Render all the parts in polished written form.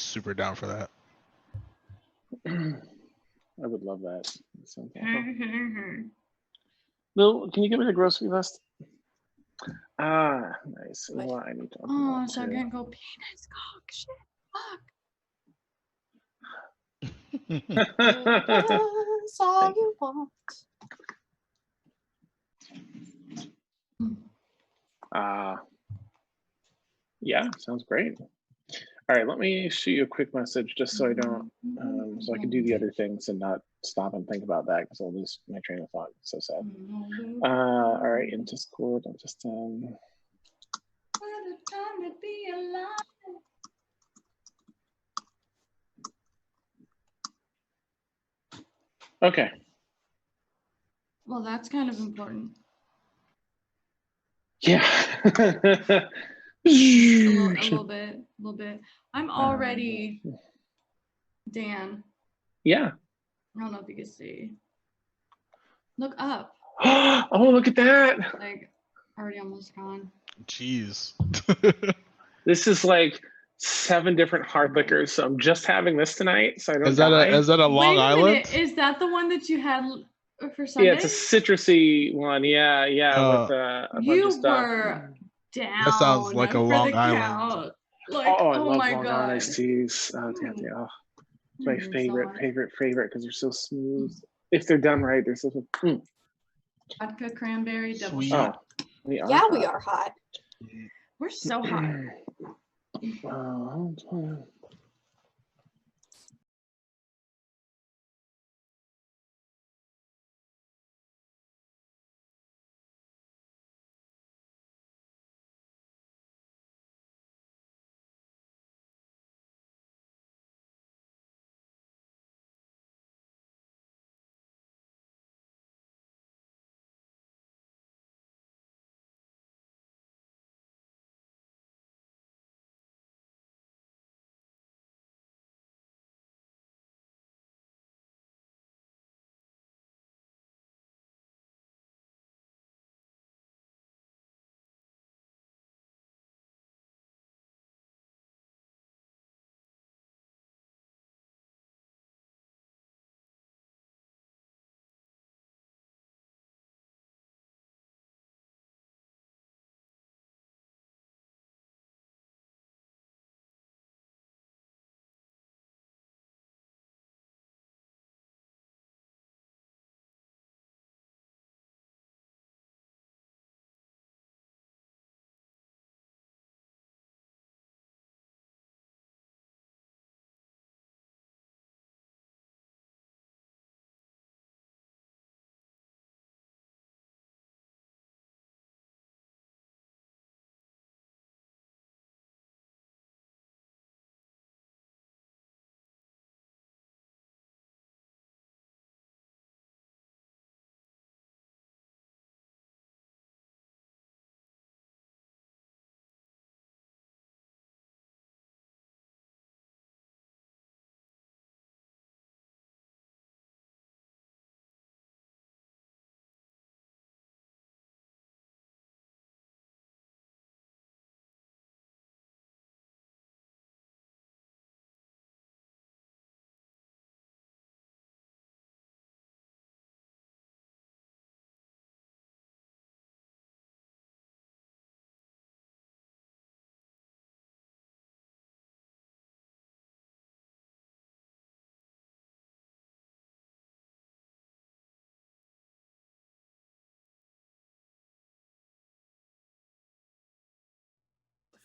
super down for that. I would love that. That sounds awesome. Lil, can you give me the grocery list? Ah, nice. Well, I need to. Oh, so I'm gonna go penis cock shit. Fuck. That's all you want. Yeah, sounds great. All right, let me shoot you a quick message just so I don't, so I can do the other things and not stop and think about that because I'll lose my train of thought. It's so sad. All right, in Discord, I'll just okay. Well, that's kind of important. Yeah. a little bit. I'm already Dan. Yeah. I don't know if you can see. Look up. Oh, look at that. Like, already almost gone. Jeez. This is like 7 different hard liquors. So I'm just having this tonight. So I don't Is that a Long Wait a Island? minute. Is that the one that you had for Sunday? Yeah, it's a citrusy one. Yeah, with a bunch of stuff. Were down. That sounds like a Long Island. Count. Like, I love my Long God. Island iced teas. Oh, damn. It's my favorite because they're so smooth. If they're done right, they're so smooth. Vodka, cranberry, double Sweet. shot. We are Yeah, hot. we are hot. We're so hot.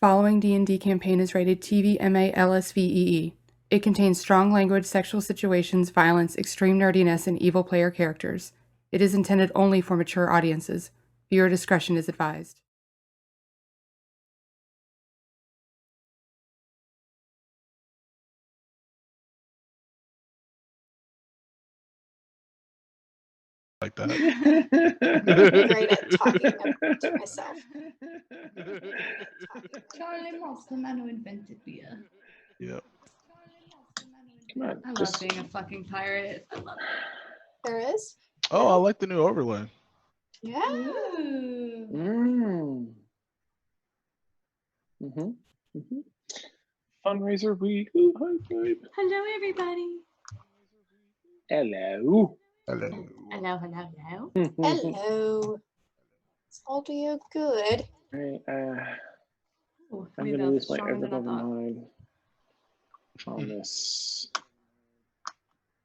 Following D&D campaign is rated TV MA LSVEE. It contains strong language, sexual situations, violence, extreme nerdiness, and evil player characters. It is intended only for mature audiences. Viewer discretion is advised. Like that. I'm great at talking to myself. Charlie Moss, the man who invented beer. Yep. Come on, I love just being a fucking pirate. I love it. There is? Oh, I like the new overlay. Yeah. Ooh. Mm. fundraiser week. Ooh, high five. Hello, everybody. Hello. Hello. Hello, hello, hello. Hello. It's all to you good. Right, Ooh, I'm maybe gonna that lose was my stronger than I Everlevel thought. mine on this.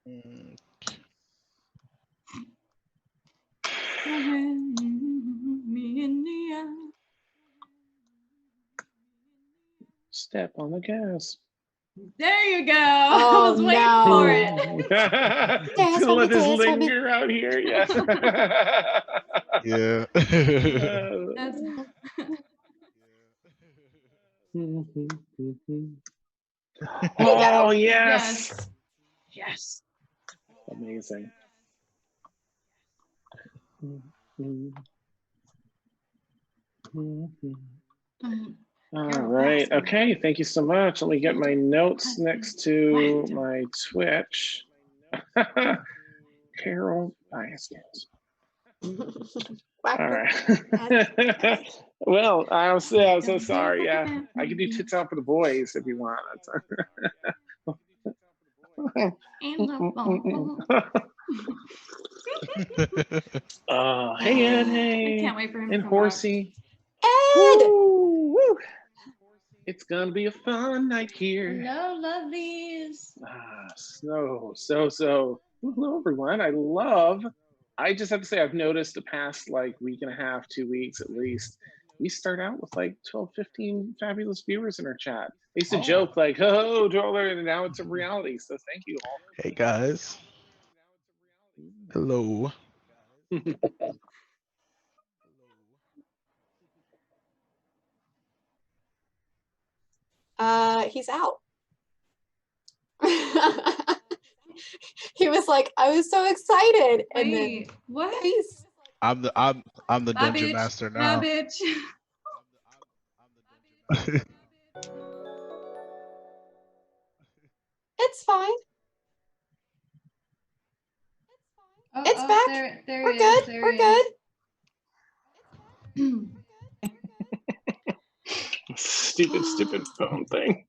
Mm, Me in the eye. Step on the gas. There you go. Oh, I was waiting no. for it. Just gonna let this Dance, baby. linger out here. Yes. Yeah. That's Oh yes. yes. Yes. Amazing. All Carol, right. fast. Okay. Thank you so much. Let me get my notes next to my Twitch. Carol Biascans. All right. Well, I'm so sorry. Yeah, I can do tits out for the boys if you want. And the ball. Hey Ed, I hey, can't wait for him to and come back. Horsey. Ed! Woo, woo. It's gonna be a fun night here. Hello, lovelies. So. Hello, everyone. I just have to say, I've noticed the past like week and a half, 2 weeks at least, we start out with like 12, 15 fabulous viewers in our chat. I used to joke like, oh, and now it's a reality. So thank you all. Hey guys. Hello. He's out. He was like, I was so excited. And then Wait, what? he's I'm the Bye, dungeon bitch. master Bye, now. bitch. it's fine. Oh, It's back. There We're he good. is. There We're he good. is. Stupid phone thing.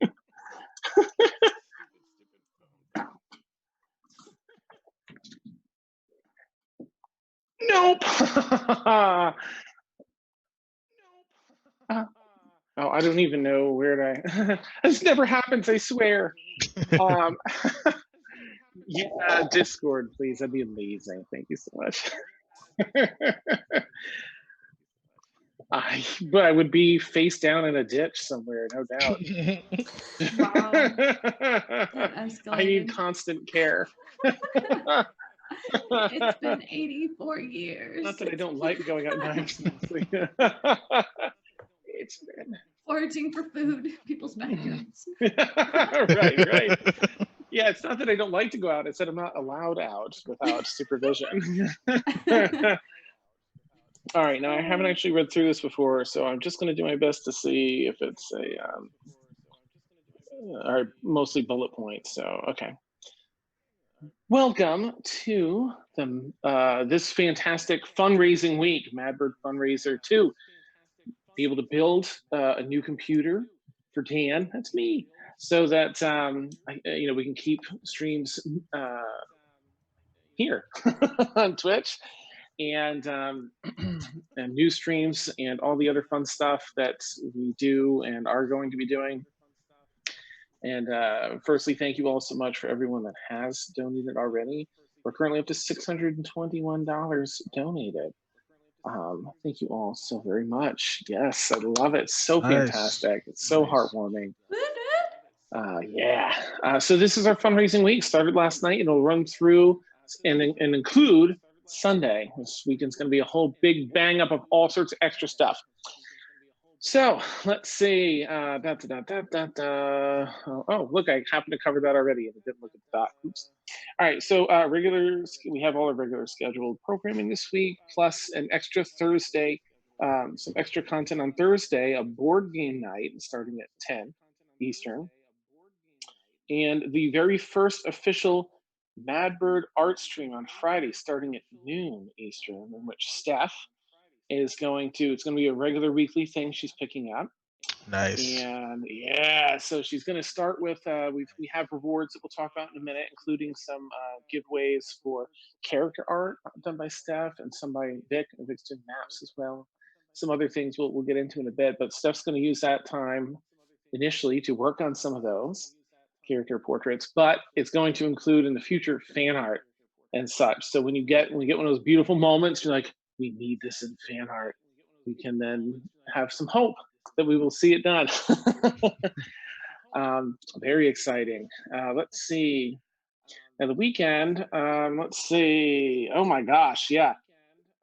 Nope. Oh, I don't even know where to. This never happens, I swear. Yeah, Discord, please. That'd be amazing. Thank you so much. But I would be face down in a ditch somewhere, no doubt. Wow. That I need escalated. constant care. It's been 84 years. Not that I don't like going out nights. It's been foraging for food, people's backyards. right. Yeah, it's not that I don't like to go out. It's that I'm not allowed out without supervision. All right, now I haven't actually read through this before, so I'm just going to do my best to see if it's or mostly bullet points. So, okay. Welcome to this fantastic fundraising week, Madbird Fundraiser 2. Be able to build a new computer for Dan, that's me, so that we can keep streams here on Twitch and and new streams and all the other fun stuff that we do and are going to be doing. And firstly, thank you all so much for everyone that has donated already. We're currently up to $621 donated. Thank you all so very much. Yes, I love it. So Nice. fantastic. It's so heartwarming. Yeah. So this is our fundraising week. Started last night. It'll run through and include Sunday. This weekend's going to be a whole big bang up of all sorts of extra stuff. So let's see. Oh, look, I happened to cover that already and I didn't look at the dot. Oops. All right, so we have all our regular scheduled programming this week, plus an extra Thursday, some extra content on Thursday, a board game night starting at 10 Eastern, and the very first official Madbird art stream on Friday starting at noon Eastern, in which Steph is it's going to be a regular weekly thing she's picking up. Nice. And yeah, so she's going to start with we have rewards that we'll talk about in a minute, including some giveaways for character art done by Steph and some by Vic. And Vic's doing maps as well. Some other things we'll get into in a bit, but Steph's going to use that time initially to work on some of those character portraits, but it's going to include in the future fan art and such. So when we get one of those beautiful moments, you're like, we need this in fan art. We can then have some hope that we will see it done. Very exciting. Let's see. Now the weekend, let's see. Oh my gosh, yeah.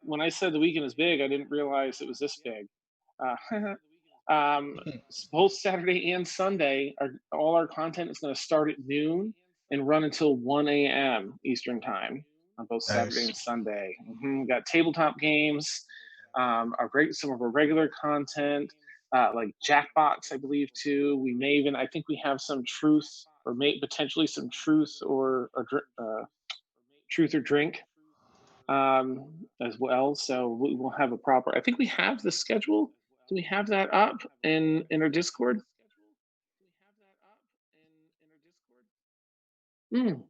When I said the weekend is big, I didn't realize it was this big. Both Saturday and Sunday, all our content is going to start at noon and run until 1 a.m. Eastern time on both Saturday Nice. and Sunday. We got tabletop games, some of our regular content, like Jackbox, I believe too. We may even, I think we have some truth, or may potentially some truth or truth or drink as well. So we will have a proper. I think we have the schedule. Do we have that up in our Discord? I mean,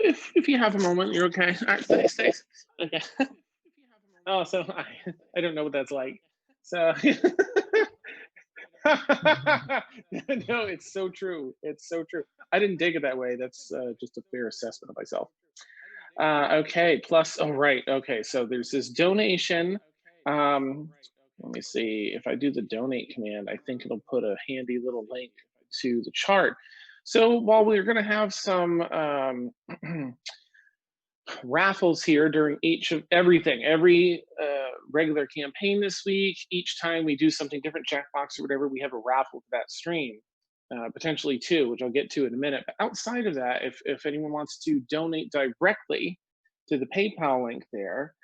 if you have a moment, you're okay. All right, thanks. Okay. Oh, so I don't know what that's like. So no, it's so true. It's so true. I didn't take it that way. That's just a fair assessment of myself. Okay, plus, oh, right. Okay, so there's this donation. Let me see. If I do the donate command, I think it'll put a handy little link to the chart. So while we're going to have some raffles here during every regular campaign this week, each time we do something different, Jackbox or whatever, we have a raffle for that stream. Potentially two, which I'll get to in a minute. But outside of that, if anyone wants to donate directly to the PayPal link there,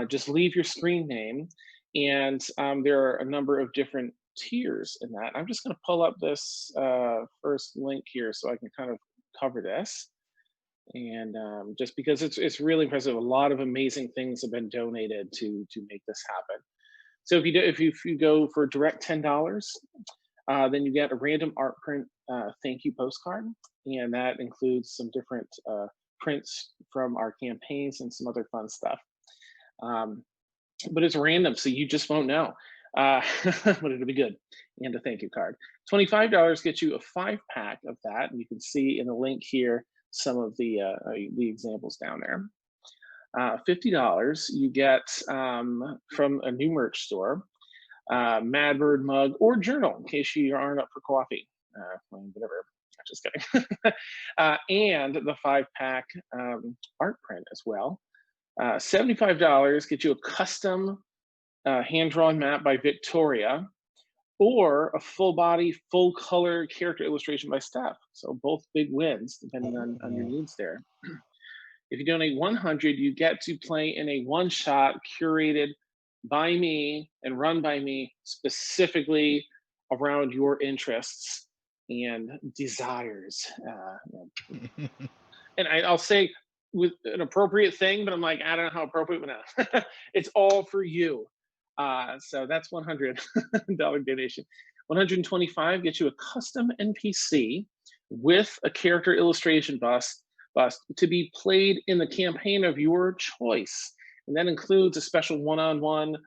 just leave your screen name. And there are a number of different tiers in that. I'm just going to pull up this first link here so I can kind of cover this. And just because it's really impressive, a lot of amazing things have been donated to make this happen. So if you go for direct $10, then you get a random art print thank you postcard, and that includes some different prints from our campaigns and some other fun stuff. But it's random, so you just won't know. But it'll be good. And a thank you card. $25 gets you a 5-pack of that, and you can see in the link here some of the examples down there. $50 you get from a new merch store. Madbird mug or journal in case you aren't up for coffee, whatever. Just kidding. And the 5-pack art print as well. $75 gets you a custom hand-drawn map by Victoria, or a full body, full color character illustration by Steph. So both big wins depending on your needs there. If you donate 100, you get to play in a one-shot curated by me and run by me specifically around your interests and desires. And I'll say with an appropriate thing, but I'm like, I don't know how appropriate, but no. It's all for you. So that's $100 donation. 125 gets you a custom NPC with a character illustration bust to be played in the campaign of your choice. And that includes a special one-on-one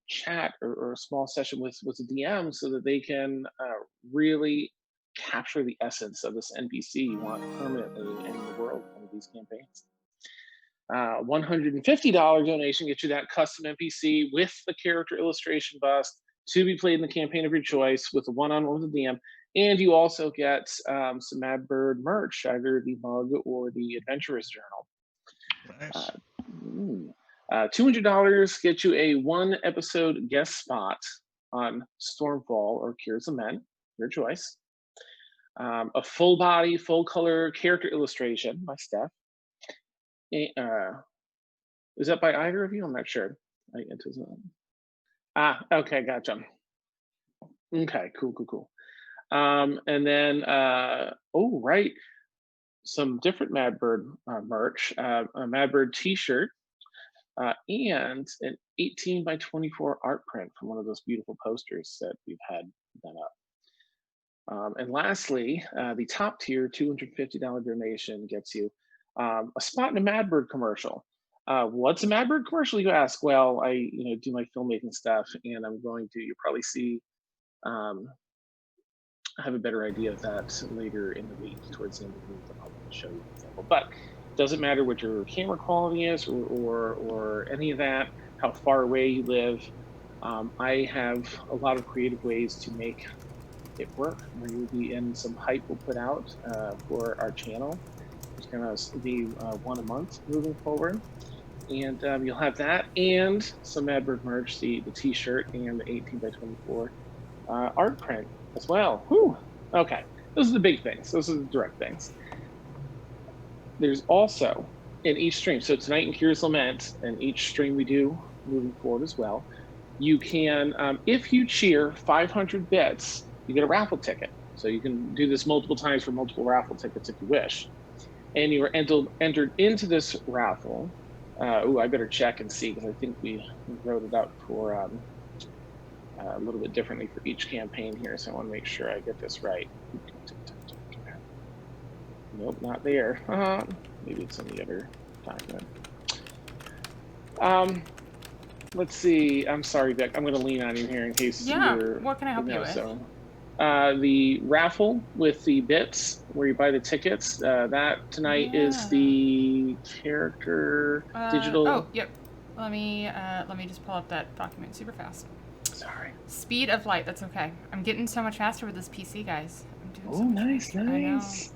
chat or a small session with the DM so that they can really capture the essence of this NPC you want permanently in the world of these campaigns. $150 donation gets you that custom NPC with the character illustration bust to be played in the campaign of your choice with a one-on-one with the DM. And you also get some Madbird merch, either the mug or the Adventurer's Journal. Nice. $200 gets you a 1-episode guest spot on Stormfall or Cures of Men, your choice. A full body, full color character illustration by Steph. Is that by either of you? I'm not sure. Okay, gotcha. Okay, cool. And then, oh, right, some different Madbird merch. A Madbird t-shirt and an 18 by 24 art print from one of those beautiful posters that we've had done up. And lastly, the top tier $250 donation gets you a spot in a Mad Bird commercial. What's a Mad Bird commercial, you ask? Well, I do my filmmaking stuff, and I'm going to, you'll probably see, I have a better idea of that later in the week. Towards the end of the week, I'll probably show you an example. But it doesn't matter what your camera quality is or any of that, how far away you live. I have a lot of creative ways to make it work. We're going to be in some hype we'll put out for our channel. It's going to be one a month moving forward. And you'll have that and some Mad Bird merch, the t-shirt and the 18 by 24 art print as well. Whew. Okay, those are the big things. Those are the direct things. There's also in each stream, so tonight in Curious Lament, and each stream we do moving forward as well, you can, if you cheer 500 bits, you get a raffle ticket. So you can do this multiple times for multiple raffle tickets if you wish. And you are entered into this raffle. I better check and see, because I think we wrote it up for a little bit differently for each campaign here, so I want to make sure I get this right. Nope, not there. Maybe it's in the other document. Let's see. I'm sorry, Vic. I'm going to lean on you here in case you're... What can I help you with? So, the raffle with the bits where you buy the tickets, that tonight is the character digital... Oh, yep. Let me just pull up that document super fast. Sorry. Speed of light. That's okay. I'm getting so much faster with this PC, guys. I'm doing Oh, so nice, nice.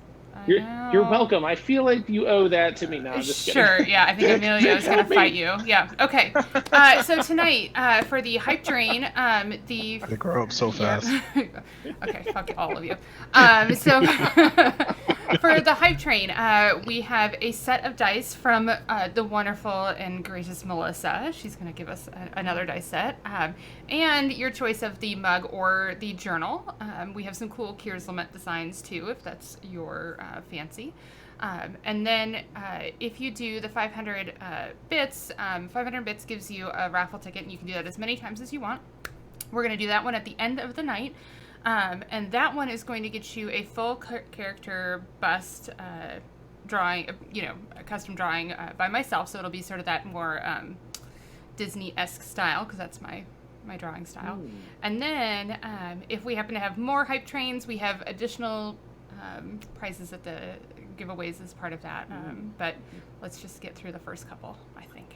You're welcome. I feel like you owe that to me. No, I'm just kidding. Sure, yeah. I think Amelia is going to fight you. Yeah, okay. So tonight, for the hype train, They grow up so fast. Okay, fuck all of you. So for the hype train, we have a set of dice from the wonderful and gracious Melissa. She's going to give us another dice set. And your choice of the mug or the journal. We have some cool Curious Lament designs, too, if that's your fancy. And then if you do the 500 bits, 500 bits gives you a raffle ticket, and you can do that as many times as you want. We're going to do that one at the end of the night. And that one is going to get you a full character bust drawing, a custom drawing by myself. So it'll be sort of that more Disney-esque style, because that's my drawing style. And then if we happen to have more hype trains, we have additional prizes at the giveaways as part of that. But let's just get through the first couple, I think.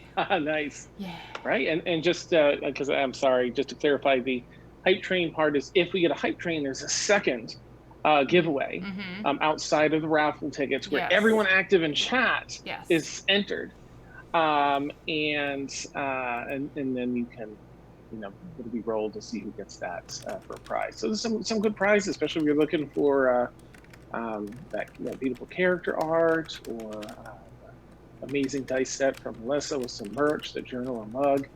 Nice. Yeah. Right, and just because I'm sorry, just to clarify, the hype train part is if we get a hype train, there's a second giveaway outside of the raffle tickets where everyone active in chat is entered, and then you can, it'll be rolled to see who gets that for a prize. So there's some good prizes, especially if you're looking for that beautiful character art or amazing dice set from Melissa with some merch, the journal or mug.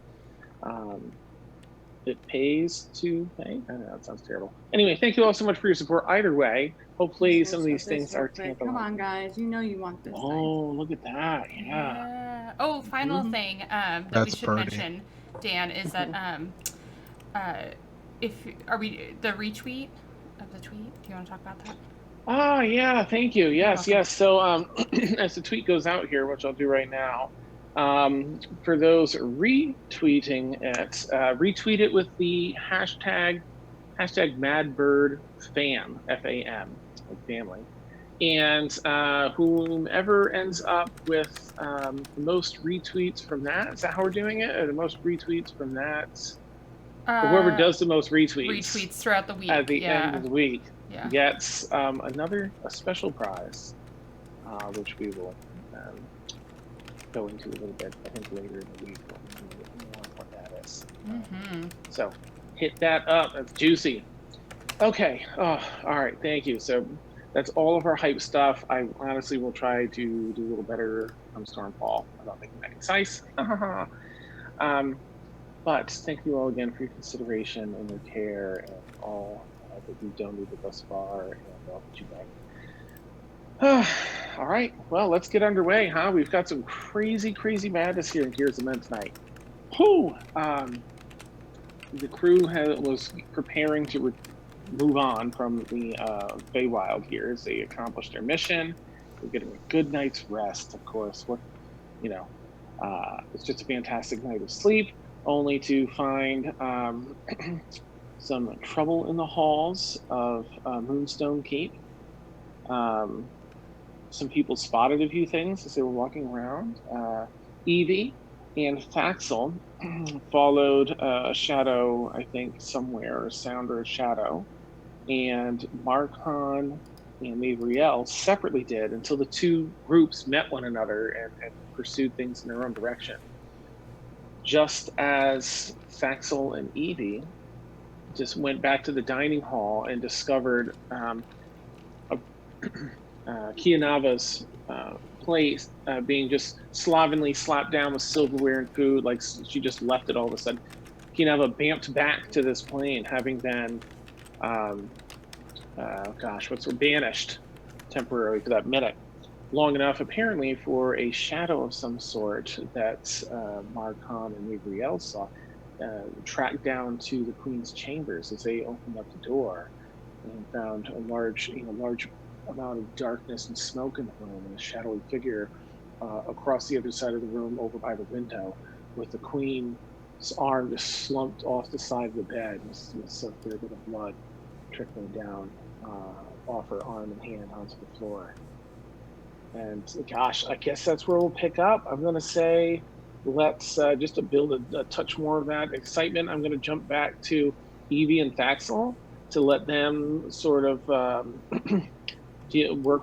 It pays to pay. I don't know, that sounds terrible. Anyway, thank you all so much for your support. Either way, hopefully some of these things are tampered. Come on, guys. You know you want this. Oh, look at that. Yeah. Oh, final thing that we should mention, Dan, is that the retweet of the tweet? Do you want to talk about that? Oh, yeah, thank you. Yes. So as the tweet goes out here, which I'll do right now, for those retweeting it, retweet it with the hashtag MadBirdFam, F-A-M, like family. And whomever ends up with the most retweets from that, is that how we're doing it? Or the most retweets from that? Whoever does the most retweets throughout the week at the end of the week gets a special prize, which we will go into a little bit, I think, later in the week on what that is. So hit that up. That's juicy. Okay. Oh, all right. Thank you. So that's all of our hype stuff. I honestly will try to do a little better come Stormfall about making that concise. But thank you all again for your consideration and your care and all that you've donated thus far and all that you bring. All right, well, let's get underway, huh? We've got some crazy, crazy madness here in Gears of Men tonight. Whew! The crew was preparing to move on from the Feywild here as they accomplished their mission. They're getting a good night's rest, of course. It's just a fantastic night of sleep, only to find some trouble in the halls of Moonstone Keep. Some people spotted a few things as they were walking around. Evie and Faxel followed a shadow, I think, somewhere, a sound or a shadow. And Marcon and Mavriel separately did until the two groups met one another and pursued things in their own direction. Just as Faxel and Evie just went back to the dining hall and discovered Kianava's plate being just slovenly slapped down with silverware and food, like she just left it all of a sudden. Kianava bamped back to this plane, having been, banished temporarily for that minute. Long enough, apparently, for a shadow of some sort that Marcon and Mavriel saw tracked down to the Queen's chambers as they opened up the door and found a large amount of darkness and smoke in the room, and a shadowy figure across the other side of the room over by the window, with the Queen's arm just slumped off the side of the bed with a fair bit of blood trickling down off her arm and hand onto the floor. And gosh, I guess that's where we'll pick up. I'm going to say, let's just to build a touch more of that excitement, I'm going to jump back to Evie and Faxel to let them sort of work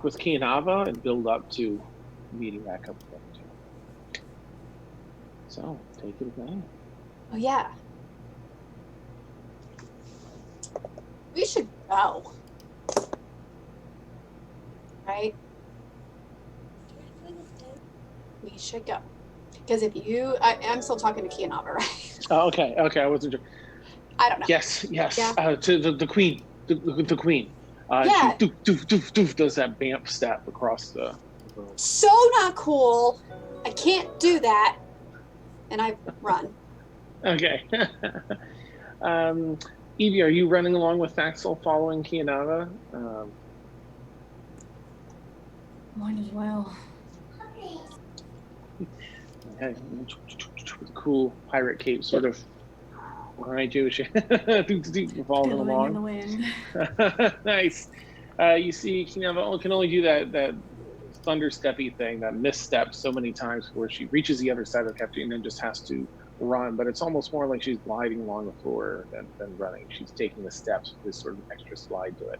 with Kianava and build up to meeting back up with them too. So, take it away. Oh, yeah. We should go. Right? We should go. Because if I'm still talking to Kianava, right? Oh, okay, I wasn't sure. I don't know. Yes. Yeah. To the Queen. The Queen. Yeah. She doof, does that bamp step across the room. So not cool. I can't do that. And I run. Okay. Evie, are you running along with Faxel following Kianava? Might as well. Okay. With a cool pirate cape sort of behind you, following along. In the wind. Nice. You see Kianava can only do that thunder steppy thing, that misstep so many times where she reaches the other side of the cafeteria and then just has to run, but it's almost more like she's gliding along the floor than running. She's taking the steps with this sort of extra slide to it.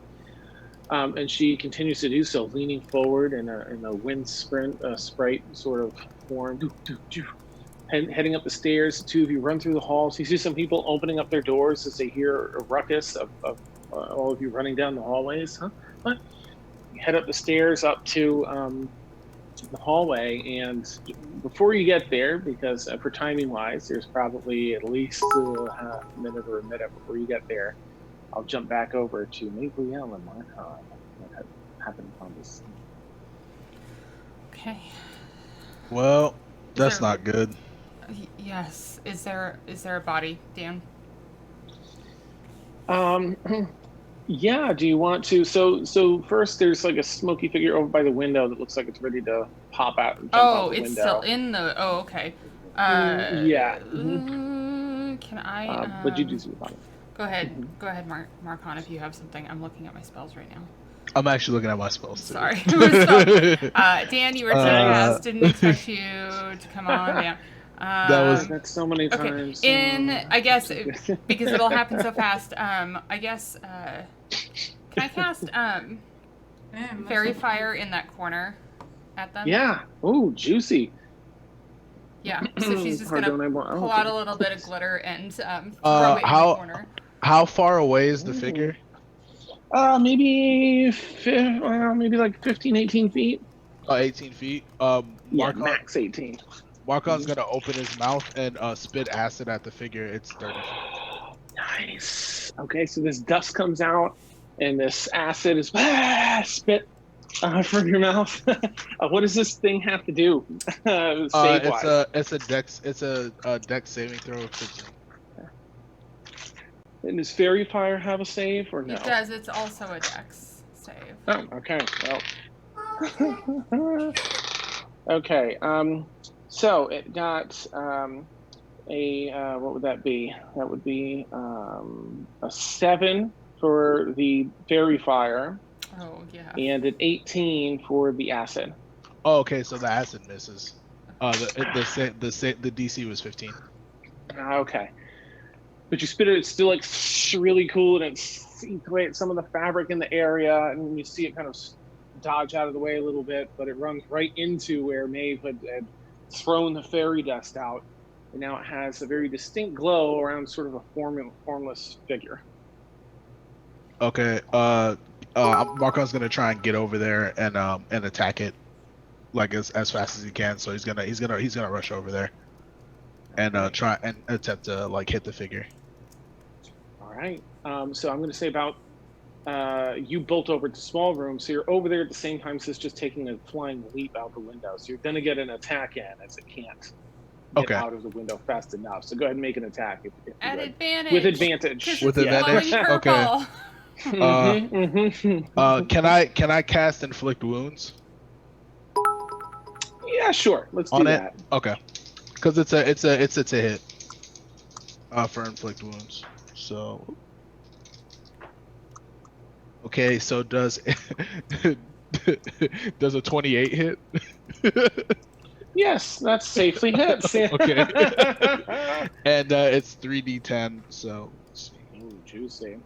And she continues to do so, leaning forward in a wind sprite sort of form, and heading up the stairs. The two of you run through the halls. You see some people opening up their doors as they hear a ruckus of all of you running down the hallways. Huh? What? You head up the stairs up to the hallway, and before you get there, because for timing wise, there's probably at least a minute or a minute before you get there, I'll jump back over to Mavriel and Marcon. What happened on this? Okay. Well, that's not good. Yes. Is there a body, Dan? Yeah, do you want to? So first there's like a smoky figure over by the window that looks like it's ready to pop out and jump out the window. It's still in the. Oh, okay. Yeah. Can I? But you do see the body. Go ahead. Go ahead, Marcon, if you have something. I'm looking at my spells right now. I'm actually looking at my spells too. Sorry. Dan, you were telling us. Didn't expect you to come on. Yeah. That's so many times. I guess because it'll happen so fast. I guess. Can I cast Fairy Fire in that corner at them? Yeah. Oh, juicy. Yeah. So she's just gonna pull out a little bit of glitter and throw it in the corner. How far away is the figure? Maybe like 15, 18 feet. 18 feet. Max 18. Marcon's gonna open his mouth and spit acid at the figure. It's dirty. Nice. Okay, so this dust comes out, and this acid is spit From your mouth. What does this thing have to do? Save wise. It's a dex saving throw of 15. And does Fairy Fire have a save or no? It does. It's also a dex save. Oh, okay. Well. Okay. So it got what would that be? That would be a 7 for the Fairy Fire. Oh yeah. And an 18 for the acid. Oh, okay. So the acid misses. The DC was 15. Okay. But you spit it. It's still like really cool, and it seeps away at some of the fabric in the area, and you see it kind of dodge out of the way a little bit, but it runs right into where Maeve had thrown the fairy dust out, and now it has a very distinct glow around sort of a formless figure. Okay. Marcon's gonna try and get over there and attack it, like as fast as he can. So he's gonna rush over there, and try and attempt to like hit the figure. All right. So I'm gonna say about you bolt over to small room, so you're over there at the same time. So it's just taking a flying leap out the window. So you're gonna get an attack in as it can't get out of the window fast enough. So go ahead and make an attack if At advantage. with advantage. With advantage. Okay. Can I cast inflict wounds? Yeah, sure. Let's do that. Okay. Because it's a hit. For inflict wounds. So. Okay, so does does a 28 hit? Yes, that's safely hits. Okay. And it's 3d10, so. Ooh, juicy.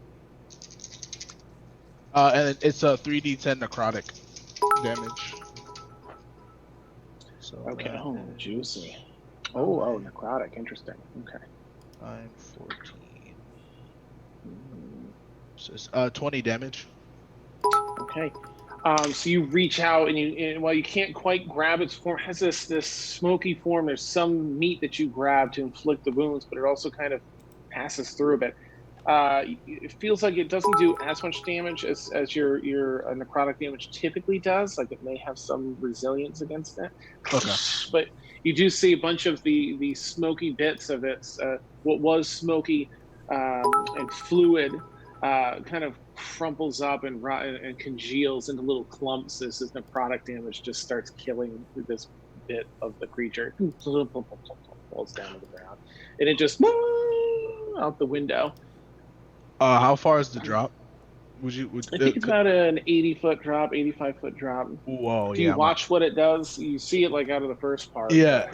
And it's a 3d10 necrotic damage. So okay. Oh, juicy. Oh, necrotic. Interesting. Okay. 9, 14. So it's 20 damage. Okay. So you reach out and while you can't quite grab its form, it has this smoky form. There's some meat that you grab to inflict the wounds, but it also kind of passes through a bit. It feels like it doesn't do as much damage as your necrotic damage typically does. Like it may have some resilience against it. Okay. But you do see a bunch of the smoky bits of its what was smoky and fluid kind of crumples up and congeals into little clumps as this necrotic damage just starts killing this bit of the creature. Falls down to the ground, and it just out the window. How far is the drop? I think it's about an 80-foot drop, 85-foot drop. Whoa, Do you watch what it does? You see it like out of the first part. Yeah.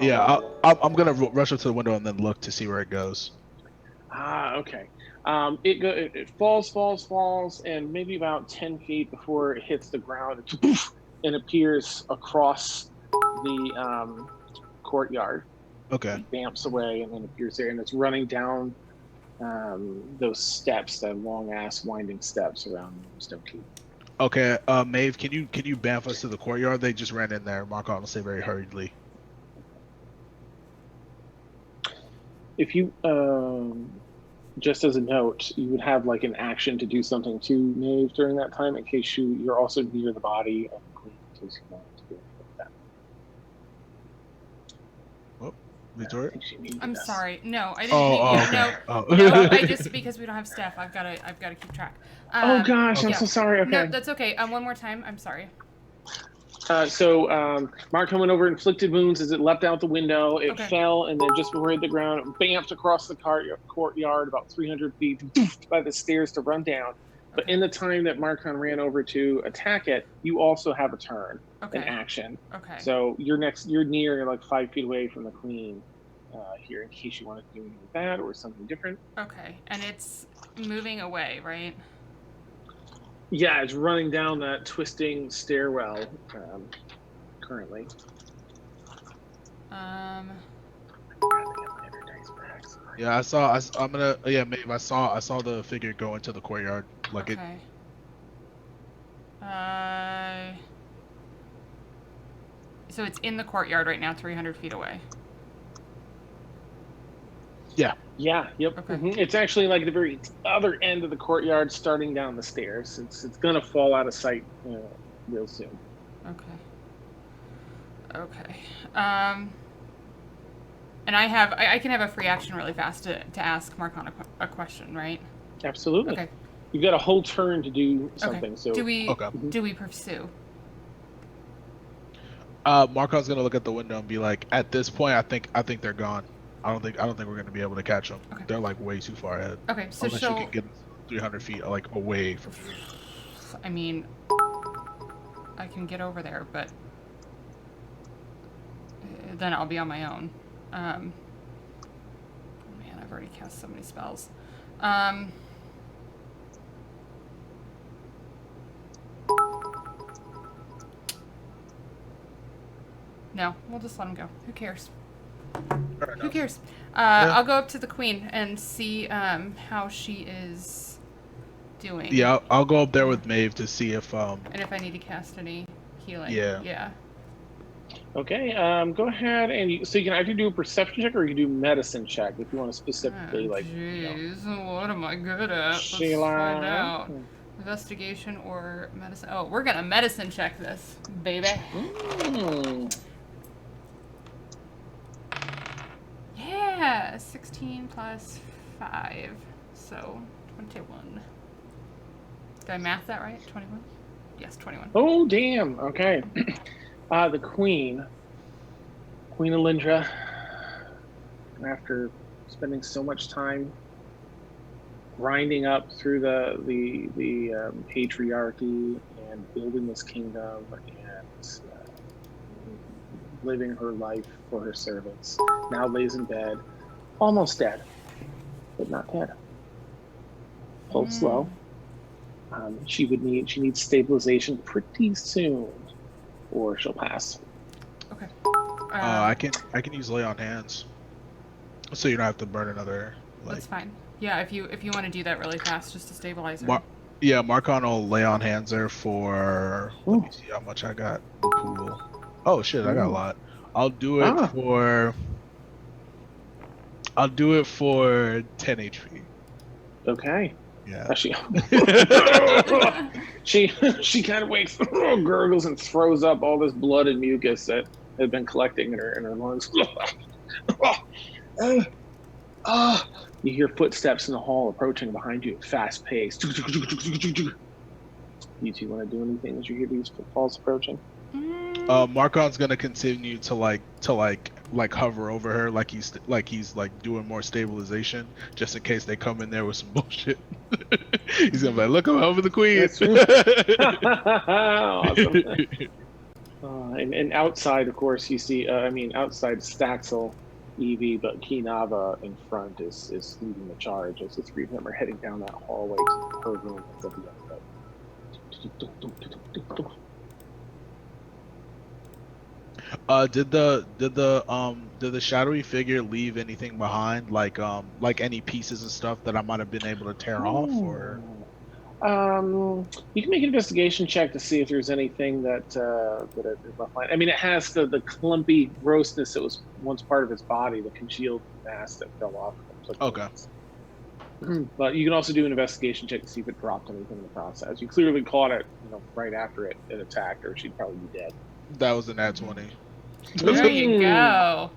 I'm gonna rush up to the window and then look to see where it goes. Okay. It falls, and maybe about 10 feet before it hits the ground, and appears across the courtyard. Okay. It bamps away and then appears there, and it's running down those steps, the long ass winding steps around Stone Keep. Okay, Maeve, can you bamf us to the courtyard? They just ran in there. Mark will say very hurriedly. If you just as a note, you would have like an action to do something to Maeve during that time in case you're also near the body of the queen, in case you want to do anything like that. Victoria? I'm sorry. No, I didn't mean you. No, I just because we don't have staff, I've got to keep track. Oh gosh, I'm so sorry. Okay. No, that's okay. One more time. I'm sorry. So Mark went over, inflicted wounds as it leapt out the window. It fell, and then just before it hit the ground, it bamfed across the courtyard about 300 feet by the stairs to run down. But in the time that Markon ran over to attack it, you also have a turn, an action. Okay. So you're near like 5 feet away from the queen here, in case you want to do anything with that or something different. Okay, and it's moving away, right? Yeah, it's running down that twisting stairwell currently. Yeah, I saw the figure go into the courtyard. Like it. So it's in the courtyard right now, 300 feet away. Yeah. Yeah. Yep. Okay. Mm-hmm. It's actually like the very other end of the courtyard, starting down the stairs. It's gonna fall out of sight real soon. Okay. And I can have a free action really fast to ask Marcon a question, right? Absolutely. Okay. You've got a whole turn to do something. Okay. So Do we Okay. pursue? Marcon's gonna look at the window and be like, at this point, I think they're gone. I don't think we're gonna be able to catch them. Okay. They're like way too far ahead. Okay, so Unless you can get 300 feet like away from you. I mean, I can get over there, but then I'll be on my own. Man, I've already cast so many spells. No, we'll just let him go. Who cares? Who cares? I'll go up to the queen and see how she is doing. Yeah, I'll go up there with Maeve to see if And if I need to cast any healing. Yeah. okay, go ahead and so you can either do a perception check or you can do medicine check if you want to specifically Jeez, what am I good at? Let's Sheila. find out. Investigation or medicine? Oh, we're gonna medicine check this, baby. Yeah, 16 plus 5, so 21. Did I math that right? 21? Yes, 21. Oh, damn. Okay. The Queen Alindra, after spending so much time grinding up through the patriarchy and building this kingdom and living her life for her servants, now lays in bed, almost dead, but not dead. Hold slow. She needs stabilization pretty soon, or she'll pass. Okay. I can use lay on hands, so you don't have to burn another. That's fine. Yeah, if you want to do that really fast, just to stabilize her. Marcon will lay on hands there for. Let me see how much I got. The pool. Oh shit, I got a lot. I'll do it for. I'll do it for 10 HP. Okay. Yeah. She kind of wakes, gurgles, and throws up all this blood and mucus that had been collecting in her lungs. You hear footsteps in the hall approaching behind you at fast pace. You two want to do anything as you hear these footfalls approaching? Marcon's gonna continue to hover over her like he's doing more stabilization just in case they come in there with some bullshit. He's gonna be like, look, I'm over the queen. Awesome. And outside, of course, you see. Outside Staxel, Evie, but Kinava in front is leading the charge as the three of them are heading down that hallway to her room that's at the end of it. Did the shadowy figure leave anything behind, like any pieces and stuff that I might have been able to tear off, or? You can make an investigation check to see if there's anything that it left behind. I mean, it has the clumpy grossness that was once part of its body, the congealed mass that fell off. Okay. But you can also do an investigation check to see if it dropped anything in the process. You clearly caught it, right after it attacked, or she'd probably be dead. That was an nat 20. There you go.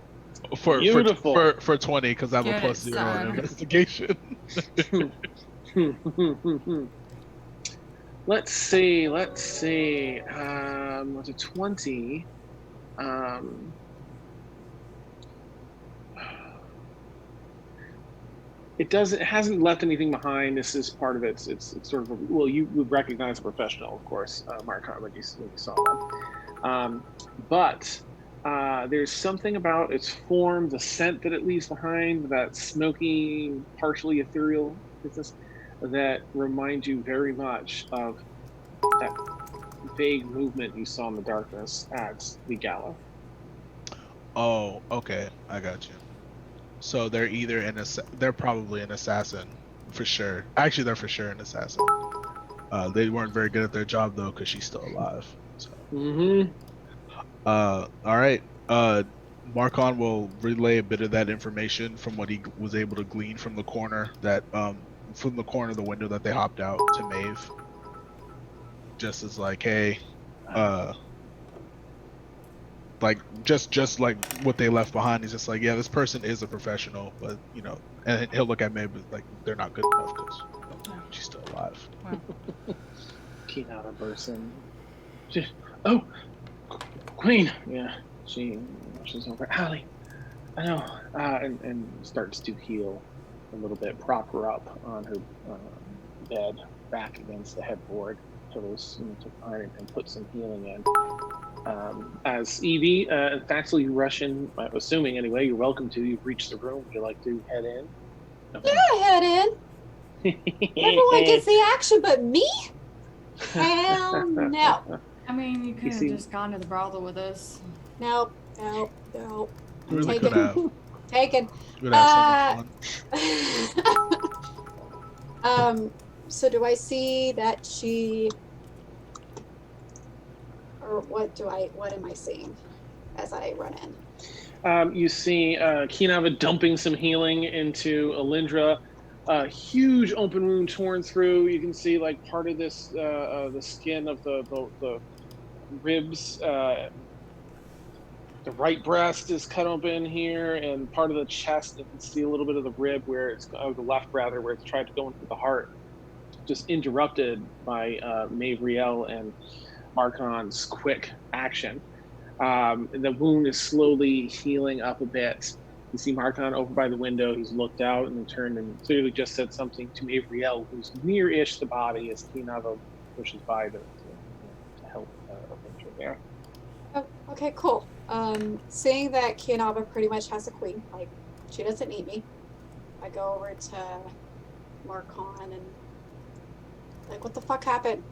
Beautiful. For 20, because I have a plus 0 in investigation. Let's see. With a 20, it hasn't left anything behind. This is part of it. It's sort of you would recognize a professional, of course, Mark, when you saw that. But there's something about its form, the scent that it leaves behind, that smoky, partially ethereal business, that reminds you very much of that vague movement you saw in the darkness at the gala. Oh, okay, I got you. So they're either they're probably an assassin, for sure. Actually, they're for sure an assassin. They weren't very good at their job though, because she's still alive. So. All right. Marcon will relay a bit of that information from what he was able to glean from the corner of the window that they hopped out to Maeve. Just as like, hey, like just like what they left behind. He's just like, yeah, this person is a professional, but you know, and he'll look at me, but like they're not good enough because she's still alive. Wow. Kinava person. Oh, Queen. Yeah, she rushes over. Allie, I know, and starts to heal a little bit, prop her up on her bed, back against the headboard, pillows behind, and put some healing in. As Evie and Thaxel, you rush in, assuming anyway, you're welcome to. You've reached the room. Would you like to head in? Yeah, head in. Everyone gets the action but me? Hell no. I mean, you could have see- just gone to the brothel with us. Nope. We really Taken. could have. Taken. We'd have so much fun. So do I see that she, or what am I seeing as I run in? You see Kinava dumping some healing into Alindra. Huge open wound torn through. You can see like part of this, the skin of the ribs. The right breast is cut open here, and part of the chest. You can see a little bit of the rib where it's the left rather, where it's tried to go into the heart. Just interrupted by Mavriel and Marcon's quick action. The wound is slowly healing up a bit. You see Marcon over by the window. He's looked out and then turned and clearly just said something to Mavriel, who's near-ish the body as Kinava pushes by to help Alindra there. Oh, okay, cool. Seeing that Kianava pretty much has a queen, like she doesn't need me, I go over to Marcon and like, what the fuck happened?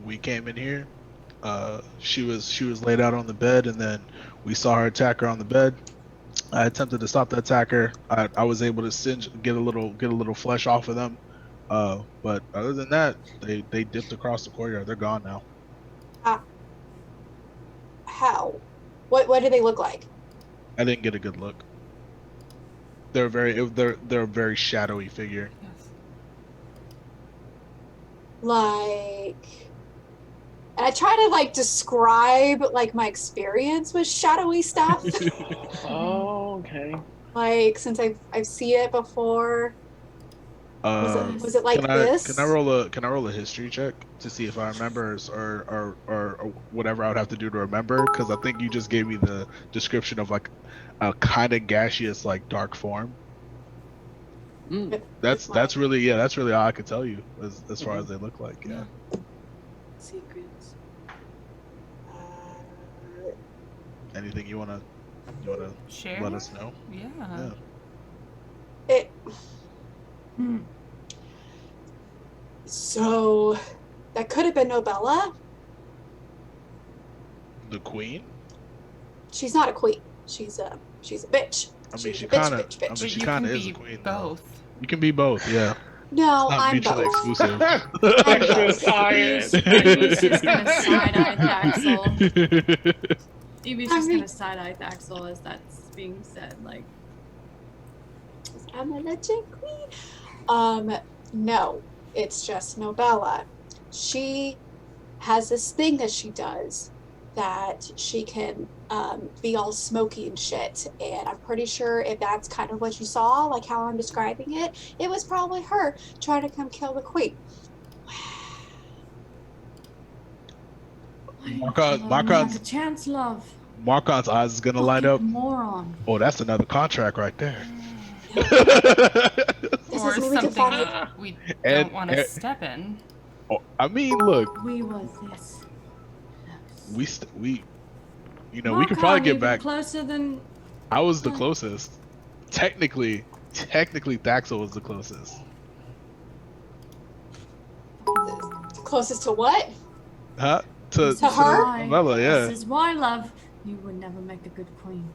We came in here. She was laid out on the bed, and then we saw her attacker on the bed. I attempted to stop the attacker. I was able to get a little flesh off of them. But other than that, they dipped across the courtyard. They're gone now. How? What do they look like? I didn't get a good look. They're a very shadowy figure. Yes. Like, and I try to like describe like my experience with shadowy stuff. Oh, okay. Like, since I've seen it before. Was it like this? Can I roll a history check to see if I remember or whatever I would have to do to remember? Because I think you just gave me the description of like a kind of gaseous like dark form. That's really all I could tell you as far as they look like. Yeah. Secrets. Anything you wanna Share? let us know? Yeah. It. Hmm. So, that could have been Nobella. The queen? She's not a queen. She's a bitch. I mean, She's she a bitch, kind of. bitch, I bitch. mean, she You kind can of is be a queen. Though. both. You can be both. Yeah. No, Not I'm mutually both. exclusive. Precious science. Evie's just gonna side-eye Thaxel. Evie's just I mean- gonna side-eye Thaxel as that's being said. Like, I'm a legit queen. No, it's just Nobella. She has this thing that she does that she can be all smoky and shit. And I'm pretty sure if that's kind of what you saw, like how I'm describing it, it was probably her trying to come kill the queen. Marcon's a chance, love. Marcon's eyes is gonna light up. Moron. Oh, that's another contract right there. This Or is when we can something find we And- don't want to step in. Oh, I mean, look, We was this. we we could probably get back. Closer than. I was the closest. Technically, Thaxel was the closest. closest to what? Huh? To her? Bella, yeah. This is why, love, you would never make a good queen.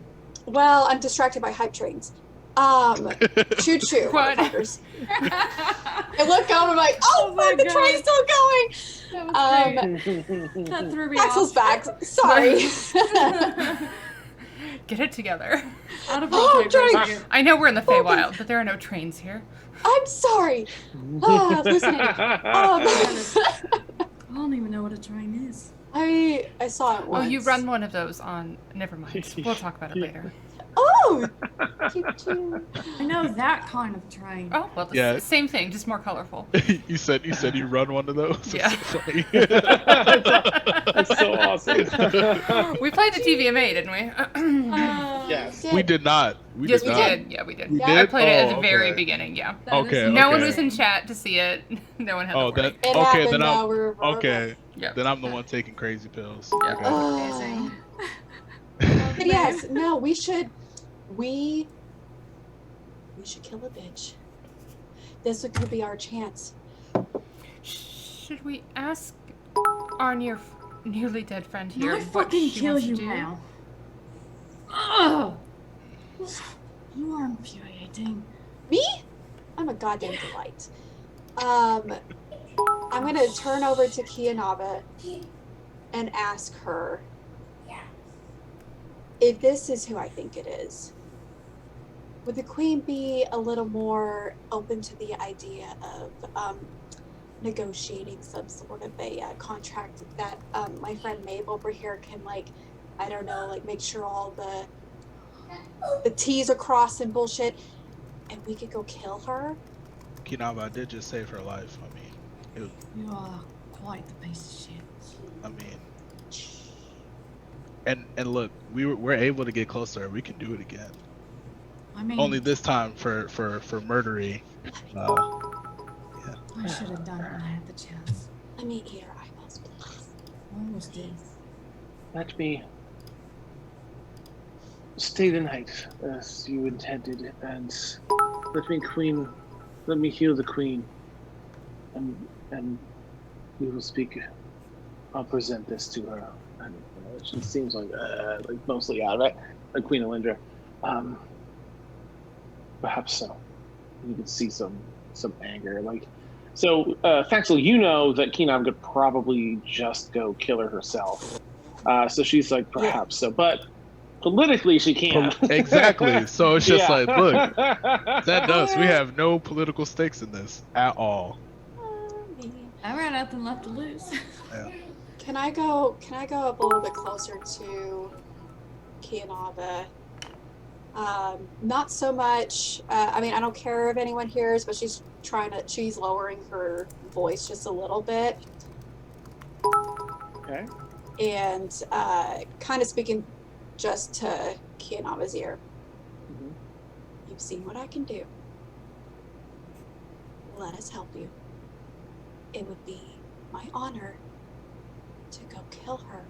Well, I'm distracted by hype trains. Choo choo, What? motherfuckers. I look up and I'm like, oh, Oh my fuck, the God. train's still going. That was great. That threw me Axel's off. back. Sorry. Get it together. Out of Oh, all Drake. time. I know we're in the Feywild, but there are no trains here. I'm sorry. Listening. I don't even know what a train is. I saw it Oh, once. you run one of those on. Never mind. We'll talk about it later. Oh! Choo-choo. I know that kind of train. Oh, well, the Yeah. same thing, just more colorful. you said you run one of those. Yeah. That's so funny. That's so awesome. We played the TVMA, didn't we? Yes. We did not. Yes, we not. did. Yeah, we did. We I did? played it at the Oh, very okay. beginning, yeah. Okay. No one okay. was in chat to see it. No one had Oh, the that warning. It okay. happened Then now. I'm We're okay. Yeah. Then I'm the one taking crazy pills. Yeah. Okay. Oh. Amazing. But yes, no, we should kill a bitch. This could be our chance. Should we ask our nearly dead friend here I what fucking she kill wants to you do? now. Oh, you are infuriating. Me? I'm a goddamn delight. I'm gonna turn over to Kianava and ask her if this is who I think it is. Would the queen be a little more open to the idea of negotiating some sort of a contract that my friend Maeve over here can, like, I don't know, like, make sure all the T's are crossed and bullshit, and we could go kill her? Kinava did just save her life. I mean, You are quite the piece of shit. I mean, and look, we're able to get closer. We can do it again. I mean, Only this time for murdery. I should have done it when I had the chance. Let me eat her eyeballs, please. I almost did. Let me stay the night as you intended, and let me heal the queen, and we will speak. I'll present this to her, and she seems like mostly out of it, like Queen Elindra. Perhaps so. You can see some anger, like. So, Thaxel, you know that Keenan could probably just go kill her herself. So she's like, perhaps so, but politically she can't. Exactly. So it's just Yeah. like, look, that does. We have no political stakes in this at all. I ran nothing left to lose. Yeah. Can I go up a little bit closer to Kianava? Not so much. I mean, I don't care if anyone hears, but she's lowering her voice just a little bit. Okay. And kind of speaking just to Kianava's ear. Mm-hmm. You've seen what I can do. Let us help you. It would be my honor to go kill her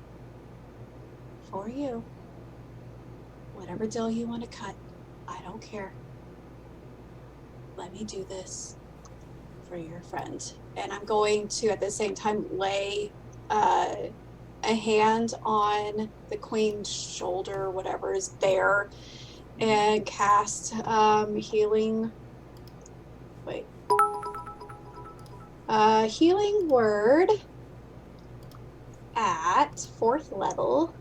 for you. Whatever deal you want to cut, I don't care. Let me do this for your friend. And I'm going to, at the same time, lay a hand on the queen's shoulder, whatever is there, and cast healing. Wait. Healing word at 4th level.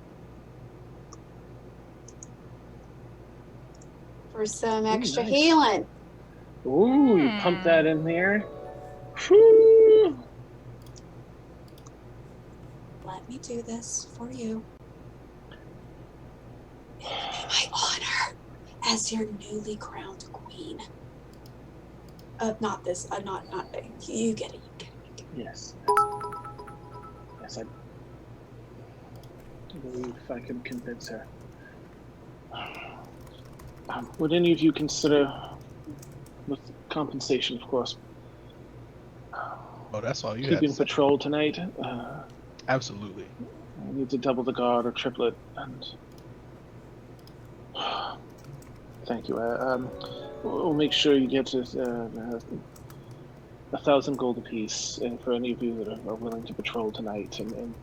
For some extra nice. healing. Ooh, you pump that in there. Whew. Let me do this for you. It will be my honor as your newly crowned queen. Not this. Not. You get it. You get it. Yes. Yes, I believe if I can convince her. Would any of you consider, with compensation, of course, Oh, that's all you keeping had. patrol tonight? Absolutely. I need to double the guard or triple it, and thank you. We'll make sure you get 1,000 gold apiece, and for any of you that are willing to patrol tonight and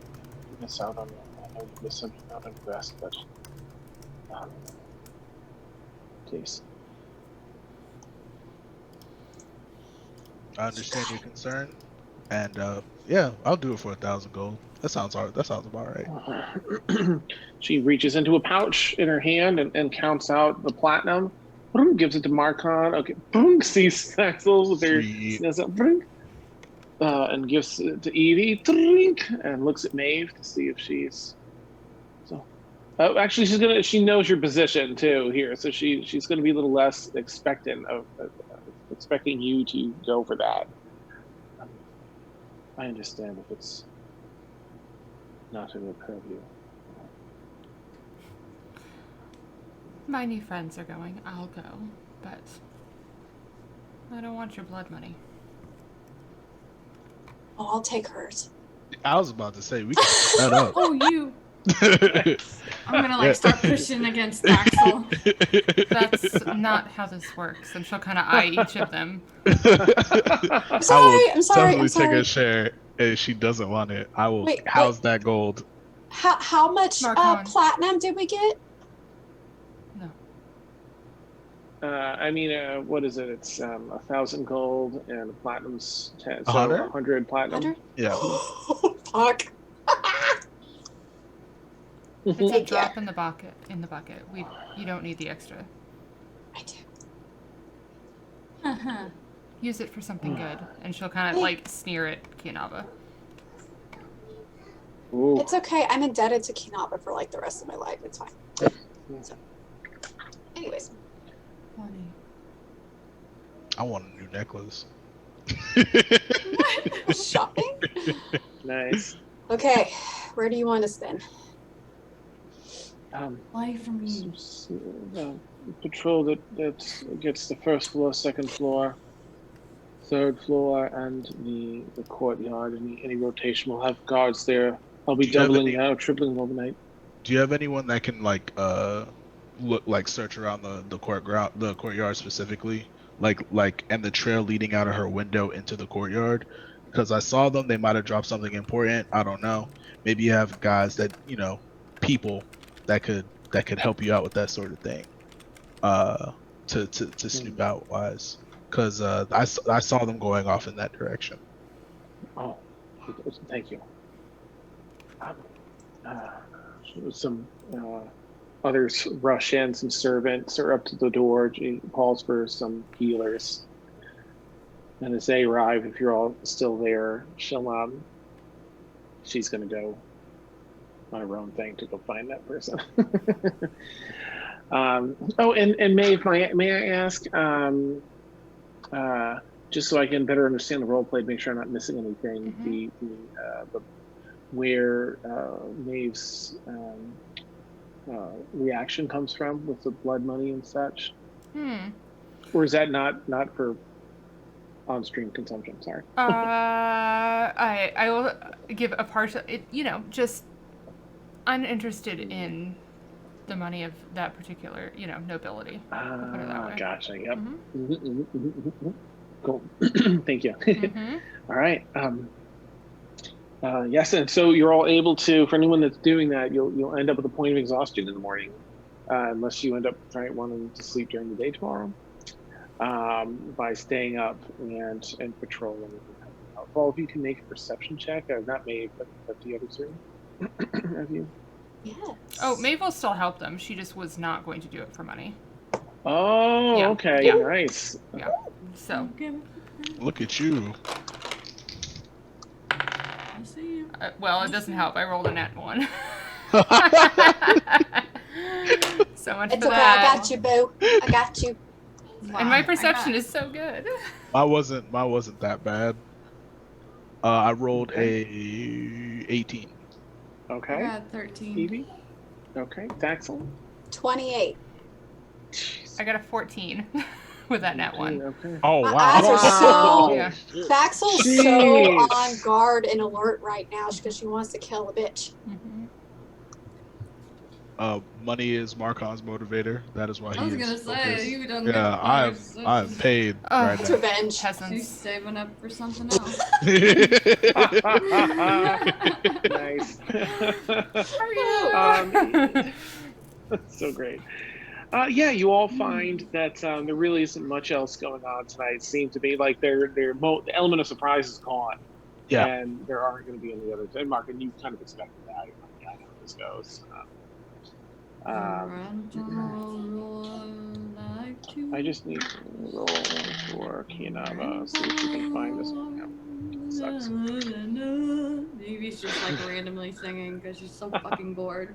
miss out on, I know you miss out on rest, but please. I understand your concern, and yeah, I'll do it for 1,000 gold. That sounds hard. That sounds about right. She reaches into a pouch in her hand and counts out the platinum. Boom, gives it to Marcon. Okay, boom, sees Axel with her. Sweet. Boom. and gives it to Evie, drink, and looks at Maeve to see if she's. So, actually, she knows your position too here, so she's gonna be a little less expectant of expecting you to go for that. I understand if it's not in your purview. My new friends are going. I'll go, but I don't want your blood money. Oh, I'll take hers. I was about to say we can set that up. Oh, you. I'm gonna like start pushing against Axel. That's not how this works. And she'll kind of eye each of them. I'm sorry. I'm sorry. Definitely I'm sorry. take a share if she doesn't want it. I will Wait, house that gold. How much Marcon. platinum did we get? No. I mean, what is it? It's 1,000 gold and platinum's 10, so 100? 100 platinum. 100? Yeah. Fuck. It's a Thank you. drop in the bucket. You don't need the extra. I do. Use it for something good. And she'll kind of like sneer at Kianaba. Ooh. It's okay. I'm indebted to Kinaba for like the rest of my life. It's fine. So, anyways. Funny. I want a new necklace. Shopping? Nice. Okay. Where do you want us then? Life from you. Patrol that gets the first floor, second floor, third floor, and the courtyard. Any rotation, we'll have guards there. I'll be doubling now, tripling overnight. Do you have anyone that can like search around the courtyard specifically, like and the trail leading out of her window into the courtyard? Because I saw them, they might have dropped something important. I don't know. Maybe you have guys that people that could help you out with that sort of thing. To snoop out wise, because I saw them going off in that direction. Oh, thank you. Some others rush in. Some servants are up to the door. She calls for some healers, and as they arrive, if you're all still there, she's gonna go on her own thing to go find that person. And Maeve, may I ask, just so I can better understand the role play, make sure I'm not missing anything, the where Maeve's reaction comes from with the blood money and such, or is that not for on-stream consumption? Sorry. I will give a partial. Just uninterested in the money of that particular, nobility. Put it that way. Gotcha. Yep. Cool. Thank you. All right. Yes, and so you're all able to. For anyone that's doing that, you'll end up with a point of exhaustion in the morning, unless you end up wanting to sleep during the day tomorrow. By staying up and patrolling. All of you can make a perception check. Not Maeve, but the other two. Have you? Yes. Oh, Maeve will still help them. She just was not going to do it for money. Oh, Yeah. okay. Yeah. Nice. Yeah. So. Look at you. I see you. Well, it doesn't help. I rolled a nat 1. So much It's for okay. that. I got you, boo. I got you. Wow. And my perception is so good. Mine wasn't that bad. I rolled a 18. I Okay. got 13. Evie. Okay. Daxel. 28. I got a 14 with that nat 1. Okay. Oh My wow! eyes are so. Yeah. Faxel's so Jeez. on guard and alert right now because she wants to kill a bitch. Money is Marcon's motivator. That is why he I was is gonna say, focused. you don't Yeah, get I'm paid right It's now. revenge. She's Peasants. saving up for something else. Nice. So great. Yeah, you all find that there really isn't much else going on tonight. It seemed to be like the element of surprise is gone. Yeah. And there aren't going to be any others. And Mark, and you kind of expected that. Yeah, I know how this goes. I just need to roll for Kianaba, see if we can find this one. Sucks. Evie's just like randomly singing because she's so fucking bored.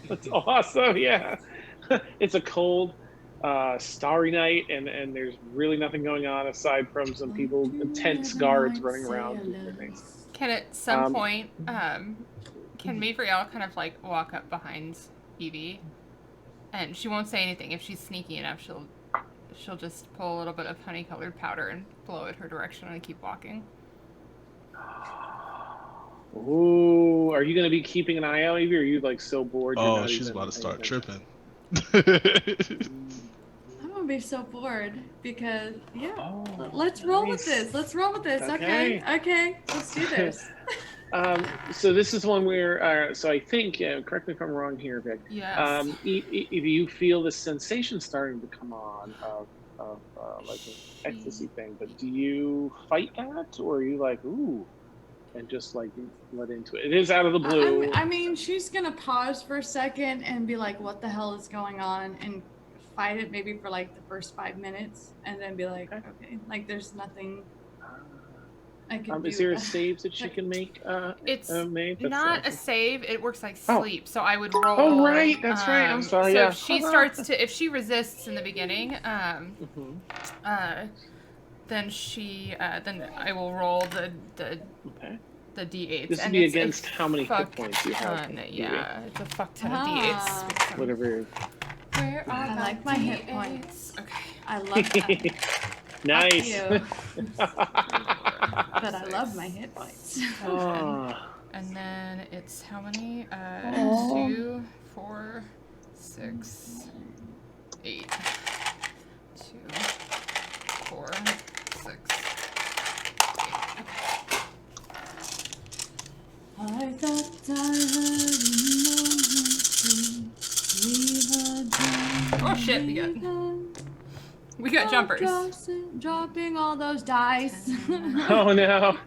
That's awesome. Yeah. It's a cold, starry night, and there's really nothing going on aside from some people, intense guards running around doing their things. Can at some point, can Mavriel kind of like walk up behind Evie, and she won't say anything. If she's sneaky enough, she'll just pull a little bit of honey-colored powder and blow it her direction and keep walking. Ooh, are you gonna be keeping an eye out, Evie, or are you like so bored? Oh, she's about to start tripping. I'm gonna be so bored because Oh, let's roll nice. with this. Let's roll with this. Okay. Okay. Let's do this. So this is one where, so I think, correct me if I'm wrong here, Vic. Yes. If you feel the sensation starting to come on of like an ecstasy thing, but do you fight that, or are you like, ooh, and just like let into it? It is out of the blue. I mean, she's gonna pause for a second and be like, "What the hell is going on?" and fight it maybe for like the first 5 minutes, and then be like, "Okay, like there's nothing I can do." Is there a save that she can make? It's made? That's not a awesome. save. It works like Oh. sleep. So I would roll. Oh, right. That's right. I'm sorry. So Yeah. if she starts to, if she resists in the beginning, then then I will roll the Okay. d8s. This would and be it's a against how many hit fuck points you have. ton. Yeah, it's a fuck ton of Ah. d8s. because I'm- Whatever. Where are I like my hit points. Okay. I love that. Nice. you. But I love my hit points. Oh. And then it's how many? Aw. 2, 4, 6, 8. 2, 4, 6, 8. I thought I heard Oh shit, we got jumpers. Dropping all those dice. Oh no.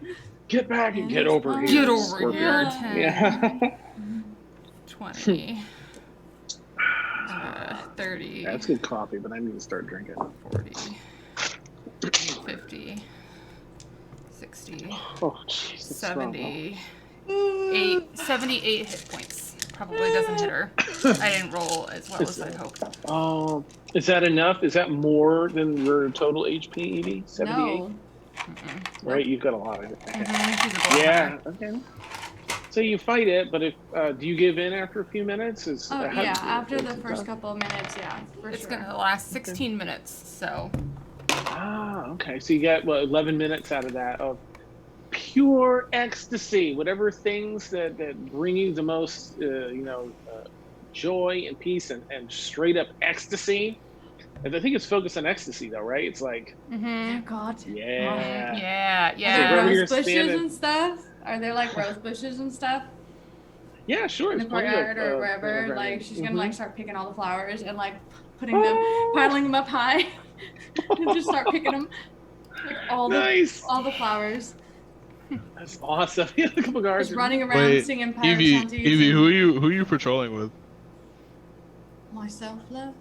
Get back and get over here. Get over Scorpion. here. 10, Yeah. 20, 30, That's good coffee, but I need to start drinking. 40, 50, 60, Oh, jeez. that's strong. 78 hit points. Probably doesn't hit her. I didn't roll as well as I'd hoped. Oh, is that enough? Is that more than your total HP, Evie? 78? No. Right, you've got a lot of it. Okay. She's a blood Yeah. hunter. Okay. So you fight it, but if do you give in after a few minutes? Oh yeah, after the first couple of minutes, yeah, for It's sure. gonna last 16 minutes, so. Ah, okay. So you get 11 minutes out of that of pure ecstasy. Whatever things that bring you the most, joy and peace and straight up ecstasy. And I think it's focused on ecstasy though, right? It's like, Oh God. yeah. Yeah, Are wherever there you're rose bushes standing- and stuff? Are there like rose bushes and stuff Yeah, sure. in the It's plenty of, courtyard or wherever? around Like it. she's gonna Mhm. like start picking all the flowers and like putting them, piling them up high, and just start picking them, like all Nice. the flowers. That's awesome. A couple guards. Just running around Wait, singing Evie, Parashanties. Evie, and- who are you patrolling with? Myself, love.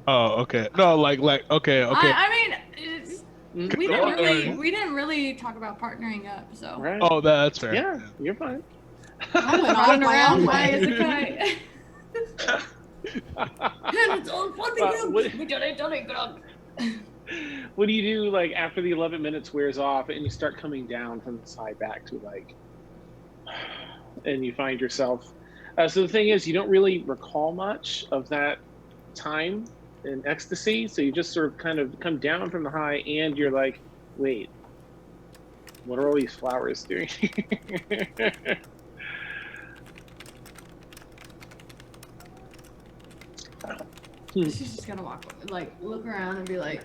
Oh, okay. No, like, okay. I mean, it's, Mhm. we Oh, didn't really talk about partnering up, so. Right. Oh, that's fair. Yeah, you're fine. I went all Running my around own high way. as a kite. And it's all fun again. what- We done it, girl. What do you do like after the 11 minutes wears off and you start coming down from the side back to like, and you find yourself. So the thing is, you don't really recall much of that time in ecstasy. So you just sort of kind of come down from the high and you're like, wait, what are all these flowers doing? She's just gonna walk, like, look around and be like,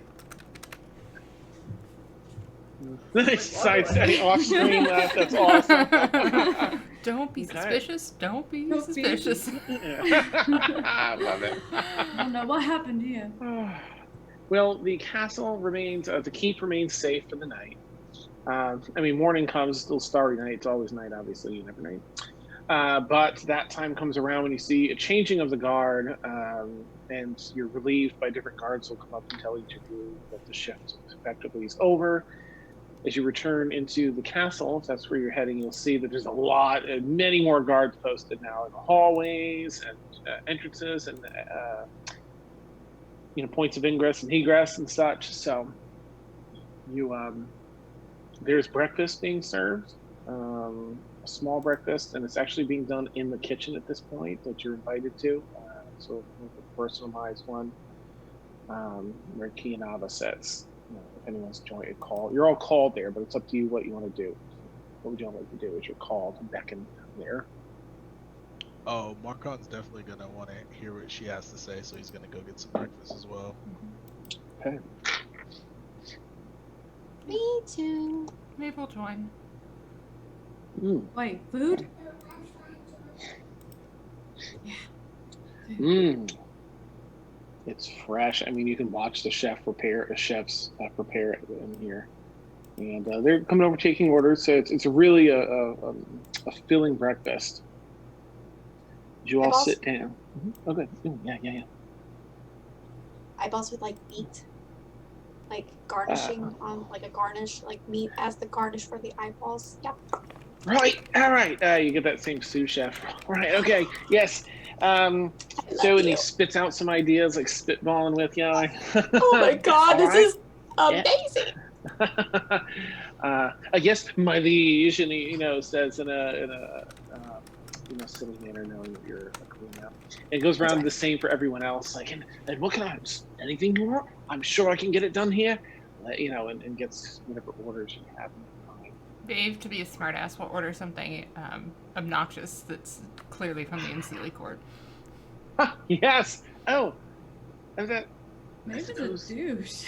Side off screen laugh. That's awesome. Don't be Okay. suspicious. Don't be Don't be- suspicious. I love it. I don't know what happened to you. Well, the castle remains, the keep remains safe for the night. I mean, morning comes, still starry night. It's always night, obviously, you never know. But that time comes around when you see a changing of the guard, and you're relieved by different guards will come up and tell each of you that the shift effectively is over. as you return into the castle, if that's where you're heading, you'll see that there's many more guards posted now in the hallways and entrances and points of ingress and egress and such. So there's breakfast being served, a small breakfast, and it's actually being done in the kitchen at this point that you're invited to. So a personalized one, where Kianava sits. If anyone's joined a call, you're all called there, but it's up to you what you want to do. What would you like to do? Is you're called and beckon there? Oh, Marcon's definitely gonna want to hear what she has to say, so he's gonna go get some breakfast as well. Okay. Me too. Maybe we'll join. Wait, food? It's fresh. I mean, you can watch the chefs prepare it in here, and they're coming over taking orders. So it's really a filling breakfast. You all sit down. Okay. Yeah. Eyeballs with like meat, like garnishing on like a garnish, like meat as the garnish for the eyeballs. Yeah. Right. All right. You get that same sous chef. Right. Okay. Yes. So and he spits out some ideas, like spitballing with you. Oh my God, this is amazing. Yes, my liege, and he, says in a silly manner, knowing that you're a queen now. And it goes around the same for everyone else. Like, and what can I? Anything you want? I'm sure I can get it done here. And gets whatever orders you have in mind. Dave, to be a smartass, will order something obnoxious that's clearly from the Unseelie Court. Yes. Oh, and that. Maybe the douche.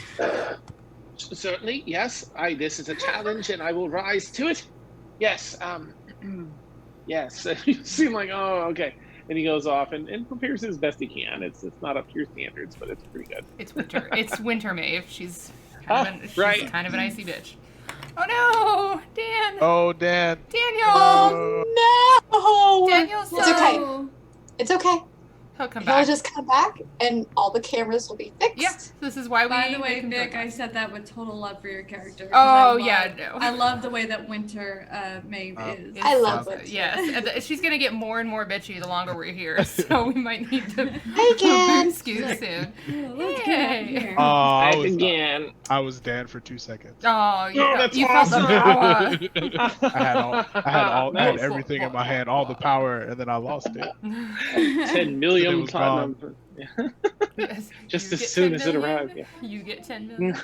Certainly, yes. This is a challenge, and I will rise to it. Yes. Yes. You seem like, oh, okay. And he goes off and prepares as best he can. It's not up to your standards, but it's pretty good. It's winter. It's winter Maeve. She's kind of an icy bitch. Oh no, Dan. Oh, Dan. Daniel. Oh no. Daniel's It's okay. It's okay. He'll come He'll back. just come back, and all the cameras will be fixed. Yeah, this is why we. By the way, Nick, I said that with total love for your character. 'Cause I love the way that Winter Maeve is. I love Winter. Yes, and she's gonna get more and more bitchy the longer we're here, so we might need to again. scoot soon. Hey. I was Dan for 2 seconds. Oh, you awesome. felt the power. I had everything in my hand, all the power, and then I lost it. 10 million was platinum. Yes, Just as soon as it arrived. Yeah. You get 10 million.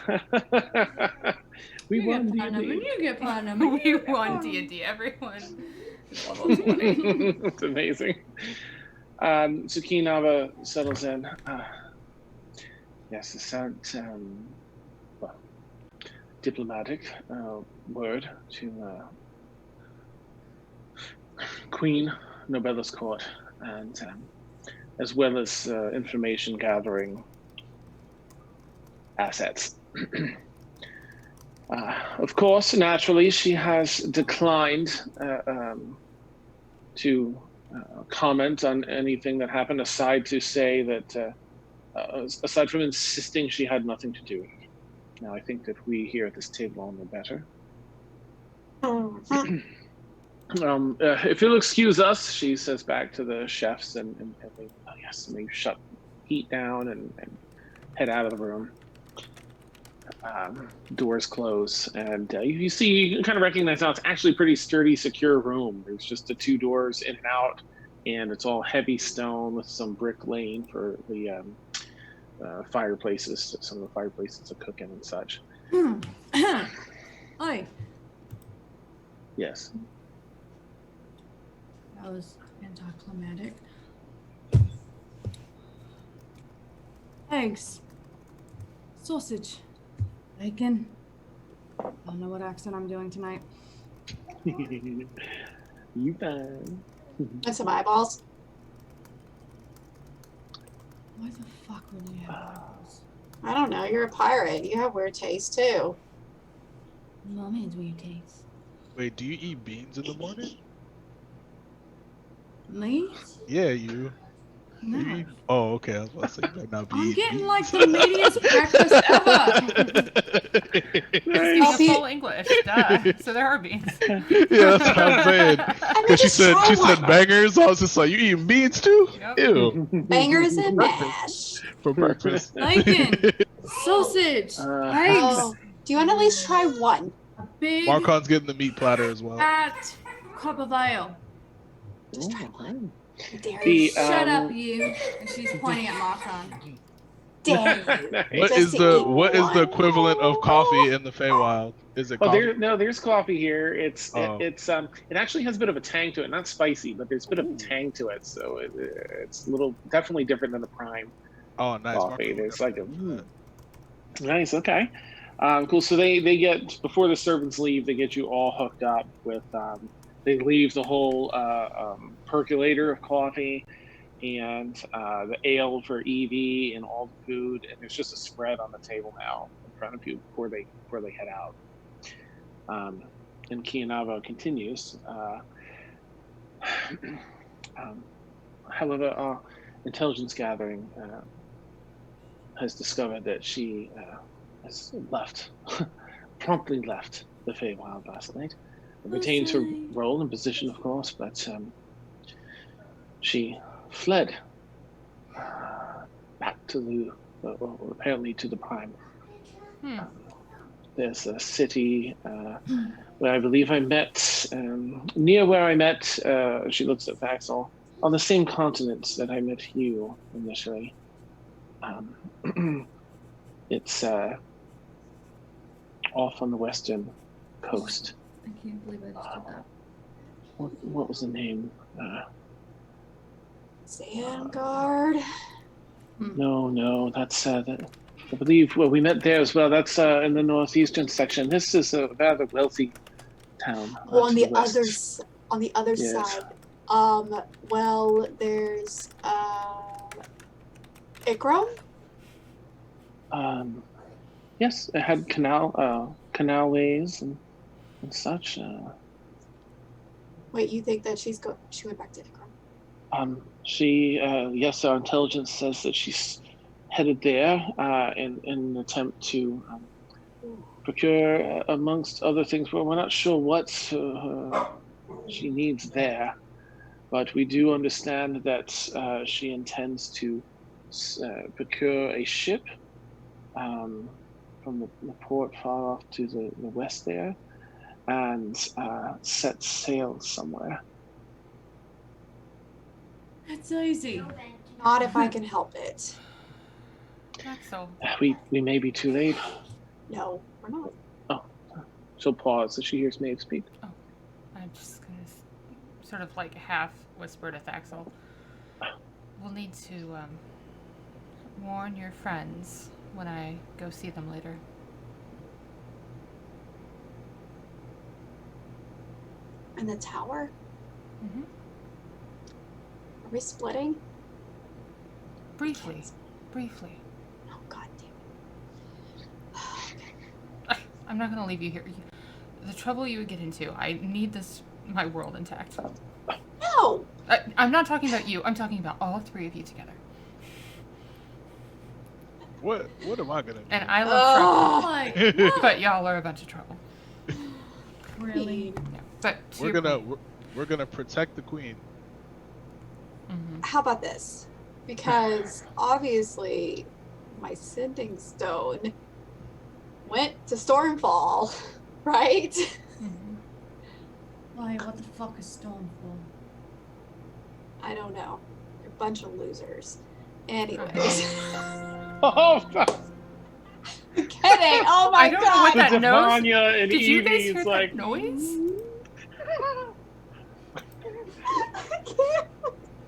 We You won get platinum, and D&D. you get platinum. and We you get won platinum. D&D. Everyone is level 20. It's amazing. Tsukinava settles in. Yes, it's diplomatic word to Queen Nobella's court, and as well as information gathering assets. Of course, naturally, she has declined to comment on anything that happened, aside from insisting she had nothing to do with it. Now, I think that we here at this table all know better. If you'll excuse us, she says back to the chefs, and they, and they shut heat down and head out of the room. Doors close, and you kind of recognize now it's actually a pretty sturdy, secure room. There's just the 2 doors in and out, and it's all heavy stone with some brick laying for the fireplaces, some of the fireplaces to cook in and such. Oi. Yes. That was anticlimactic. Eggs. Sausage. Bacon. I don't know what accent I'm doing tonight. You fine. And some eyeballs. Why the fuck would you have eyeballs? I don't know. You're a pirate. You have weird taste too. Mommy's weird taste. Wait, do you eat beans in the morning? Me? Yeah, you. No. Oh, okay. I was about to say you better not be. I'm eating getting like beans. the meatiest breakfast ever. Speaking Nice. of full English, duh. So there are beans. Yeah, that's what I'm saying. I mean, Because she just said try one. bangers. I was just like, you eating beans too? Yep. Ew. Bangers and mash. For breakfast. Bacon, sausage, eggs, Oh, do you want to at least try one? a big Marcon's getting the meat platter as well. fat cup of ale. Just try one. I dare The, you. Shut Um, up, you. And she's pointing at Marcon. Dare you. What Just is to the eat what is the one. equivalent of coffee in the Feywild? Is it Oh, coffee? there's coffee here. It actually has a bit of a tang to it. Not spicy, but there's a bit of a tang to it. So it's definitely different than the prime Oh, nice. coffee. Marco, There's like a definitely. nice. Okay, cool. So they get, before the servants leave, they get you all hooked up with. They leave the whole percolator of coffee and the ale for Evie and all the food, and there's just a spread on the table now in front of you before they head out. And Kianavo continues. However, our intelligence gathering has discovered that she has promptly left the Feywild last night. Retains her role and position, of course, but she fled back to apparently to the Prime. There's a city where I believe I met, near where I met, she looks at Vaxel, on the same continent that I met you initially. It's off on the western coast. I can't believe I just did that. What was the name? Sandguard. No, that's I believe we met there as well. That's in the northeastern section. This is a rather wealthy town. Well, on to the west. other Yes. side. Well, there's Ikram. Yes, it had canalways and such. Wait, you think that she went back to Ikram? Yes, our intelligence says that she's headed there in an attempt to procure, amongst other things. But we're not sure what she needs there. But we do understand that she intends to procure a ship from the port far off to the west there, and set sail somewhere. That's easy. Not if I can help it. Axel. We may be too late. No, we're not. She'll pause as she hears Maeve speak. I'm just gonna sort of like half whisper to Thaxel. We'll need to warn your friends when I go see them later. In the tower? Mm-hmm. Are we splitting? Briefly. Oh, god damn it. I'm not gonna leave you here. The trouble you would get into. I need my world intact. No! I'm not talking about you. I'm talking about all three of you together. What am I gonna do? And I love trouble, Like, but y'all are a bunch of trouble. really? Yeah. But we're gonna protect the queen. Mm-hmm. How about this? Because obviously my sending stone went to Stormfall, right? Mm-hmm. Why? What the fuck is Stormfall? I don't know. They're a bunch of losers. Anyways. Oh, I'm kidding. Oh my I don't know god. what that noise. Devanya and Did you guys Evie hear is that like noise? I can't.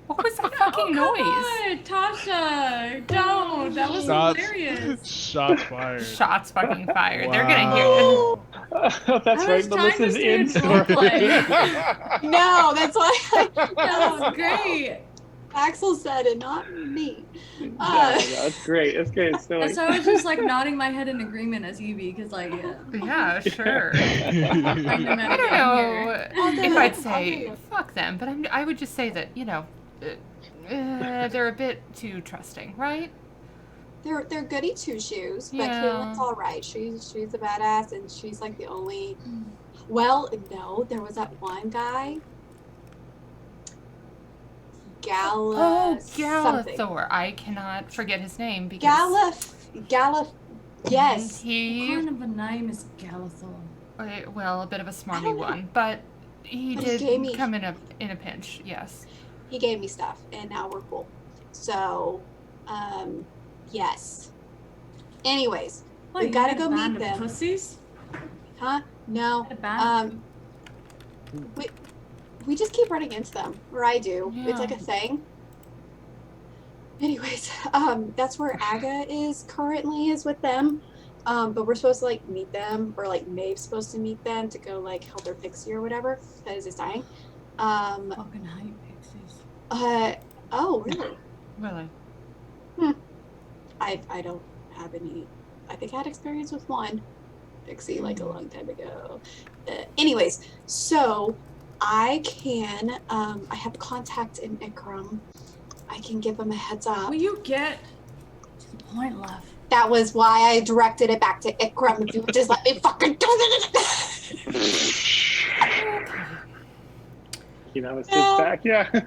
What was that fucking noise? God, Tasha, don't. That was hilarious. Shots fired. Shots fucking fired. Wow. They're gonna hear. That's I right. was trying to Melissa's stay in in store. roleplay. No, that's why That was great. Axel said it, not me. That's great. That's great. It's And so I was just like nodding my head in agreement as Evie, because like, Yeah, sure. I I don't know if I'd say I'll fuck them, but I would just say that They're a bit too trusting, right? They're goody two shoes, but Yeah. Caitlin's all right. She's a badass, and she's like the only. Well, no, there was that one guy. Something. Galathor. I cannot forget his name because Yes. What kind of a name is Galathor? well, a bit of a I smarmy don't know. one, but he But he did gave me- come in a pinch. Yes. He gave me stuff, and now we're cool. So, yes. Anyways, we gotta go meet them. Pussies? Huh? No. A band We just keep running into them, or I do. It's like a Yeah. thing. Anyways, that's where Aga is currently, is with them. But we're supposed to like meet them, or like Maeve's supposed to meet them to go like help their pixie or whatever because it's dying. Fucking hype pixies. Oh really? Really. I don't have any. I think I had experience with one pixie like a long time ago. Anyways, so I can. I have a contact in Ikram. I can give him a heads up. Will you get to the point, love? That was why I directed it back to Ikram. If you would just let me fucking do You know, it sits back, yeah. it.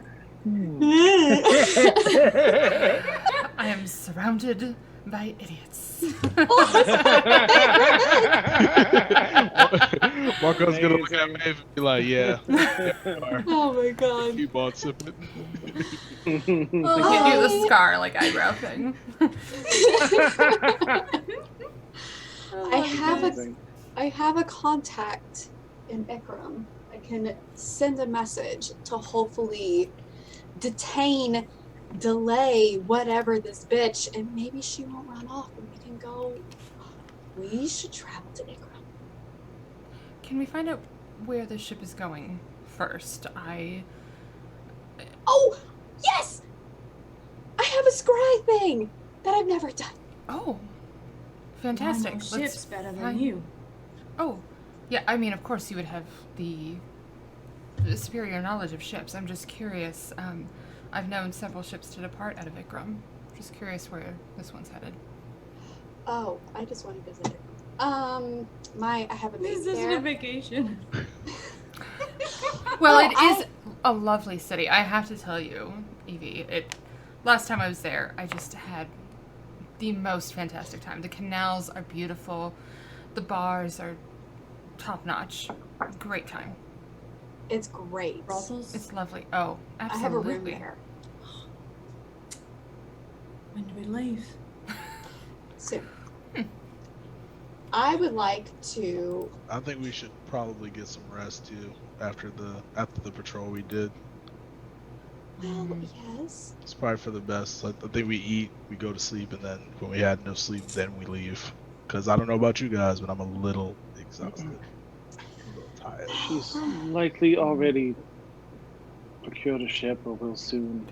I am surrounded by idiots. Marco's gonna look at Maeve and be like, yeah. Oh my god. Keep on sipping. I can't do the scar like eyebrow thing. I have a contact in Ikram. I can send a message to hopefully delay whatever this bitch, and maybe she won't run off and we can go. We should travel to Ikram. Can we find out where the ship is going first? Oh, yes! I have a scry thing that I've never done. Oh, fantastic. I know ships better than find- you. Oh, yeah, I mean, of course you would have the superior knowledge of ships. I'm just curious. I've known several ships to depart out of Ikram. Just curious where this one's headed. Oh, I just want to visit it. I have a This mate isn't there. a vacation. Well, Oh, it is a lovely city. I have to tell you, Evie. Last time I was there, I just had the most fantastic time. The canals are beautiful. The bars are top notch. Great time. It's great. Brothels? It's lovely. Oh, I absolutely. have a room there. When do we leave? Soon. I would like to. I think we should probably get some rest too after the patrol we did. Well, yes. It's probably for the best. I think we eat, we go to sleep, and then when we had no sleep, then we leave. Because I don't know about you guys, but I'm a little exhausted. A little tired. She's likely already procured a ship or will soon.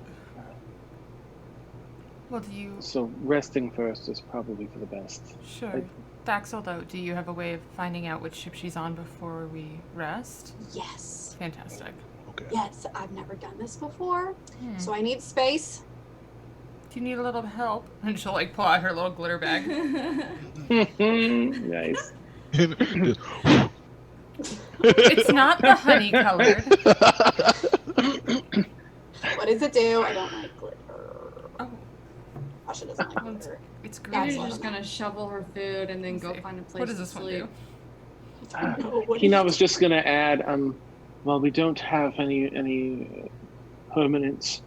Well, do you... So resting first is probably for the best. Sure. Thaxel, though, do you have a way of finding out which ship she's on before we rest? Yes. Fantastic. Okay. Yes, I've never done this before, Hmm. so I need space. Do you need a little help? And she'll, like, pull out her little glitter bag. Nice. It's not the honey colored. What does it do? I don't like glitter. Oh, Asha doesn't like glitter. it's That's green. You're what just I'm gonna shovel her food and then Let's go see. find a place What does to this one sleep. do? Hina was just going to add, well, we don't have any permanent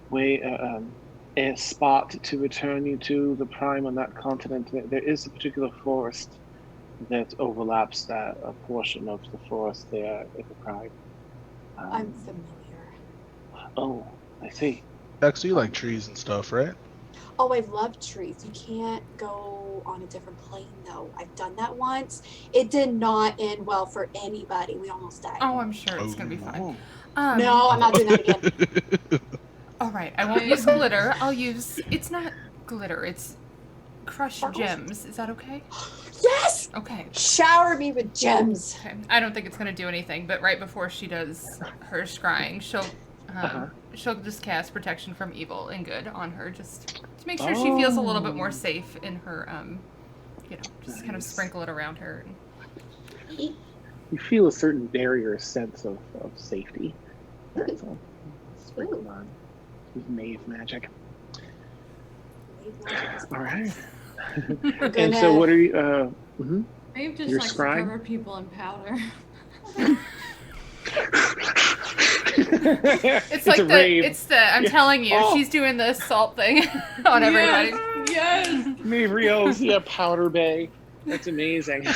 way, a spot to return you to the Prime on that continent. There is a particular forest that overlaps a portion of the forest there at the Prime. I'm familiar. Oh, I see. Dex, you like trees and stuff, right? Oh, I love trees. You can't go on a different plane, though. I've done that once. It did not end well for anybody. We almost died. Oh, I'm sure it's gonna be fine. No, I'm not doing that again. All right, I won't use glitter. I'll use... It's not glitter. It's crushed Sparkles? gems. Is that okay? Yes! Okay. Shower me with gems. Okay. I don't think it's gonna do anything, but right before she does her scrying, she'll she'll just cast protection from evil and good on her, just to make sure she feels a little bit more safe in her, just kind of sprinkle it around her. You feel a certain barrier, sense of safety. So, sprinkle on with Mave magic. All right. And so, what are you? Maybe just You're likes to scrying? cover people in powder. It's like I'm telling you, she's doing the salt thing on everybody. Yes. Mavriel's powder bay. That's amazing. Well,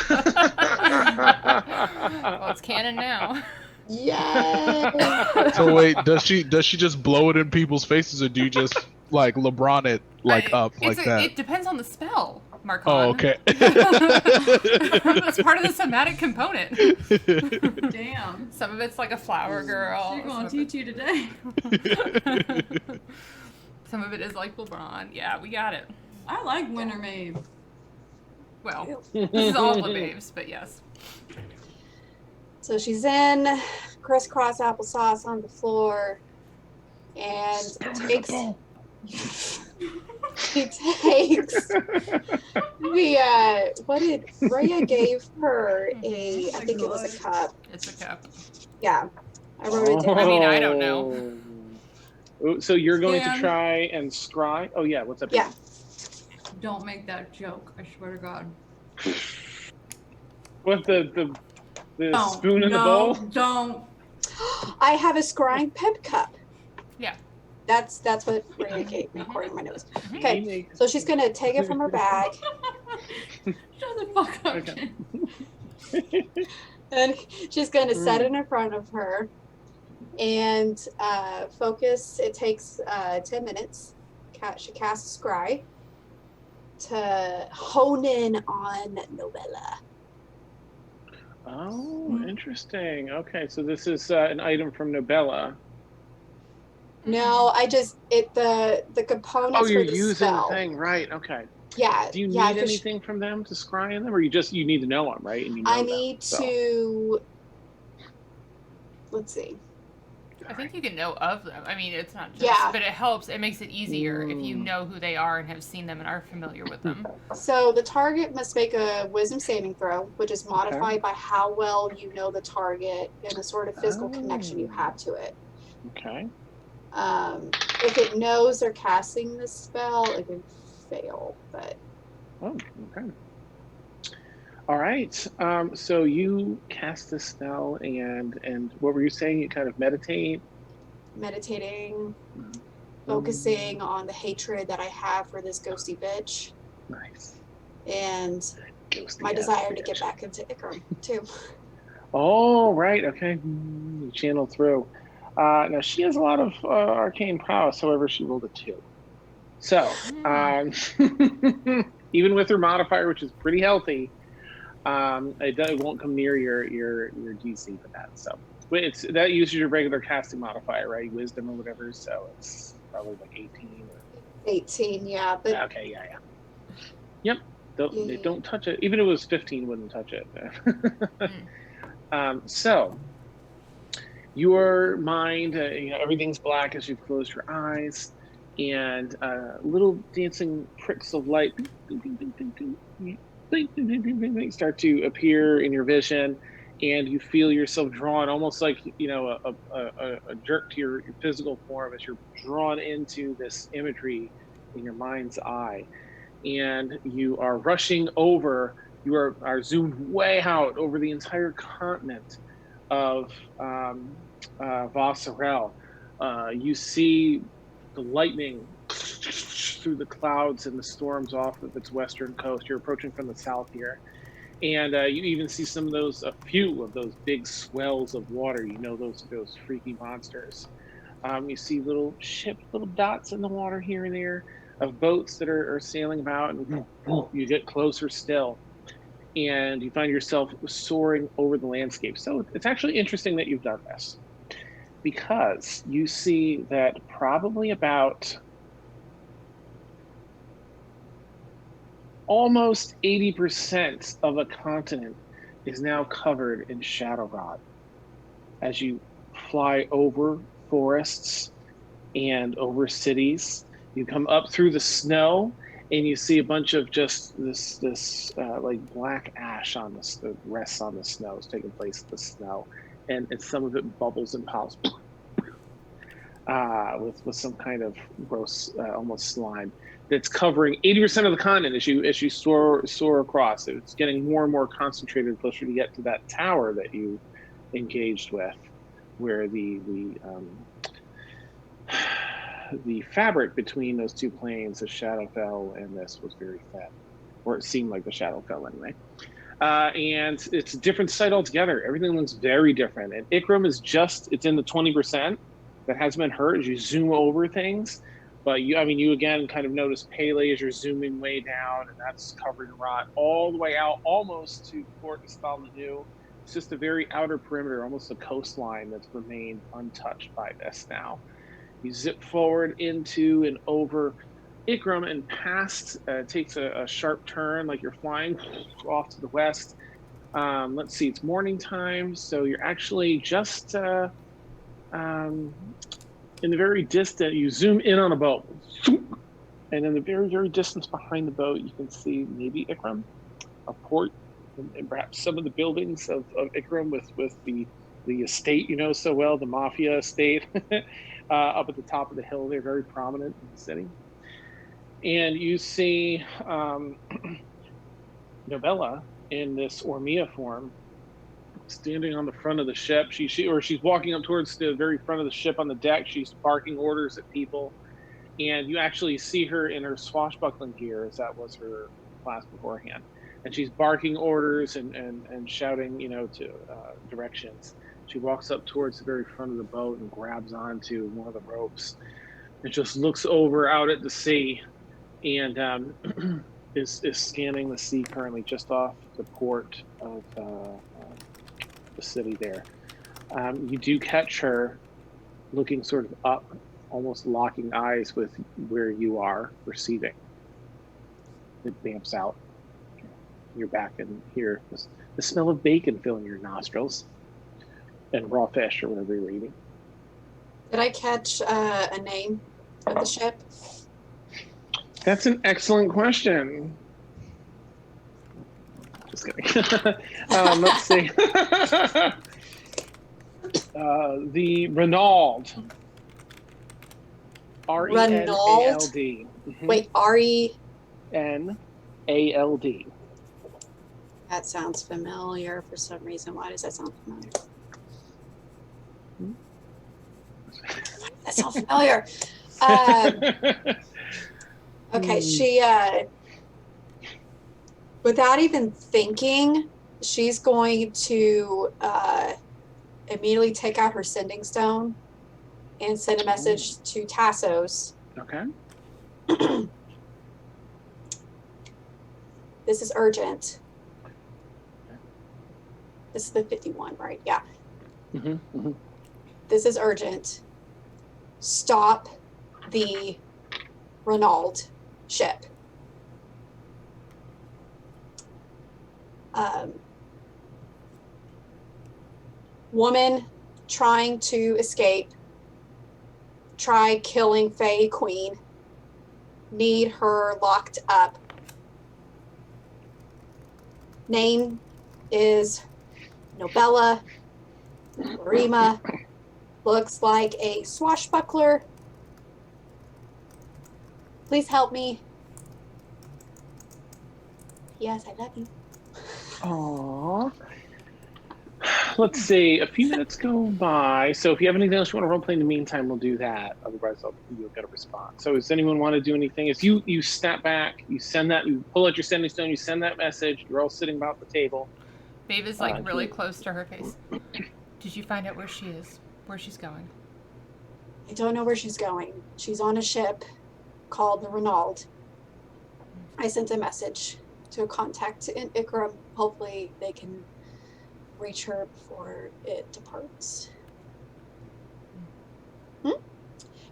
it's canon now. Yay! So wait, does she just blow it in people's faces, or do you just like LeBron it up like that? It depends on the spell, Marcon. Oh, okay. That's part of the somatic component. Damn. Some of it's like a flower girl. She's gonna teach you today. Some of it is like LeBron. Yeah, we got it. I like Winter Maeve. Well, this is all the babes, but yes. So she's in crisscross applesauce on the floor, and takes. She takes the what did Rhea gave her I think it was a cup. It's a cup. Yeah, I wrote it down. I mean, I don't know. So you're going to try and scry? Oh yeah, what's up? Yeah. Don't make that joke. I swear to God. What the spoon in the bowl? Don't. I have a scrying pep cup. Yeah. That's what Rhea gave me according to my notes. Okay, so she's gonna take it from her bag. Shut the fuck up. Okay. And she's gonna set it in front of her and focus. It takes 10 minutes. She casts scry to hone in on Novella. Oh, interesting. Okay, so this is an item from Novella. No, the components Oh, you're for the using spell. the thing, right? Okay. Yeah. Do you need anything from them to scry in them, or you need to know them, right? And you know I them, need so. to. Let's see. I think you can know of them. I mean, it's not just, but it helps. It makes it easier if you know who they are and have seen them and are familiar with them. So the target must make a wisdom saving throw, which is modified by how well you know the target and the sort of physical connection you have to it. Okay. If it knows they're casting this spell, it can fail. But oh, okay. All right. So you cast the spell, and what were you saying? You kind of meditating, focusing on the hatred that I have for this ghosty bitch. Nice. And my desire to get back into Ikram too. Oh, right. Okay. You channel through. Now, she has a lot of arcane prowess, however, she rolled a 2. So, even with her modifier, which is pretty healthy, it won't come near your DC for that. So, that uses your regular casting modifier, right? Wisdom or whatever, so it's probably like 18. 18, yeah. But okay, yeah. Yep. Don't touch it. Even if it was 15, wouldn't touch it. So, your mind, everything's black as you've closed your eyes, and little dancing pricks of light start to appear in your vision, and you feel yourself drawn, almost like a jerk to your physical form as you're drawn into this imagery in your mind's eye, and you are rushing over. You are zoomed way out over the entire continent of Vossarel. You see the lightning through the clouds and the storms off of its western coast. You're approaching from the south here, and you even see a few of those big swells of water. Those freaky monsters. You see little dots in the water here and there of boats that are sailing about, and you get closer still, and you find yourself soaring over the landscape. So it's actually interesting that you've done this, because you see that probably about almost 80% of a continent is now covered in shadow rot as you fly over forests and over cities. You come up through the snow, and you see a bunch of just this like black ash on the rests on the snow. It's taking place in the snow, and some of it bubbles and pops with some kind of gross, almost slime that's covering 80% of the continent as you soar across. It's getting more and more concentrated closer to get to that tower that you engaged with, where the fabric between those two planes, the Shadowfell and this, was very thin, or it seemed like the Shadowfell anyway. And it's a different site altogether. Everything looks very different. And Ikram is it's in the 20% that has been hurt as you zoom over things. But you again kind of notice Pele as you're zooming way down, and that's covered in rot all the way out almost to Port Estalanu. It's just a very outer perimeter, almost a coastline that's remained untouched by this now. You zip forward into and over Ikram and past, takes a sharp turn like you're flying off to the west. Let's see, it's morning time, so you're actually just in the very distant, you zoom in on a boat, and in the very, very distance behind the boat, you can see maybe Ikram, a port, and perhaps some of the buildings of Ikram with the estate you know so well, the mafia estate, up at the top of the hill. They're very prominent in the city. And you see Novella in this Ormia form, standing on the front of the ship. She's walking up towards the very front of the ship on the deck. She's barking orders at people, and you actually see her in her swashbuckling gear, as that was her class beforehand. And she's barking orders and shouting, to directions. She walks up towards the very front of the boat and grabs onto one of the ropes, and just looks over out at the sea, and is scanning the sea currently just off the port of the city there. You do catch her looking sort of up, almost locking eyes with where you are receiving. It vamps out. You're back in here. The smell of bacon filling your nostrils, and raw fish or whatever you're eating. Did I catch a name of the ship? That's an excellent question. Just kidding. Let's see. The Renald. R-E-N-A-L-D. Wait, R-E-N-A-L-D. That sounds familiar for some reason. Why does that sound familiar? That sounds familiar. Okay, she, without even thinking, she's going to immediately take out her sending stone and send a message to Tassos. Okay. This is urgent. This is the 51, right? Yeah. This is urgent. Stop the Renald ship. Woman trying to escape. Try killing Fey Queen. Need her locked up. Name is Nobella. Rima. Looks like a swashbuckler. Please help me. Yes, I love you. Aww. Let's see. A few minutes go by. So if you have anything else you want to role play in the meantime, we'll do that. Otherwise, you'll get a response. So does anyone want to do anything? As you snap back, you send that, you pull out your sending stone, you send that message. You're all sitting about the table. Babe is really close to her face. Did you find out where she is? Where she's going? I don't know where she's going. She's on a ship called the Renald. I sent a message to a contact in Ikram. Hopefully they can reach her before it departs.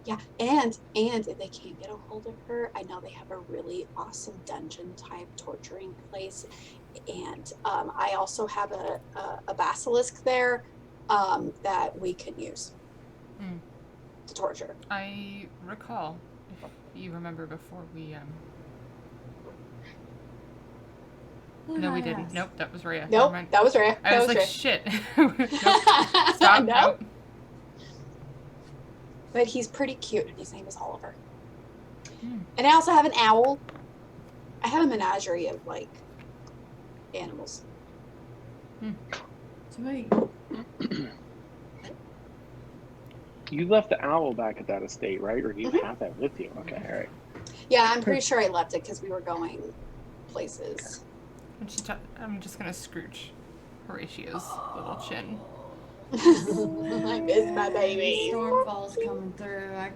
Yeah, and if they can't get a hold of her, I know they have a really awesome dungeon type torturing place, and I also have a basilisk there that we can use. to torture. I recall, if you remember before we No, we didn't. Nope, that was Rhea. Nope, that was Rhea. I was like, Rhea. shit. Nope. Stop. Nope. But he's pretty cute, and his name is Oliver. And I also have an owl. I have a menagerie of, like, animals. Sweet. You left the owl back at that estate, right? Or do you have that with you? Okay, all right. Yeah, I'm pretty sure I left it because we were going places. I'm just going to scrooge Horatio's little chin. I miss my baby. Stormfall's coming through. I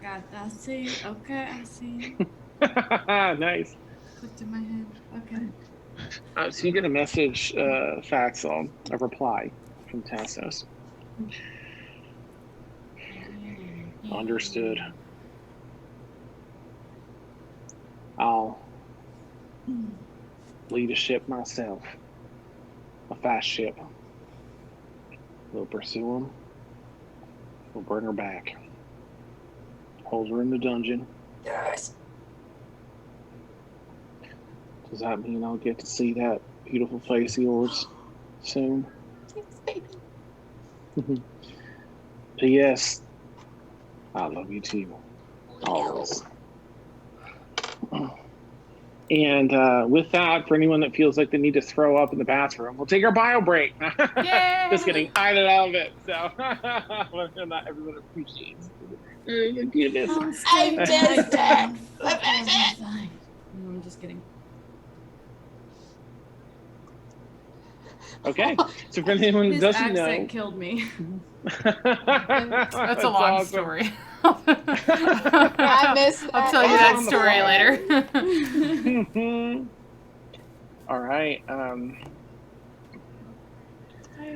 see. Okay, I see. Nice. Clicked in my head. Okay. So you get a message, Faxel, a reply from Tassos. Understood. I'll lead a ship myself. A fast ship. We'll pursue him. We'll bring her back. Hold her in the dungeon. Yes. Does that mean I'll get to see that beautiful face of yours soon? Yes, baby. P.S. I love you too. Always. And with that, for anyone that feels like they need to throw up in the bathroom, we'll take our bio break. Just kidding. I love it. So not everyone appreciates it. I missed it. I'm just kidding. Okay. So for anyone who His doesn't accent know, killed me. That's a long story. I missed that. I'll tell you that story later. all right.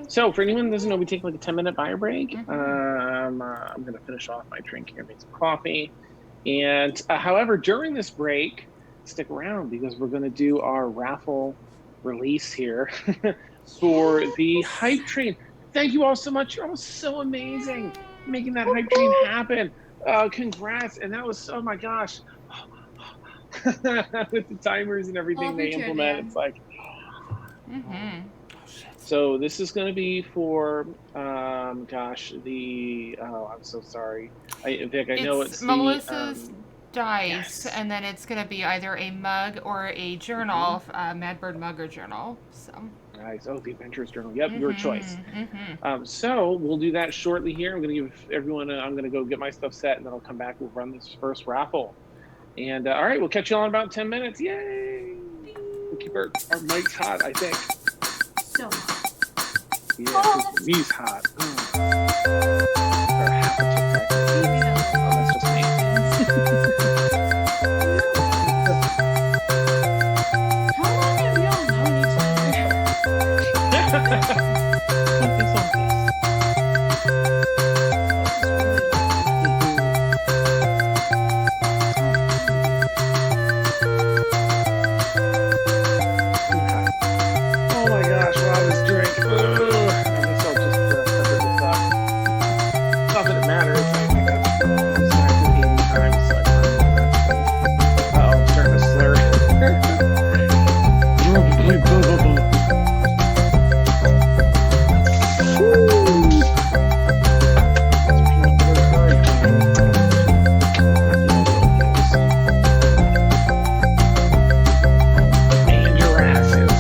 So for anyone who doesn't know, we take like a 10-minute bio break. I'm going to finish off my drink here, make some coffee. And however, during this break, stick around because we're going to do our raffle release here for the hype train. Thank you all so much. You're all so amazing making that hype train happen. Congrats. And that was, oh my gosh. With the timers and everything they implement, it's like. So this is going to be for, I'm so sorry. Vic, I know it's Melissa's dice, and then it's going to be either a mug or a journal, Madbird mug or journal. So. Nice. Oh, the Adventurer's Journal. Yep, your choice. So we'll do that shortly here. I'm going to give everyone, I'm going to go get my stuff set, and then I'll come back. We'll run this first raffle. And all right, we'll catch you all in about 10 minutes. Yay! We'll keep our mics hot, I think. So Yeah, me's hot. Or half a tick, right? Oh, that's just me. how long have y'all known each Oh my gosh, wow, this drink. I guess I'll just cover this up. Not that it matters. I think I've snacked it 80 times, so I don't know. I'm starting to slur. And your asses.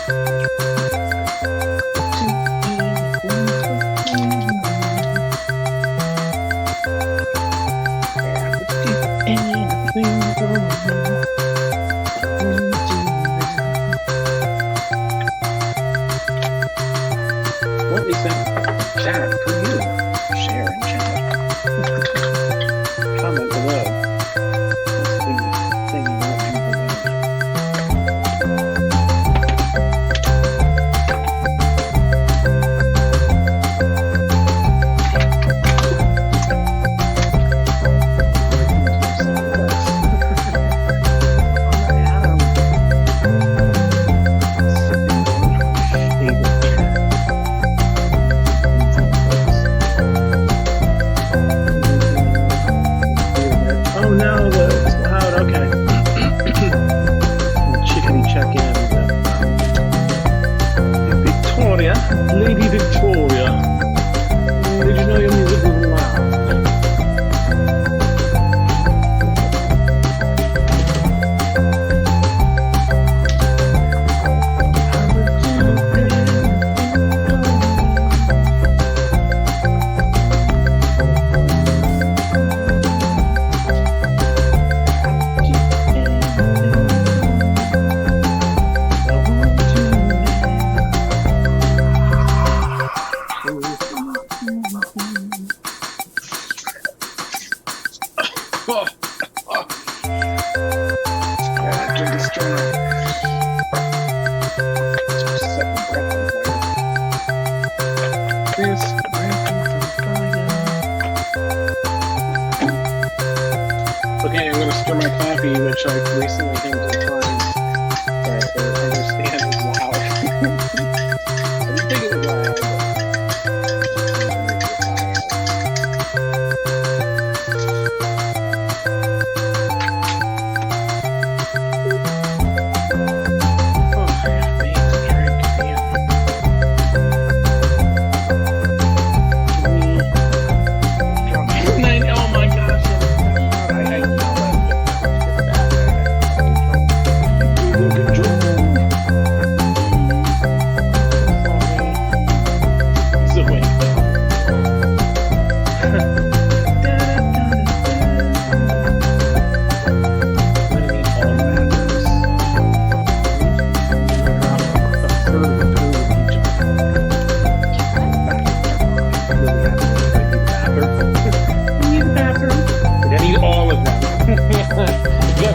What is that chat for you? Share and chat. Comment below. What's the thing you want people to know? Oh no, it's loud. Okay. Chickeny check in. Victoria, Lady Victoria. Did you know your music was loud? Okay, I'm going to stir my coffee, which I've recently came to find that I understand is loud. I didn't think it was loud, oh, I have things to drink. Damn. Oh my gosh.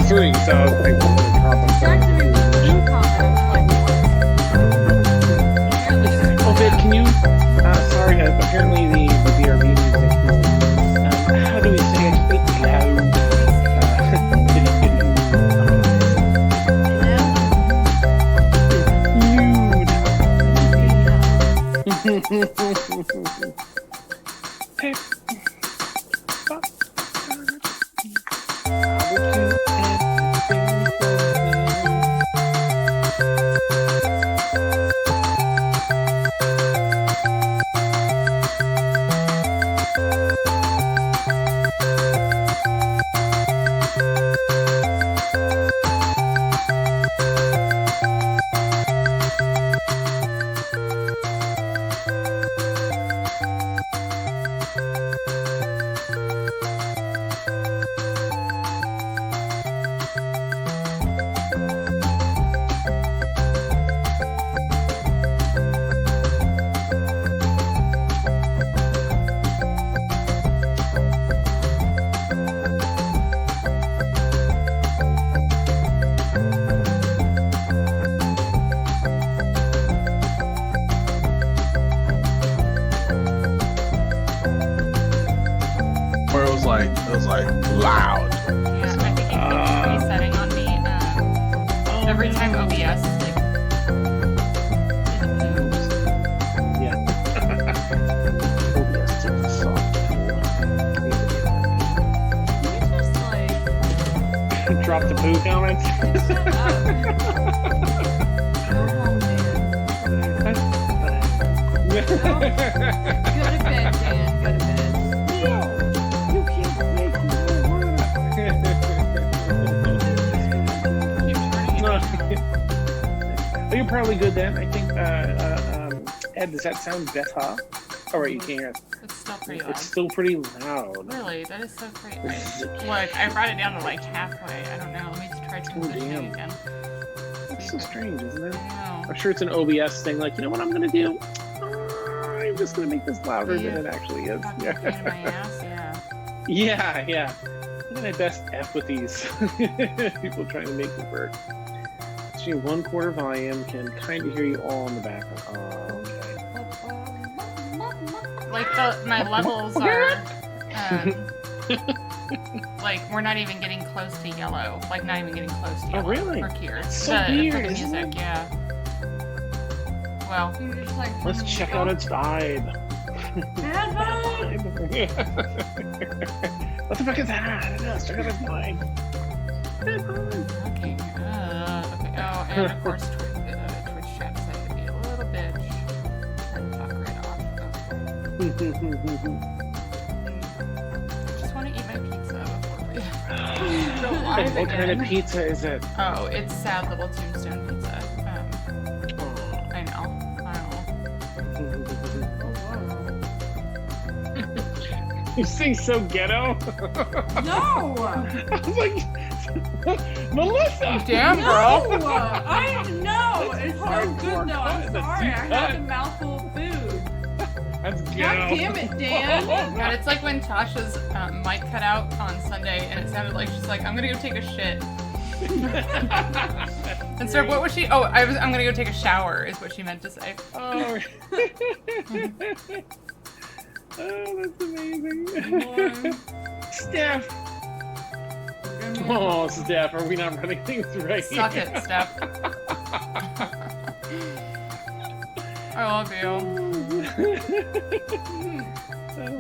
Three, so I wanted to drop them. Oh, babe, can you? Sorry, apparently the BRB music. How do we say it? Loud. Hey. It was like loud. Yeah, I think you put a setting on me. Every time OBS is like Yeah. OBS is soft. Can you just like Drop the poo comments. shut up? Go home, Dan. Go to bed, Dan. Go to bed. You can't make me water. keep turning it. Are you probably good then. I think, Ed, does that sound better? Oh, right, you can't hear us. It's still pretty loud. It's still pretty loud. Really? That is so crazy. Look, I brought it down to like halfway. I don't know. Let me just try transitioning again. That's so strange, isn't it? I know. I'm sure it's an OBS thing, like, you know what I'm going to do? I'm just going to make this louder than it actually is. Yeah. Pain in my ass, yeah. Yeah. I'm going to best F with these people trying to make it work. Stream 1/4 volume, can kind of hear you all in the background. Oh, okay. Like my levels are, like we're not even getting close to yellow. Like not even getting close to yellow. Oh, really? For here. That's so weird, for the isn't music, it? yeah. Well, You're just like, Let's check out its vibe. Bad vibe. What the fuck is that? Let's check out its vibe. Bad vibe. okay. Okay. Oh, and of course, Twitch chat decided to be a little bitch and fuck right off. Okay. I just want to eat my pizza before we go live What kind of again. pizza is it? Oh, it's sad little tombstone pizza. I know. You sing so ghetto. No! I was like, Melissa. Damn, No! bro. No! It's so hardcore good though. I'm cut. That's sorry. I deep had cut. a mouthful of food. That's God ghetto. damn it, Dan. God, it's like when Tasha's mic cut out on Sunday, and it sounded like she's like, "I'm gonna go take a shit." And so, what was she? Oh, I'm gonna go take a shower, is what she meant to say. Oh. Oh, that's amazing. Steph. Oh, Steph, are we not running things right? Suck it, Steph. I love you.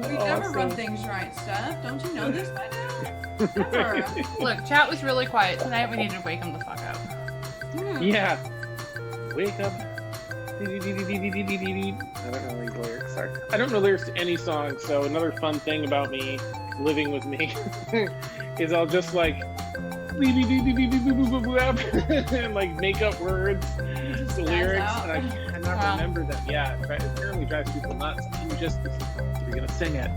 We never run things right, Steph. Don't you know this by now? Never. Look, chat was really quiet tonight. We needed to wake him the fuck up. Yeah. Wake up. I don't know these lyrics. Sorry. I don't know lyrics to any song, so another fun thing about me living with me is I'll just like and like make up words to lyrics and I cannot remember them. Yeah, it apparently drives people nuts. If you're gonna sing it,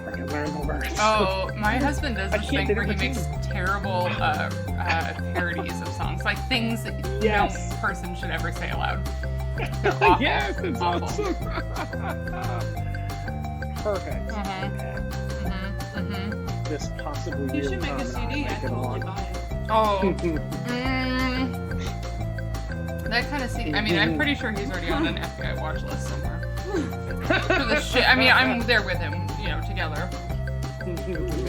freaking learn the words. Oh, my husband does I this can't thing think where of he a makes terrible parodies of songs, like things that Yes. no person should ever say aloud. They're awful. Yes, it's Awful. awesome. Perfect. This possibly You real should make a phenomenon CD. I make it totally along. buy it. Oh, that kind of CD. I mean, I'm pretty sure he's already on an FBI watch list somewhere. For the shit. I mean, I'm there with him, together.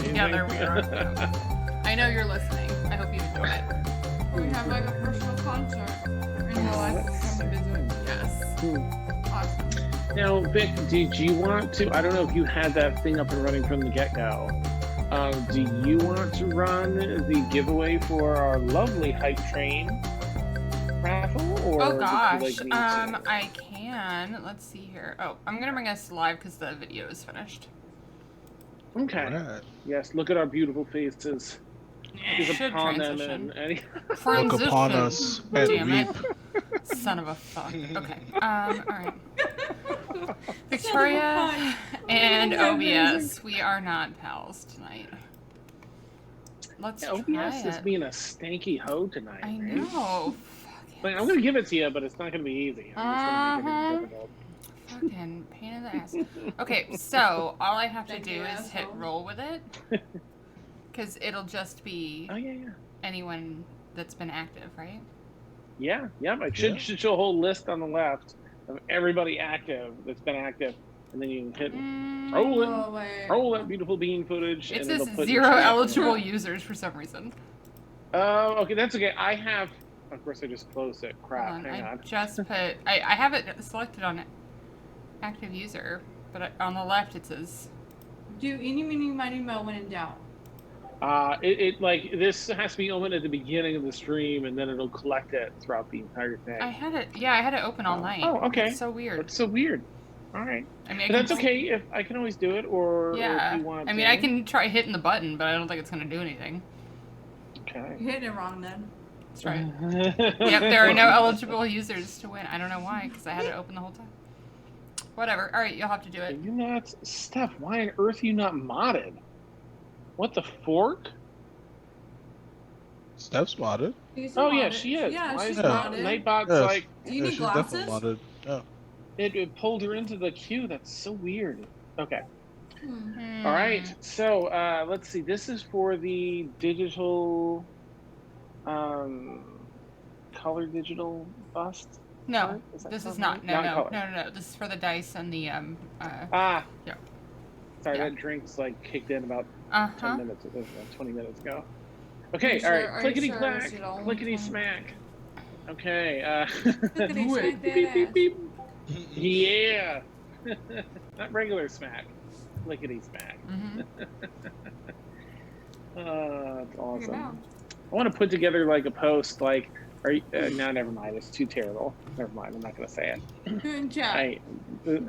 Together we are. I know you're listening. I hope you enjoy it. Or we have like a personal concert in real life. We'll come and visit. Yes. Awesome. Now, Vic, did you want to? I don't know if you had that thing up and running from the get-go. Do you want to run the giveaway for our lovely hype train raffle? Or Oh would gosh. you like me to? I can. Let's see here. Oh, I'm gonna bring us live because the video is finished. Okay. Alright. Yes. Look at our beautiful faces. Look Should upon them transition. and Look upon us and Damn it. weep. Son of a fuck. Okay. Alright. Victoria and OBS, we are not pals tonight. Let's yeah, try OBS is it. being a stanky hoe tonight. I right? know. Like, I'm gonna give it to you, but it's not gonna be easy. I'm just gonna make it difficult. Fucking pain in the ass. Okay, so all I have to Thank do you, is hit asshole. roll with it. Because it'll just be Oh yeah. anyone that's been active, right? Yeah, I should show a whole list on the left of everybody active that's been active, and then you can hit roll it, Oh, wait. roll that beautiful bean footage. It and says it'll put 0 your chat. eligible users for some reason. Oh, okay, that's okay. I have. Of course, I just closed it. Crap. Hold on, Hang I on. just put. I have it selected on active user, but on the left it says. Do eeny, meeny, miny, mo when in doubt. It like this has to be open at the beginning of the stream, and then it'll collect it throughout the entire thing. I had it. Yeah, I had it open all night. Oh, okay. It's so weird. That's so weird. All right. I mean, But that's okay. If I can always do it, or Yeah. if you want. I mean, I can try hitting the button, but I don't think it's gonna do anything. Okay. You hit it wrong then. That's right. Yep, there are no eligible users to win. I don't know why, because I had it open the whole time. Whatever. All right, you'll have to do Are it. you not, Steph? Why on earth are you not modded? What the fork? Steph's modded. She's Oh yeah, modded. she is. Yeah, Why she's is modded. Nightbot's Yes. like Do you Yeah, need she's definitely glasses? modded. Yeah. it pulled her into the queue? That's so weird. Okay. Hmm. All right. So let's see. This is for the digital, color digital bust. No, card? Is that this is called? not. No. color. This is for the dice and the Ah. Yeah. Sorry, Yeah. that drink's like kicked in about 10 Uh-huh. minutes, 20 minutes ago. Okay, You all sure- right. are you Clickety sure clack, is it only clickety 20? smack. Okay. Clickety Do it. smack beep, that beep, beep, ass. beep. Yeah. Not regular smack. Clickety smack. Mm-hmm. That's Look at awesome. now. I want to put together like a post like, are you, no, never mind. It's too terrible. Never mind. I'm not going to say it. Do it in chat. No.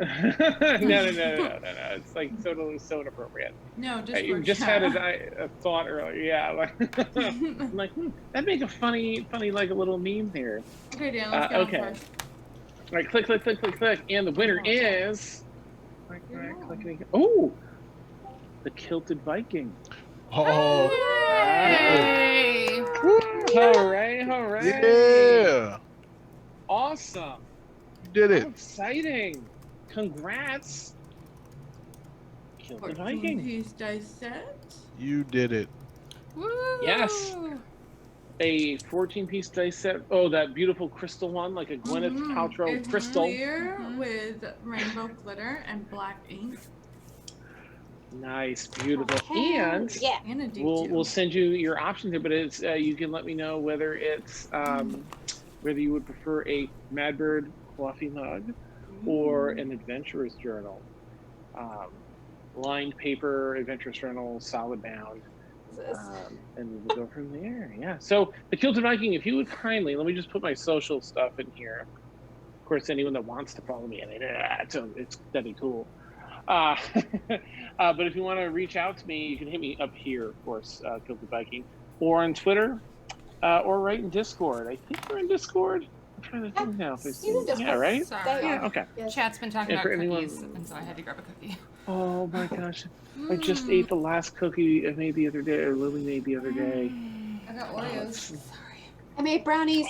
It's like so inappropriate. No, just I for just chat. had a thought earlier. Yeah, like, I'm like, that'd make a funny like a little meme here. Okay, Dan, let's go okay. first. All right, click, and the winner is. Oh, the Kilted Viking. Oh. Hey! Hooray! Yeah. Awesome! You did How it. exciting! Congrats! Kilted 14 Viking. piece dice set. You did it. Woo! Yes. A 14-piece dice set. Oh, that beautiful crystal one, like a Gwyneth Paltrow It's crystal. clear with rainbow glitter and black ink. Nice, beautiful. Okay. And Yeah. And a D2. we'll send you your options here, but it's you can let me know whether it's whether you would prefer a Madbird fluffy mug or an adventurer's journal. Lined paper, adventurer's journal, solid bound. And we'll go from there. Yeah. So the Kilted Viking, if you would kindly, let me just put my social stuff in here. Of course, anyone that wants to follow me, that'd be cool. But if you want to reach out to me, you can hit me up here, of course, Kilted Viking, or on Twitter, or right in Discord. I think we're in Discord. I'm trying to think now. If it's, He's in Discord. yeah, right? Sorry. Yeah. Okay. Yes. Chat's been talking Yeah, about for anyone- cookies, and so I had to grab a cookie. Oh my gosh. I just ate the last cookie I made the other day, or Lily made the other day. I got Oreos. Sorry. I made brownies.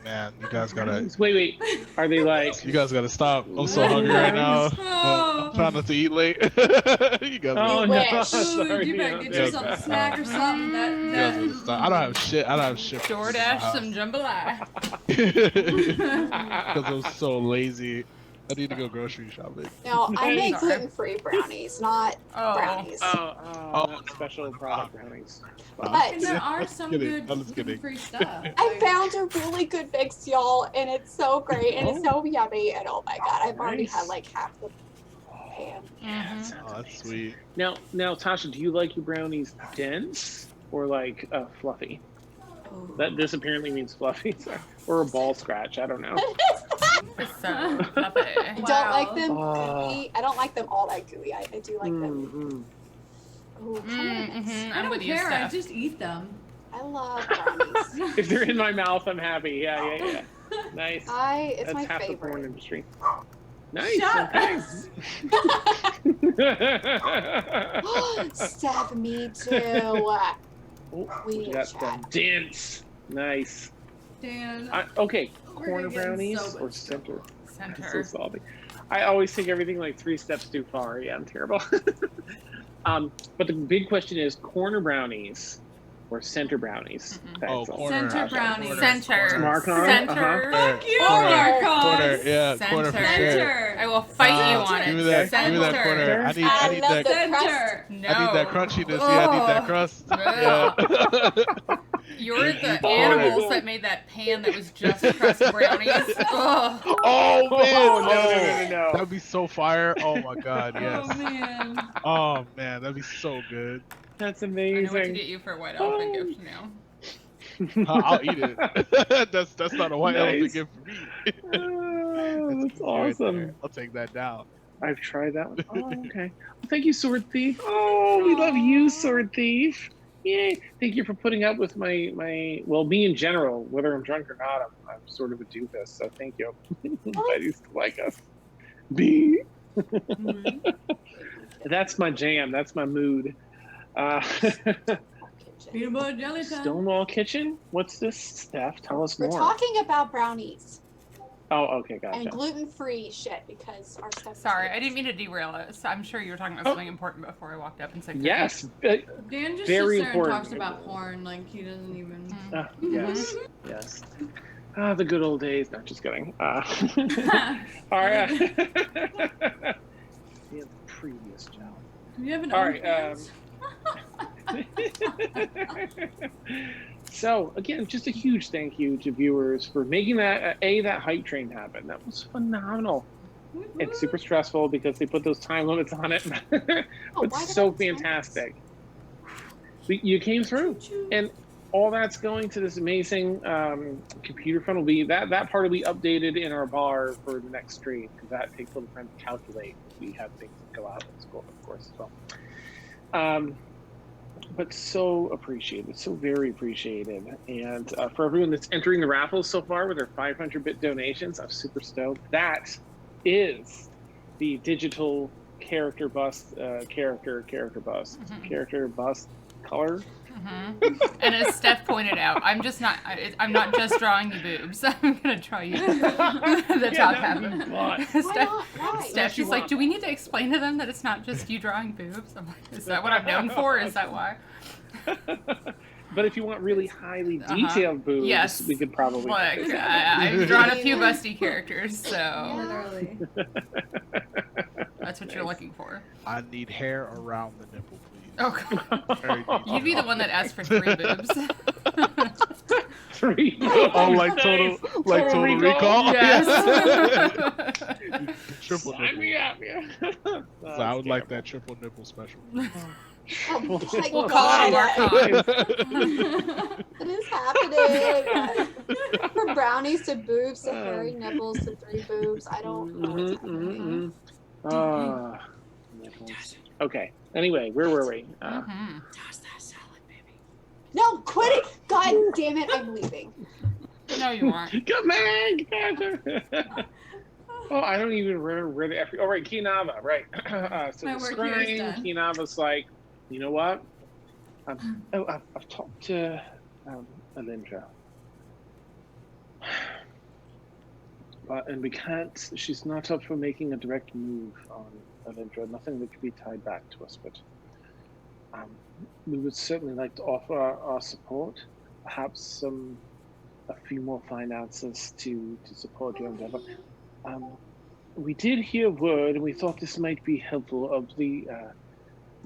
Man, you guys gotta Wait. Are they like? you guys gotta stop. I'm so hungry right now. Oh. I'm trying not to eat late. You guys Oh gotta, no! wish. Sorry, You better get yourself a snack or something. you guys gotta stop. I don't have shit. I don't have shit. DoorDash some jambalaya. Because I'm so lazy. I need to go grocery shopping. No, I make Sorry. gluten-free brownies, not Oh. brownies. Oh, Oh, not special product brownies. But And there are some kidding. good I'm just kidding. gluten-free stuff. I found a really good mix, y'all, and it's so great and it's so yummy. And oh my god, I've already Nice. had like half the pan. Mhm. Oh, that's sweet. Now, Tasha, do you like your brownies dense or like fluffy? This apparently means fluffy, sorry. Or a ball scratch. I don't know. So fluffy. I don't like them gooey. I don't like them all that gooey. I do like them. Ooh, come on. Mm-hmm. I I'm don't with you, care. I Steph. just eat them. I love brownies. If they're in my mouth, I'm happy. Yeah. Nice. It's That's my half the porn favorite. industry. Nice. Shut Okay. Steph, me too. Oh, We what you got chat. them dense. Nice. Dan, Okay, We're corner getting brownies so or much center? I'm so Center. salty. I always take everything like 3 steps too far. Yeah, I'm terrible. But the big question is corner brownies or center brownies. Mhm. That's Oh, all. corner. Center I said brownies. corner. Center. Marcon, Center. fuck you, Corner. Marcos. Corner. Yeah, corner for Center. sure. Center. I will fight you on it. Give me that. Give me that Center. corner. I need I that. love the Center. No. I need that crunchiness. Yeah, I need that crust. Ugh. You're the animals that made that pan that was just crust brownies. Ugh. Oh man, No. That'd be so fire. Oh my god, Oh yes. man. Oh man, that'd be so good. That's I know what to amazing. get you for a white elephant gift now. I'll eat it. That's not a white elephant Nice. gift for me. Oh, that's good right awesome. there. I'll take that down. I've tried that one. Oh, okay. Well, thank you, Sword Thief. Oh, we love you, Sword Thief. Yay! Thank you for putting up with my well, me in general, whether I'm drunk or not. I'm sort of a doofus, so thank you. I used to like us. B. That's my jam. That's my mood. Peanut butter jelly time. Stonewall Kitchen? What's this, Steph? Tell us We're more. talking about brownies Oh, okay, gotcha. and gluten-free shit because our stuff. Sorry, I didn't mean to derail it. So I'm sure you were talking about something important before I walked up and said. Yes. Dan just Very sits there important. and talks about porn like he doesn't even. Yes, yes. Ah, the good old days. No, just kidding. All right. The previous job. Do you have an All right. So again, just a huge thank you to viewers for making that that hype train happen. That was phenomenal. It's super stressful because they put those time limits on it, but so fantastic. You came through, and all that's going to this amazing computer fund. Will be that part will be updated in our bar for the next stream because that takes a little time to calculate. We have things that go out in school, of course, as well. But so appreciated, so very appreciated. And for everyone that's entering the raffles so far with their 500-bit donations, I'm super stoked. That is the digital character bust, character bust color. And as Steph pointed out, I'm not just drawing the boobs. I'm gonna draw you the top half. Steph, she's like, do we need to explain to them that it's not just you drawing boobs? I'm like, is that what I'm known for? Is that why? But if you want really highly detailed boobs, yes, we could probably. Look, I've drawn a few busty characters, so. Literally. That's what you're looking for. I need hair around the nipple, please. Oh, you'd be the one that asked for 3 boobs. 3. Oh, like total recall. Yes. Triple Sign me up, yeah. So I would like that triple nipple special. Oh my We'll call it God. What is happening? From brownies to boobs to hairy nipples to 3 boobs. I don't know what's happening. Nipples. Okay. Anyway, where were we? Toss that salad, baby. No, quit it! God damn it, I'm leaving. No, you aren't. Come on! Oh, I don't even remember where the F. Oh, right, Kinava, right. So My the work here is scrying, done. Kinava's like, you know what? I've talked to Alindra. And we can't, she's not up for making a direct move on Alindra, nothing that could be tied back to us, but we would certainly like to offer our support, perhaps a few more finances to support your endeavor. We did hear word, and we thought this might be helpful, of the,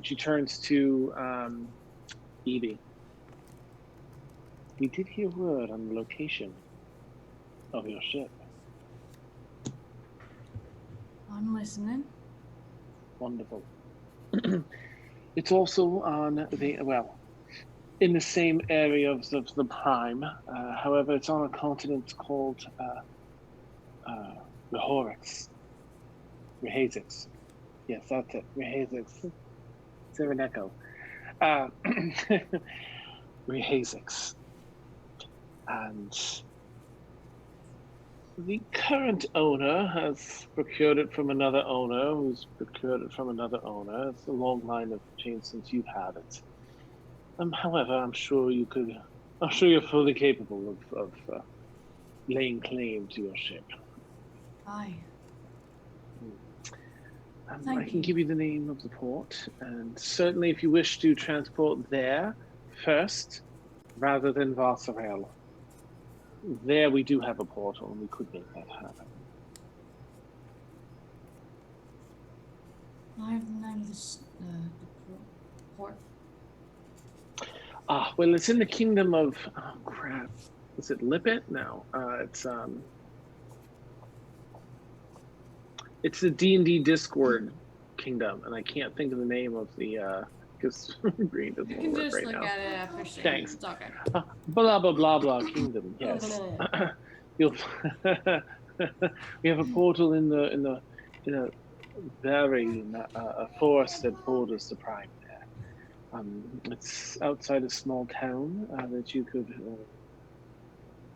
she turns to Evie. We did hear word on the location of your ship. I'm listening. Wonderful. It's also on the, well, in the same area of the Prime. However, it's on a continent called Rehazix. Yes, that's it. Rehazix. It's an echo. Rehazix. And the current owner has procured it from another owner, who's procured it from another owner. It's a long line of change since you've had it. However, I'm sure you're fully capable of laying claim to your ship. Aye. I can give you the name of the port, and certainly if you wish to transport there first, rather than Varsarel, there we do have a portal, and we could make that happen. I have the name of the port. Well, it's in the kingdom of, oh crap, is it Lipit? No, it's the D&D Discord kingdom, and I can't think of the name of the, because brain doesn't You want can to work just right look now. at it after stream. Thanks. It's okay. Blah blah blah blah kingdom. Yes, you'll. We have a portal in a very forest that borders the Prime there. It's outside a small town that you could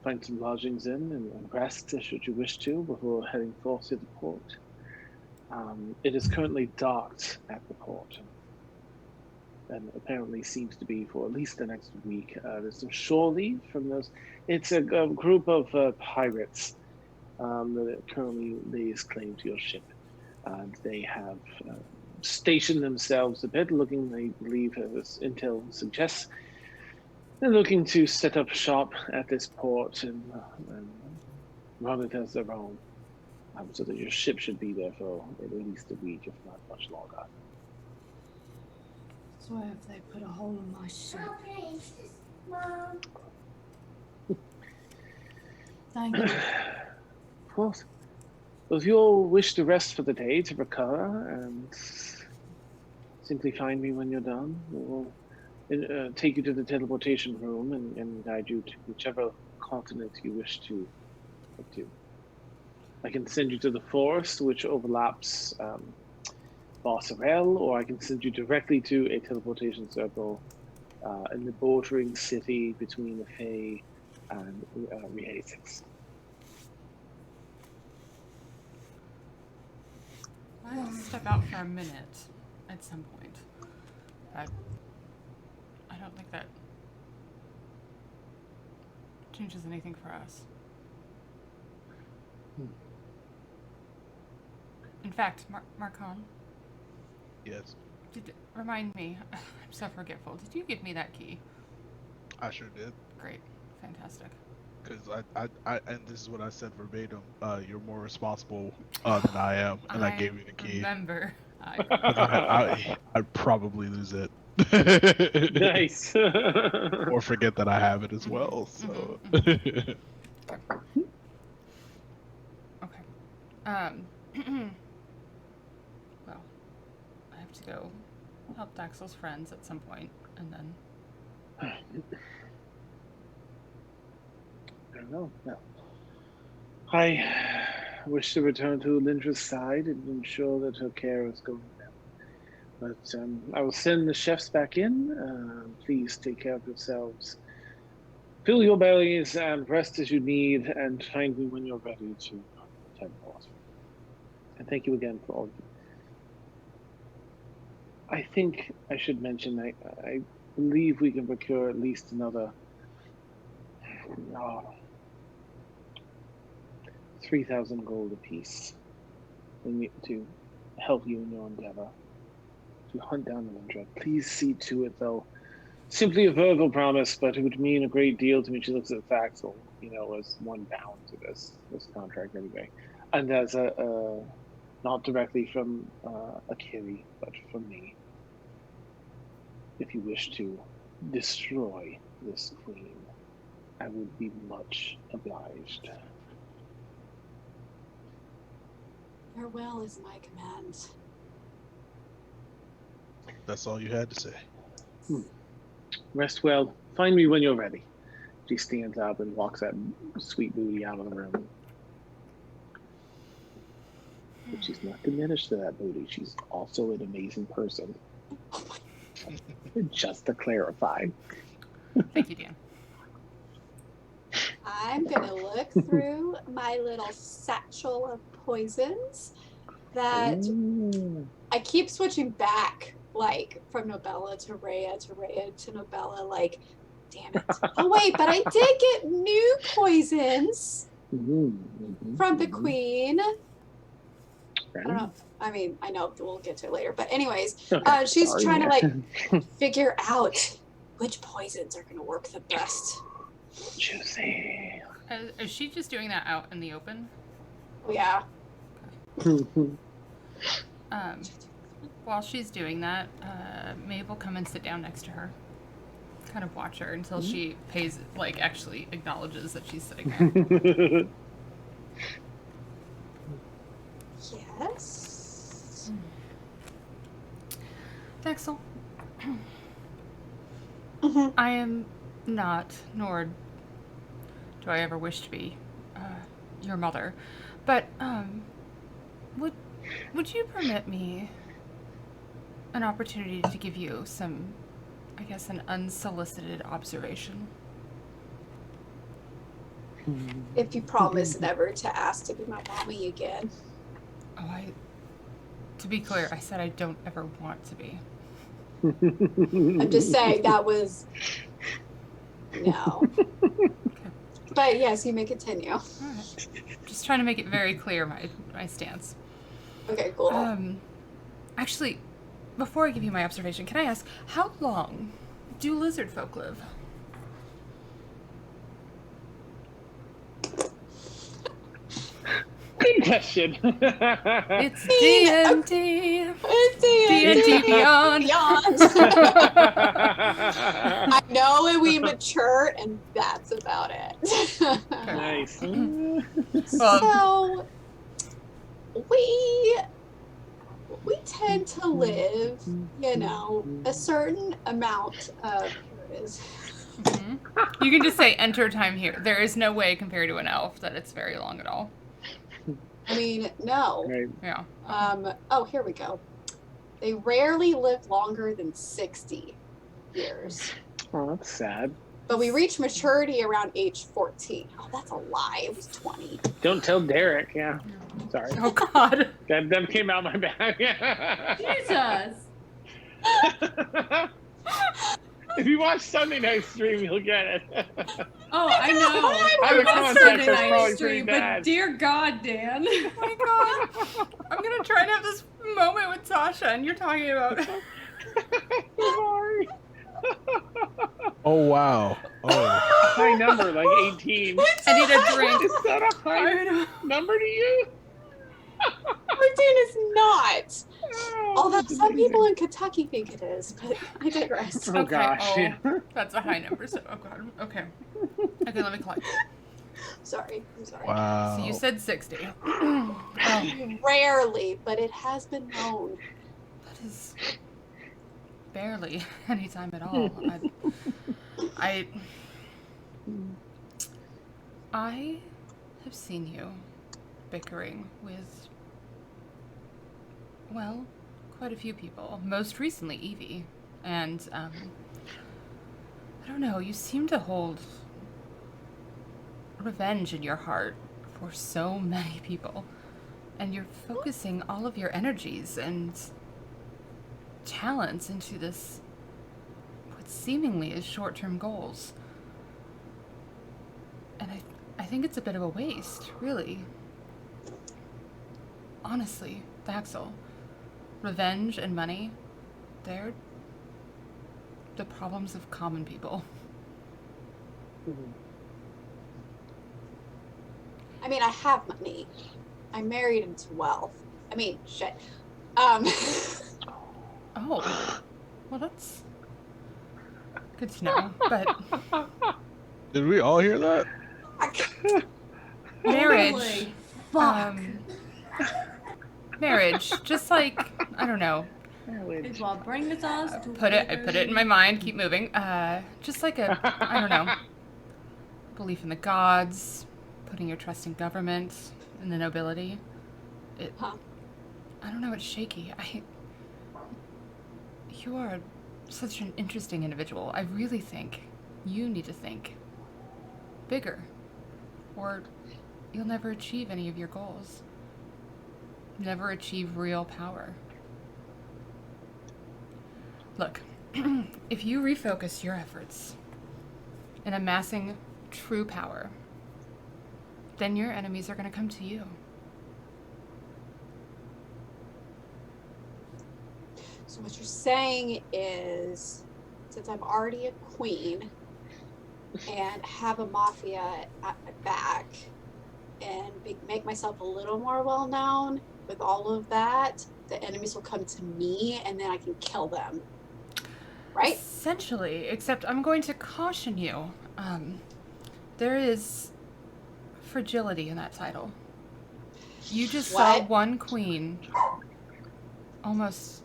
find some lodgings in and rest should you wish to before heading forth to the port. It is currently docked at the port and apparently seems to be for at least the next week. There's some shore leave from those. It's a group of pirates that currently lays claim to your ship. They have stationed themselves a bit, looking, they believe, as intel suggests, they're looking to set up shop at this port and run it as their own. So that your ship should be there for at least a week, if not much longer. So if they put a hole in my ship. Mom. Thank you. Of course. Well, if you all wish to rest for the day to recover, and simply find me when you're done, we'll take you to the teleportation room and guide you to whichever continent you wish to get to. I can send you to the forest, which overlaps Barcerel, or I can send you directly to a teleportation circle in the bordering city between the Fey and resides. I'll step out for a minute at some point. But I don't think that changes anything for us. In fact, Marcon. Yes, Remind me. I'm so forgetful. Did you give me that key? I sure did. Great. Fantastic. Because I and this is what I said verbatim. You're more responsible than I am, and I gave you the key. Remember. I'd probably lose it. Nice. Or forget that I have it as well. So. Okay. Well, I have to go help Daxel's friends at some point, and then. I don't know. No. I wish to return to Lindra's side and ensure that her care is going well. But I will send the chefs back in. Please take care of yourselves. Fill your bellies and rest as you need, and find me when you're ready to teleport. And thank you again for all of you. I think I should mention I believe we can procure at least another 3,000 gold apiece to help you in your endeavor to hunt down the Lindra. Please see to it, though. Simply a verbal promise, but it would mean a great deal to me. She looks at the facts, so, as one bound to this contract anyway. And as a not directly from Akiri, but from me. If you wish to destroy this queen, I would be much obliged. Your will is my command. That's all you had to say. Rest well. Find me when you're ready. She stands up and walks that sweet booty out of the room. But she's not diminished to that booty. She's also an amazing person. Just to clarify. Thank you, Dan. I'm gonna look through my little satchel of poisons that I keep switching back, like from Nobella to Rhea to Rhea to Nobella, like, damn it. Oh wait, but I did get new poisons from the queen. I don't know. I mean, I know we'll get to it later, but anyways, she's trying to like figure out which poisons are gonna work the best. Juicy. Is she just doing that out in the open? Yeah. While she's doing that, Maeve will come and sit down next to her. Kind of watch her until she actually acknowledges that she's sitting there. Yes. Daxel, I am not, nor do I ever wish to be, your mother, but would you permit me an opportunity to give you some I guess, an unsolicited observation. If you promise never to ask to be my mommy again. Oh, to be clear, I said I don't ever want to be. I'm just saying that was no. But yes, you may continue. All right. Just trying to make it very clear my stance. Okay, cool. Actually, before I give you my observation, can I ask, how long do lizard folk live? Good question. It's D&D. It's D&D Beyond. I know and we mature, and that's about it. Nice. So we tend to live, you know, a certain amount of years. Mm-hmm. You can just say enter time here. There is no way compared to an elf that it's very long at all. I mean, no. Right. Yeah. Oh, here we go. They rarely live longer than 60 years. Oh, that's sad. But we reach maturity around age 14. Oh, that's a lie. It was 20. Don't tell Derek. Yeah. Sorry. Oh, God. That came out my bag. Jesus. If you watch Sunday night stream, you'll get it. Oh, I know. Out of That's context, Sunday that's night probably stream, pretty but bad. dear God, Dan. Oh, my God. I'm going to try and have this moment with Sasha, and you're talking about... Sorry. Oh wow. Oh. High number, like 18. I need a drink. Is that a high number to you? 14 is not. Although that's some amazing. people in Kentucky think it is, but I digress. Oh gosh. Oh, that's a high number. So, oh God. Okay. Okay, let me collect. Sorry, I'm sorry. Wow. So you said 60. Rarely, but it has been known. That is barely any time at all. I have seen you bickering with, well, quite a few people. Most recently, Evie. And, I don't know, you seem to hold revenge in your heart for so many people. And you're focusing all of your energies and talents into this, what seemingly is short-term goals. And I think it's a bit of a waste, really. Honestly, Daxel, revenge and money, they're the problems of common people. I mean, I have money. I'm married into wealth. I mean, shit. Oh, well, that's good to know. But Did we all hear that? marriage, Holy fuck. marriage, just like, I don't know. Well, bring us us to I put it in my mind. Keep moving. Just like a, I don't know, belief in the gods, putting your trust in government, in the nobility. I don't know. It's shaky. You are such an interesting individual. I really think you need to think bigger, or you'll never achieve any of your goals. Never achieve real power. Look, if you refocus your efforts in amassing true power, then your enemies are going to come to you. So what you're saying is, since I'm already a queen and have a mafia at my back and make myself a little more well-known with all of that, the enemies will come to me and then I can kill them. Right? Essentially, except I'm going to caution you. There is fragility in that title. You just saw one queen almost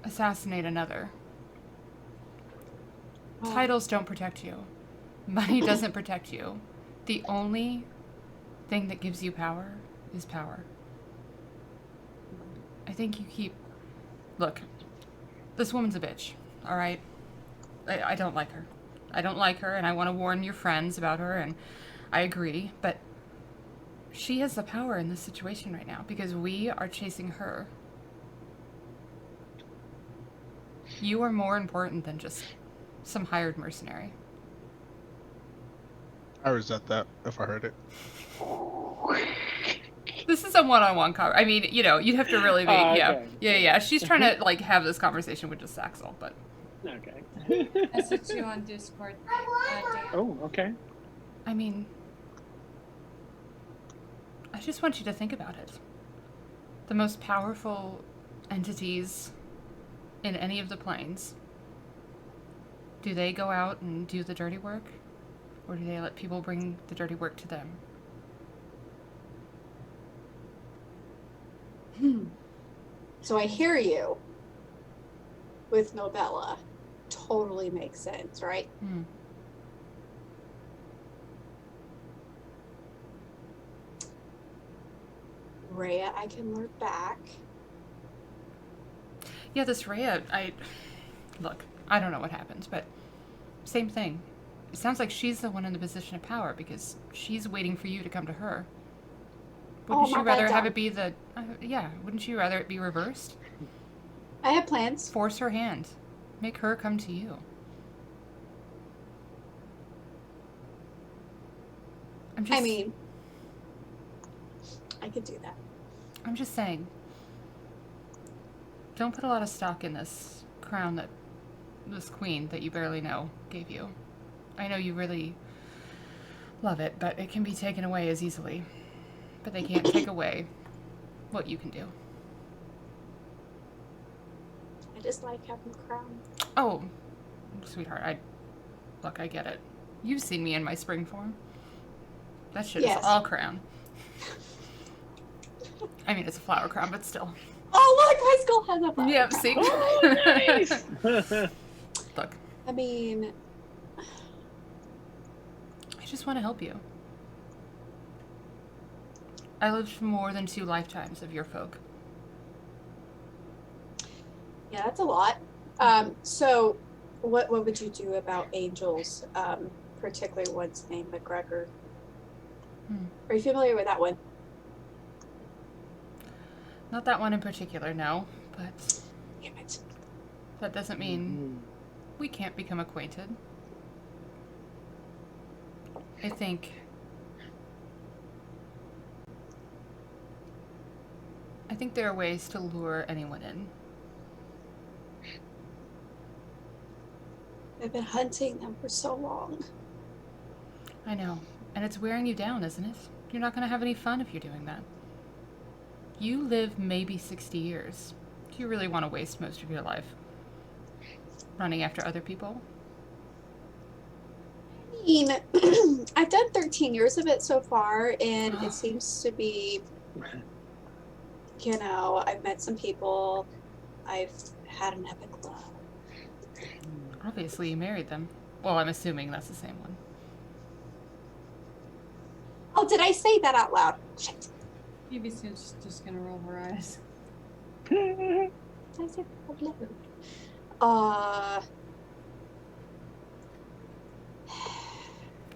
assassinate another. Titles don't protect you. Money doesn't protect you. The only thing that gives you power is power. I think you keep... Look, this woman's a bitch, alright? I don't like her. I don't like her, and I want to warn your friends about her, and I agree, but she has the power in this situation right now because we are chasing her. You are more important than just some hired mercenary. I resent that if I heard it. This is a one-on-one I mean, you know, you'd have to really be, okay. yeah. She's trying to, like, have this conversation with just Saxel, but... Okay. Message you on Discord. Dan. Oh, okay. I mean... I just want you to think about it. The most powerful entities in any of the planes, do they go out and do the dirty work? Or do they let people bring the dirty work to them? So I hear you with Novella. Totally makes sense, right? Hmm. Rhea, I can lure back. Yeah, this Rhea, look, I don't know what happened, but same thing. It sounds like she's the one in the position of power because she's waiting for you to come to her. Wouldn't you rather have it be the... wouldn't you rather it be reversed? I have plans. Force her hand. Make her come to you. I mean, I could do that. I'm just saying. Don't put a lot of stock in this crown that this queen that you barely know gave you. I know you really love it, but it can be taken away as easily. But they can't take away what you can do. I just like having a crown. Oh, sweetheart, I get it. You've seen me in my spring form. That shit is all crown. I mean, it's a flower crown, but still. Oh, look, my skull has a flower. Yeah, crown. see? Oh, nice! Look, I mean, I just want to help you. I lived more than 2 lifetimes of your folk. yeah, that's a lot. So what would you do about angels, particularly one's named McGregor? Are you familiar with that one? Not that one in particular, no, but Damn it. that doesn't mean we can't become acquainted. I think there are ways to lure anyone in. I've been hunting them for so long. I know, and it's wearing you down, isn't it? You're not going to have any fun if you're doing that. You live maybe 60 years. Do you really want to waste most of your life running after other people? I mean, I've done 13 years of it so far, and it seems to be, you know, I've met some people, I've had an epic love. Obviously, you married them. Well, I'm assuming that's the same one. Oh, did I say that out loud? Shit. Evie's just gonna roll her eyes. I said out loud.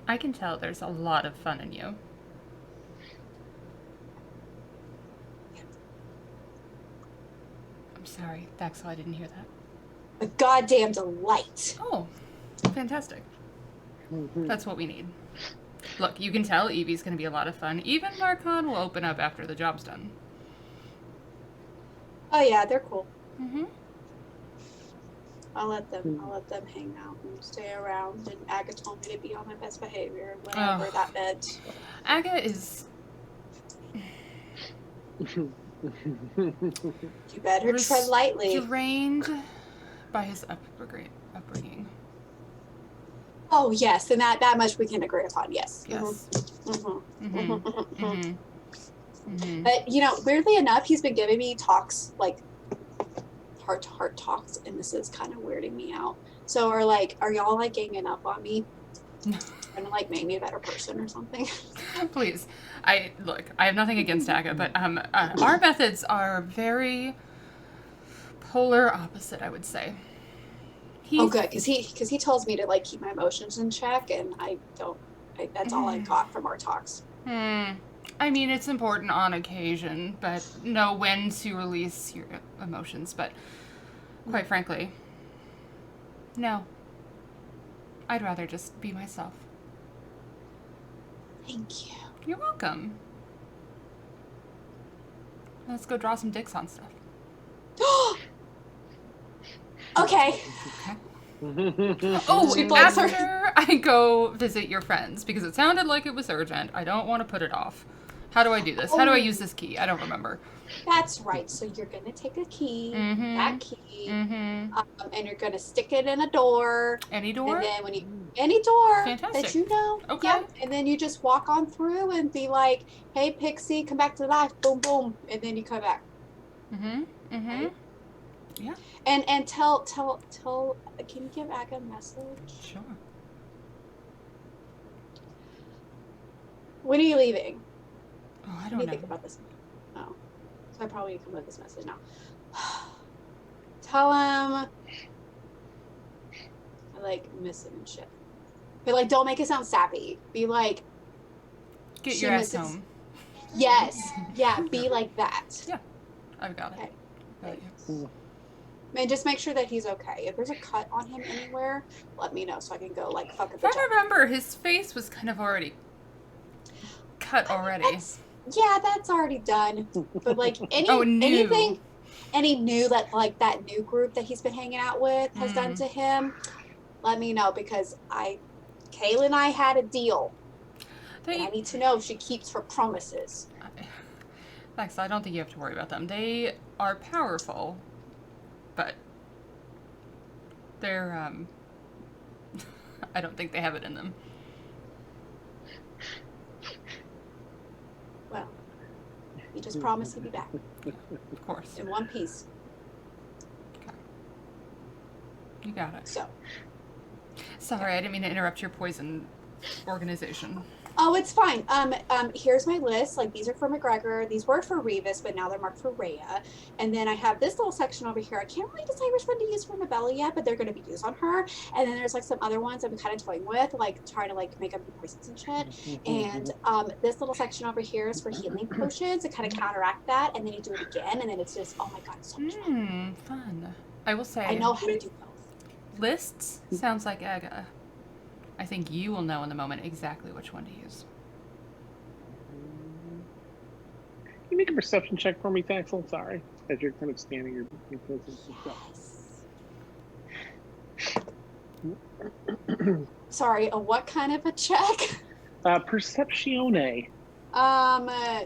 I can tell there's a lot of fun in you. I'm sorry, Daxel, I didn't hear that. A goddamn delight. Oh, fantastic. That's what we need. Look, you can tell Evie's going to be a lot of fun. Even Marcon will open up after the job's done. Oh yeah, they're cool. Mm-hmm. I'll let them hang out and stay around. And Aga told me to be on my best behavior, whatever that meant. Aga is... You better tread lightly. Drained by his upbringing. Oh yes, and that much we can agree upon. Yes. Yes. But you know, weirdly enough, he's been giving me talks, like heart-to-heart talks, and this is kind of weirding me out. So are y'all like ganging up on me? Trying to like make me a better person or something? Please. I have nothing against Aga, but our methods are very polar opposite, I would say. Oh, good, because he tells me to like keep my emotions in check, and that's all I got from our talks. I mean, it's important on occasion, but know when to release your emotions. But quite frankly, no. I'd rather just be myself. Thank you. You're welcome. Let's go draw some dicks on stuff. Okay. Oh, She blows her. after I go visit your friends, because it sounded like it was urgent. I don't want to put it off. How do I do this? How do I use this key? I don't remember. That's right. So you're gonna take a key, that key, and you're gonna stick it in a door. Any door? And then any door Fantastic. that you know. Okay. Yep. And then you just walk on through and be like, "Hey, Pixie, come back to life." Boom, boom, and then you come back. Right? Yeah. And tell. Can you give Aga a message? Sure. When are you leaving? Oh, I Let don't me know. think about this. Oh, so I probably come with this message now. Tell him I like miss him and shit. But like, don't make it sound sappy. Be like, Get she your ass misses- home. Yes. Yeah. Be like that. Yeah. I've got it. Okay. Got you. And just make sure that he's okay. If there's a cut on him anywhere, let me know so I can go like fuck up the I job. remember his face was kind of already cut already. That's already done. But like any new that like that new group that he's been hanging out with has done to him, let me know because Kayla and I had a deal. And I need to know if she keeps her promises. Thanks. I don't think you have to worry about them. They are powerful, but they're I don't think they have it in them. Well, he just promised he'd be back. Of course. In one piece. Okay. You got it. So. Sorry, I didn't mean to interrupt your poison organization. Oh, it's fine. Here's my list. Like, these are for McGregor. These were for Revis, but now they're marked for Rhea. And then I have this little section over here. I can't really decide which one to use for Nabella yet, but they're going to be used on her. And then there's, like, some other ones I'm kind of toying with, like, trying to, like, make up the poisons and shit. And this little section over here is for healing potions to kind of counteract that. And then you do it again, and then it's just, oh, my God, it's so much fun. Fun. I will say... I know how to do both. Lists sounds like Aga. I think you will know in the moment exactly which one to use. Can you make a perception check for me, Taxel? Sorry. As you're kind of scanning your poisons and stuff. Sorry, a what kind of a check? Perceptione.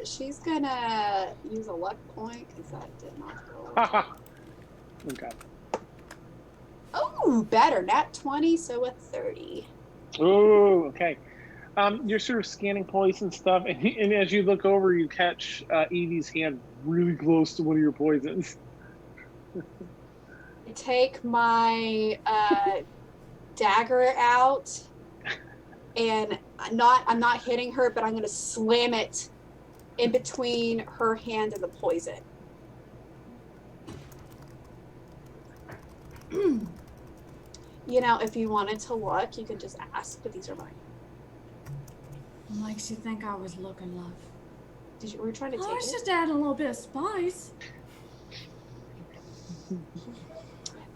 She's gonna use a luck point because that did not go. Okay. Oh, better. Nat 20, so a 30. Oh, okay. You're sort of scanning poison stuff, and as you look over, you catch Evie's hand really close to one of your poisons. I take my dagger out, and I'm not hitting her, but I'm going to slam it in between her hand and the poison. You know, if you wanted to look, you could just ask, but these are mine. What makes you think I was looking, love? Were you trying to take I was it? just adding a little bit of spice.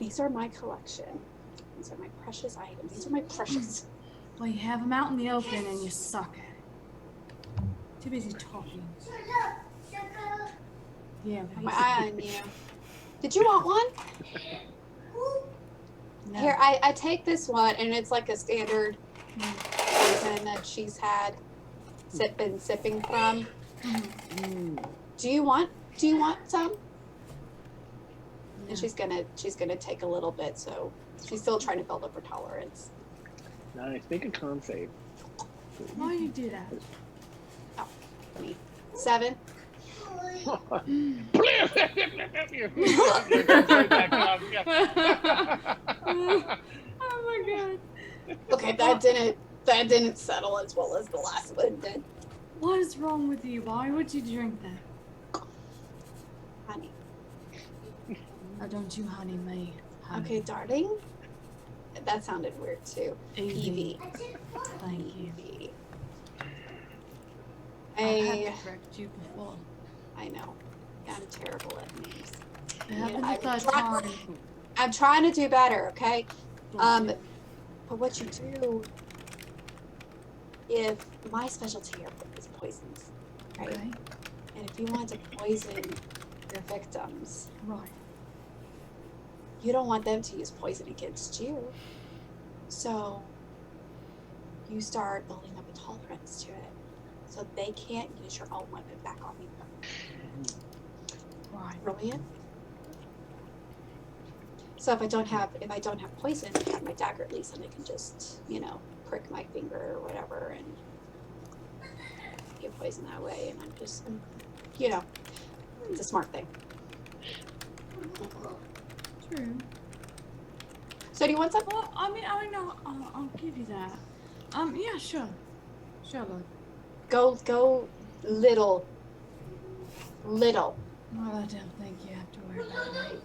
These are my collection. These are my precious items. These are my precious. Well, you have them out in the open and you suck at it. Too busy talking. Yeah. My eye on you. Did you want one? No. Here, I take this one, and it's like a standard poison that she's had been sipping from. Do you want some? And she's gonna take a little bit, so she's still trying to build up her tolerance. Nice. Make a con save. Why do you do that? Oh, 7. Oh my god. Okay, that didn't settle as well as the last one did. What is wrong with you? Why would you drink that? Honey. Oh, don't you honey me. Honey. Okay, darling. That sounded weird too. Evie. Thank you. Evie. I had to correct you before. I know. I'm terrible at names. It happened I'm the third try- time. I'm trying to do better, okay? Thank you. But what you do, if my specialty is poisons, right? Okay. And if you want to poison your victims, Right. you don't want them to use poison against you. So you start building up a tolerance to it. So they can't use your own weapon back on you. Right. Brilliant. So if I don't have poison, I have my dagger at least, and I can just, prick my finger or whatever and get poison that way. And it's a smart thing. True. So do you want some? Well, I mean, I'll give you that. Yeah, sure. Sure, love. Go little. Well, I don't think you have to worry about that.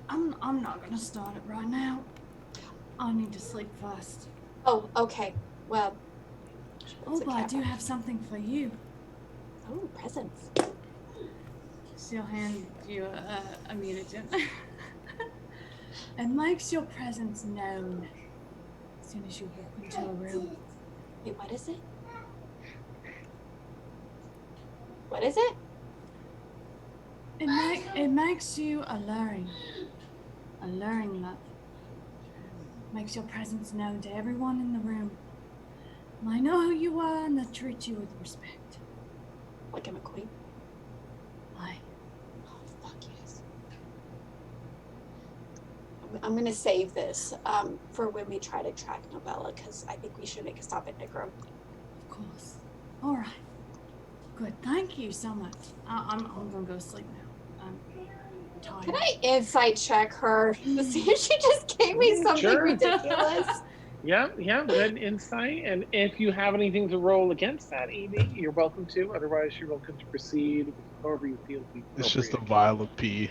I'm not gonna start it right now. I need to sleep first. Oh, okay. Well. Oh, but I do have something for you. Oh, presents. She'll hand you a mutagen. It makes your presence known as soon as you walk into a room. Wait, what is it? What is it? It makes you alluring. Alluring, love. Makes your presence known to everyone in the room. And I know who you are and they'll treat you with respect. Like I'm a queen? Aye. Oh, fuck yes. I'm gonna save this for when we try to track Novella, because I think we should make a stop at Negro. Of course. All right. Good. Thank you so much. I'm gonna go sleep now. I'm tired. Can I insight check her to see if she just gave me something Sure. ridiculous? Yeah, with an insight. And if you have anything to roll against that, Evie, you're welcome to. Otherwise, you're welcome to proceed however you feel. It's just a vial of pee.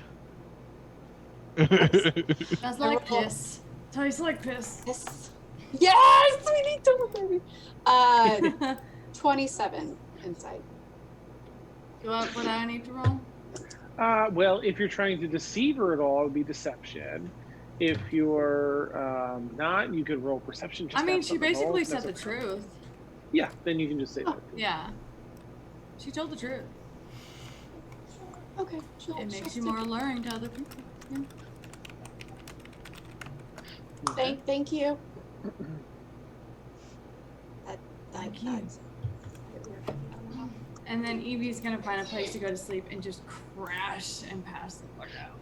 That's like piss. Tastes like piss. Yes, we need to. 27 insight. What do I need to roll? Well, if you're trying to deceive her at all, it would be deception. If you're not, you could roll perception. Just I mean, have she something to roll. basically said That's the okay. truth. Yeah, then you can just say that. Yeah. She told the truth. Okay. It makes you more alluring to other people. Yeah. Okay. Thank you. Thank you. And then Evie's gonna find a place to go to sleep and just crash and pass the fuck out.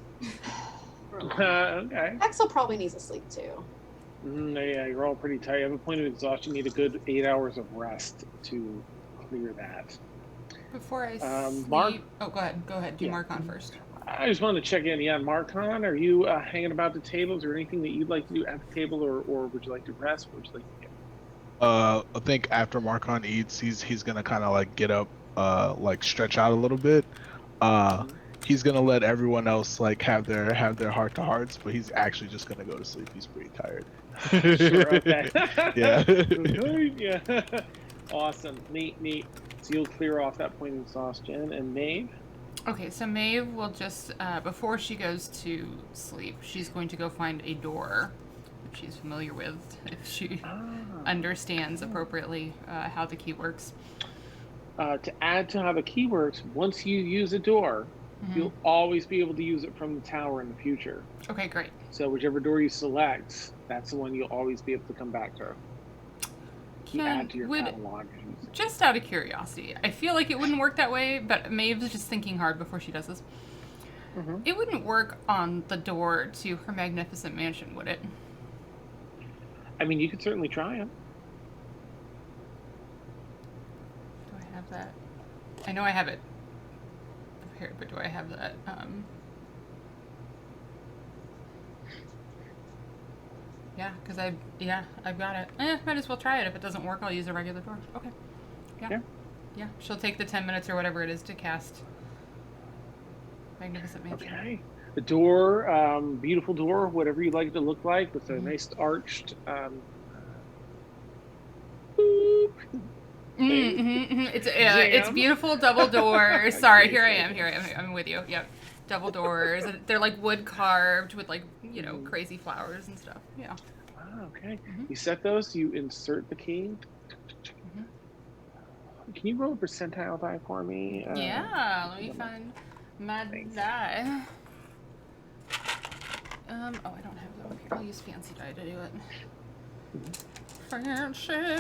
For a long time. Okay. Axel probably needs to sleep too. Yeah, you're all pretty tired. You have a point of exhaustion. You need a good 8 hours of rest to clear that. Before I sleep... Mark? Oh, go ahead. Do Yeah. Marcon first. I just wanted to check in. Yeah, Marcon, are you hanging about the tables or anything that you'd like to do at the table, or would you like to rest? What would you like to do? I think after Marcon eats, he's gonna kind of like get up, like stretch out a little bit. He's gonna let everyone else like have their heart to hearts, but he's actually just gonna go to sleep. He's pretty tired. Sure. Okay. Yeah. Yeah. Awesome. Neat. So you'll clear off that point of exhaustion. And Maeve? Okay, so Maeve will just, before she goes to sleep, she's going to go find a door that she's familiar with, if she understands appropriately how the key works. To add to how the key works, once you use a door, you'll always be able to use it from the tower in the future. Okay, great. So whichever door you select, that's the one you'll always be able to come back to. Add to your catalog. Just out of curiosity, I feel like it wouldn't work that way, but Maeve's just thinking hard before she does this. It wouldn't work on the door to her magnificent mansion, would it? I mean, you could certainly try it. Do I have that? I know I have it prepared, but do I have that? Yeah, because I've got it. Might as well try it. If it doesn't work, I'll use a regular door. Okay. Yeah. She'll take the 10 minutes or whatever it is to cast Magnificent Mansion. Okay. The door, beautiful door, whatever you like it to look like, with a nice arched boop. It's beautiful double doors. Sorry, here I am. I'm with you. Yep, double doors. They're like wood carved with like crazy flowers and stuff. Yeah. Oh, okay. You set those. You insert the key. Can you roll a percentile die for me? Yeah. Let me find my die. Oh, I don't have it over here. I'll use fancy die to do it. Fancy.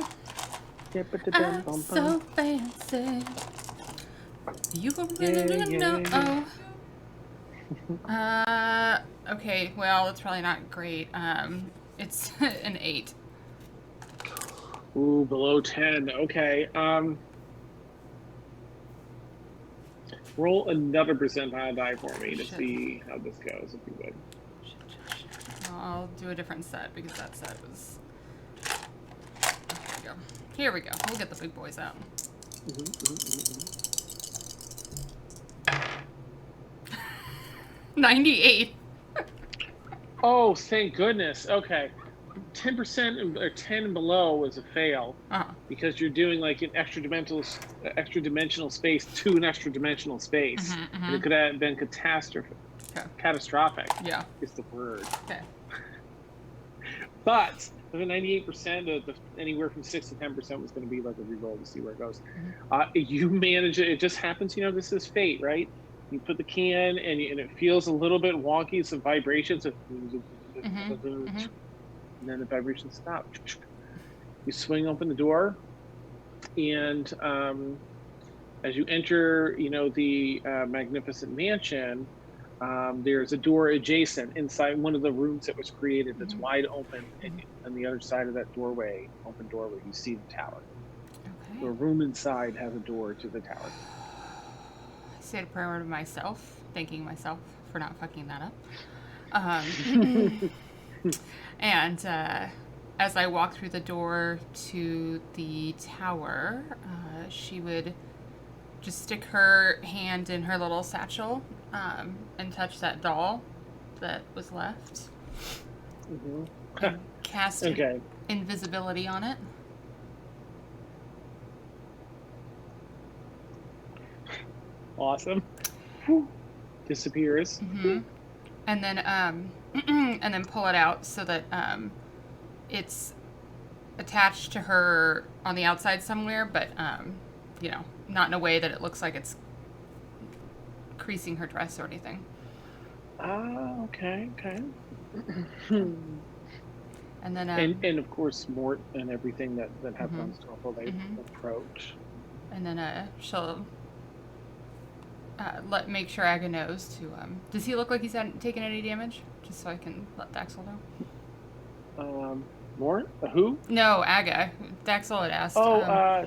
I'm so fancy. You really know. Okay, well, it's probably not great. It's an 8. Ooh, below 10. Okay. Roll another percentile die for me to see how this goes, if you would. I'll do a different set because that set was. Okay, here we go. We'll get the big boys out. 98. Oh, thank goodness. Okay. 10% or 10 and below was a fail because you're doing like an extra dimensional space to an extra dimensional space. And it could have been catastrophic. Catastrophic. Yeah. Is the word. Okay. But the 98%, anywhere from 6 to 10% was going to be like a reroll to see where it goes. You manage it. It just happens, this is fate, right? You put the key in, and it feels a little bit wonky. Some vibrations, and then the vibrations stop. You swing open the door, and as you enter, the magnificent mansion. There's a door adjacent inside one of the rooms that was created that's wide open, and on the other side of that doorway, open doorway, you see the tower. Okay. The room inside has a door to the tower. I say a prayer to myself, thanking myself for not fucking that up. And as I walk through the door to the tower, she would just stick her hand in her little satchel and touch that doll that was left. And cast invisibility on it. Awesome. Disappears. And then pull it out so that it's attached to her on the outside somewhere, but not in a way that it looks like it's creasing her dress or anything. Okay. And then and of course Mort and everything that happens to her, they approach. And then she'll make sure Aga knows to does he look like he's taken any damage? Just so I can let Daxel know. Mort? Who? No, Aga. Daxel had asked.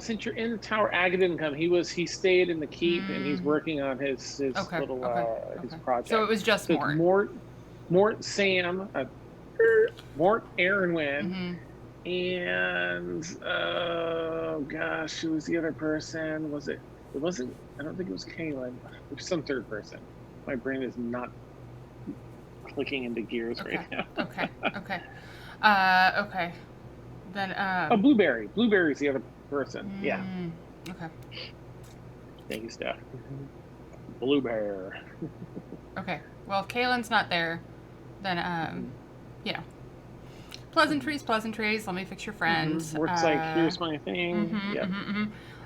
Since you're in the tower, Aga didn't come. He stayed in the keep and he's working on his his project. So it was just Mort. Mort, Sam, Mort, Aaronwyn, and who was the other person? It wasn't. I don't think it was Kaylin. It was some third person. My brain is not clicking into gears right now. Okay. Then Blueberry. Blueberry's the other person. Yeah. Okay. Thank you, Steph. Blueberry. Okay. Well, if Kaylin's not there, then pleasantries. Let me fix your friend. Works like here's my thing.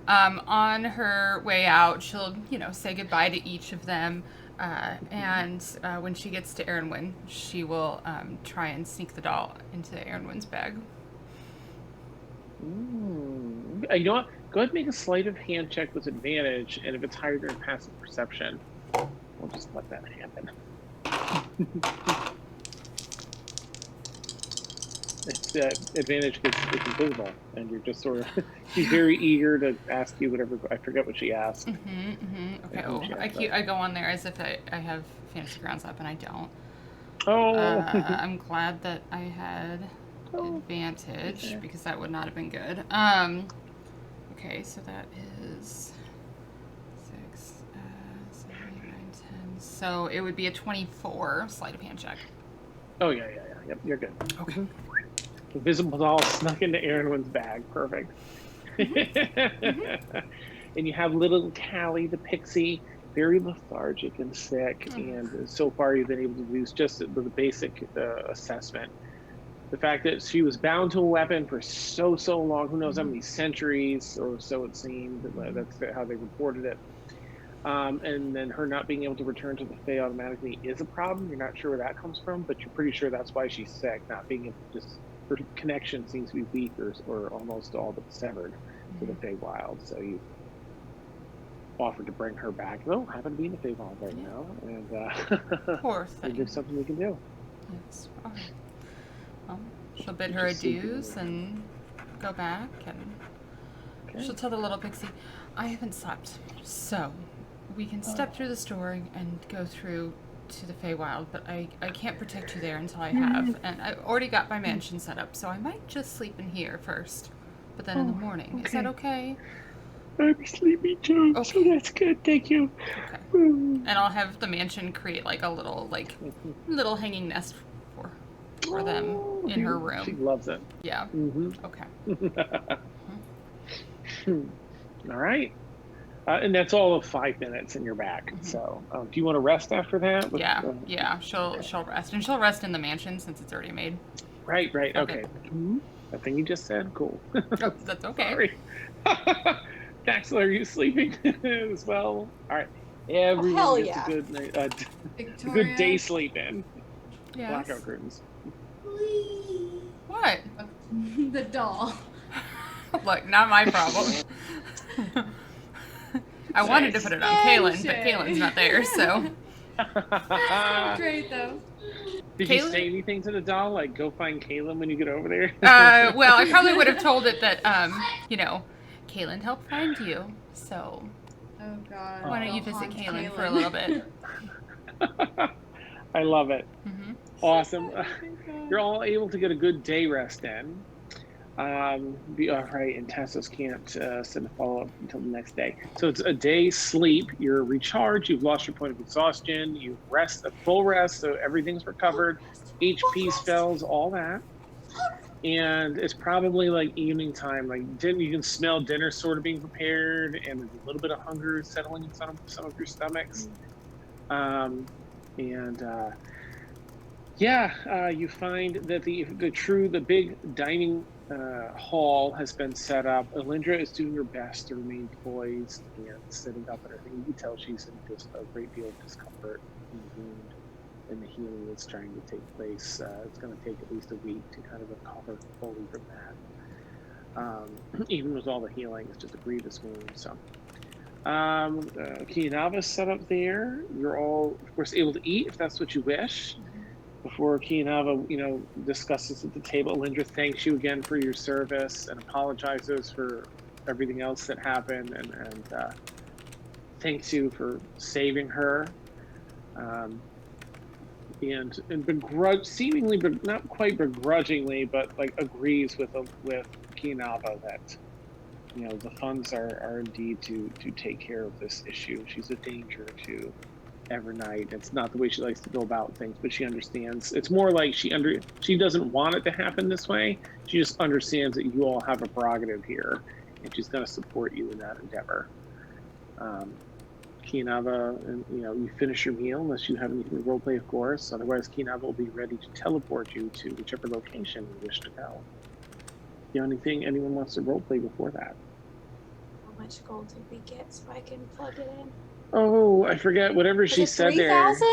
On her way out, she'll say goodbye to each of them. And when she gets to Aaronwyn, she will try and sneak the doll into Aaronwyn's bag. You know what? Go ahead and make a sleight of hand check with advantage, and if it's higher than passive perception, we'll just let that happen. It's advantage because it's invisible, and you're just sort of. She's very eager to ask you whatever. I forget what she asked. Okay. I go on there as if I have Fantasy Grounds up, and I don't. I'm glad that I had advantage because that would not have been good. Okay, so that is 6, 7, 8, 9, 10. So it would be a 24 sleight of hand check. Oh, yeah. Yep, you're good. Okay. Invisible doll snuck into Erinwin's bag. Perfect. And you have little Callie, the pixie, very lethargic and sick. And so far, you've been able to do just the basic assessment. The fact that she was bound to a weapon for so long, who knows how many centuries or so it seemed. That's how they reported it. And then her not being able to return to the Fae automatically is a problem. You're not sure where that comes from, but you're pretty sure that's why she's sick, not being able to just, her connection seems to be weak or almost all but severed to the Feywild. So you offered to bring her back. Oh, happen to be in the Feywild right now, and Poor thing. there's something we can do. Yes. All right. Well, she'll bid her adieus and go back, and she'll tell the little pixie, I haven't slept, so we can step through the store and go through to the Feywild, but I can't protect you there until I have. And I've already got my mansion set up, so I might just sleep in here first. But then in the morning. Is that okay? I'm sleepy too, so that's good. Thank you. Okay. And I'll have the mansion create like a little little hanging nest for them in her room. She loves it. Yeah. Okay. All right. And that's all of 5 minutes and you're back. So do you want to rest after that? Yeah. She'll rest. And she'll rest in the mansion since it's already made. Right. Okay. That thing you just said? Cool. Oh, that's okay. Sorry. Daxel, are you sleeping as well? All right. Everyone gets a good night, a good day sleep in. Yes. Blackout curtains. What? The doll. Look, not my problem. I wanted to put it on Kaylin, but Kaylin's not there, so. Great though. Did you say anything to the doll? Like, go find Kaylin when you get over there? Well, I probably would have told it that, Kaylin helped find you, so. Oh God. Why don't you visit Kaylin for a little bit? I love it. Awesome. You're all able to get a good day rest in. Be all right, and Tassos can't send a follow-up until the next day. So it's a day's sleep. You're recharged. You've lost your point of exhaustion. You rest, a full rest, so everything's recovered. HP spells, all that. And it's probably like evening time. Like you can smell dinner sort of being prepared, and there's a little bit of hunger settling in some of your stomachs. You find that the big dining hall has been set up. Alindra is doing her best to remain poised and sitting up and everything. You can tell she's in just a great deal of discomfort in the wound and the healing that's trying to take place. It's going to take at least a week to kind of recover fully from that. Even with all the healing, it's just a grievous wound. So, Kianava's set up there. You're all, of course, able to eat if that's what you wish. Before Kianava, discusses at the table, Alindra thanks you again for your service and apologizes for everything else that happened, and thanks you for saving her. And seemingly, but not quite begrudgingly, but like agrees with Kianava that the funds are indeed to take care of this issue. She's a danger to Evernight. It's not the way she likes to go about things, but she understands. It's more like she doesn't want it to happen this way. She just understands that you all have a prerogative here, and she's going to support you in that endeavor. Kianava, you finish your meal unless you have anything to roleplay, of course. Otherwise, Kianava will be ready to teleport you to whichever location you wish to go. Anything anyone wants to roleplay before that? How much gold did we get so I can plug it in? Oh, I forget. Whatever she said 3,000?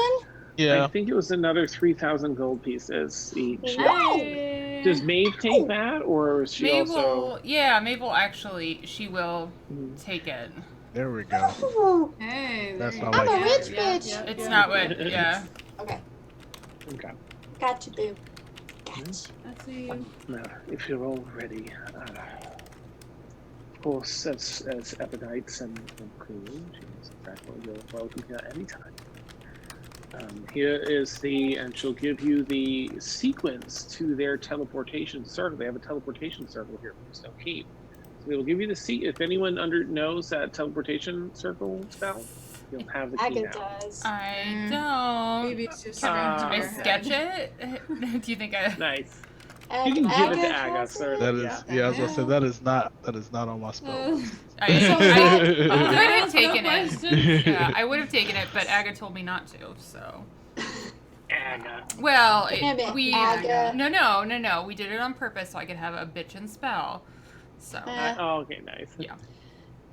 Yeah. I think it was another 3,000 gold pieces each. Hey. Does Maeve take that, or is she also? Mabel actually, she will take it. There we go. Ooh. Hey. That's there not you like go. I'm a rich bitch. It's not what, yeah. Okay. Okay. Gotcha, boo. Gotcha. Let's see. Now, if you're all ready, of course, as Epidite and Queen, she's exactly welcome here anytime. Here is and she'll give you the sequence to their teleportation circle. They have a teleportation circle here from Snow Keep. So they will give you the if anyone knows that teleportation circle spell. You'll have the key Aga now. does. I don't. Maybe it's just Can ringing I in your sketch head. it? Do you think I? Nice. Aga, You can give it to Aga Aga, has sir. it? That is, Yeah. yeah, I was gonna say that is not on my spell list. I could have No taken it. questions. Yeah, I would have taken it, but Aga told me not to. So. Aga. Well, Damn it, we Aga. no. We did it on purpose so I could have a bitchin' spell. So. Oh, okay, nice. Yeah.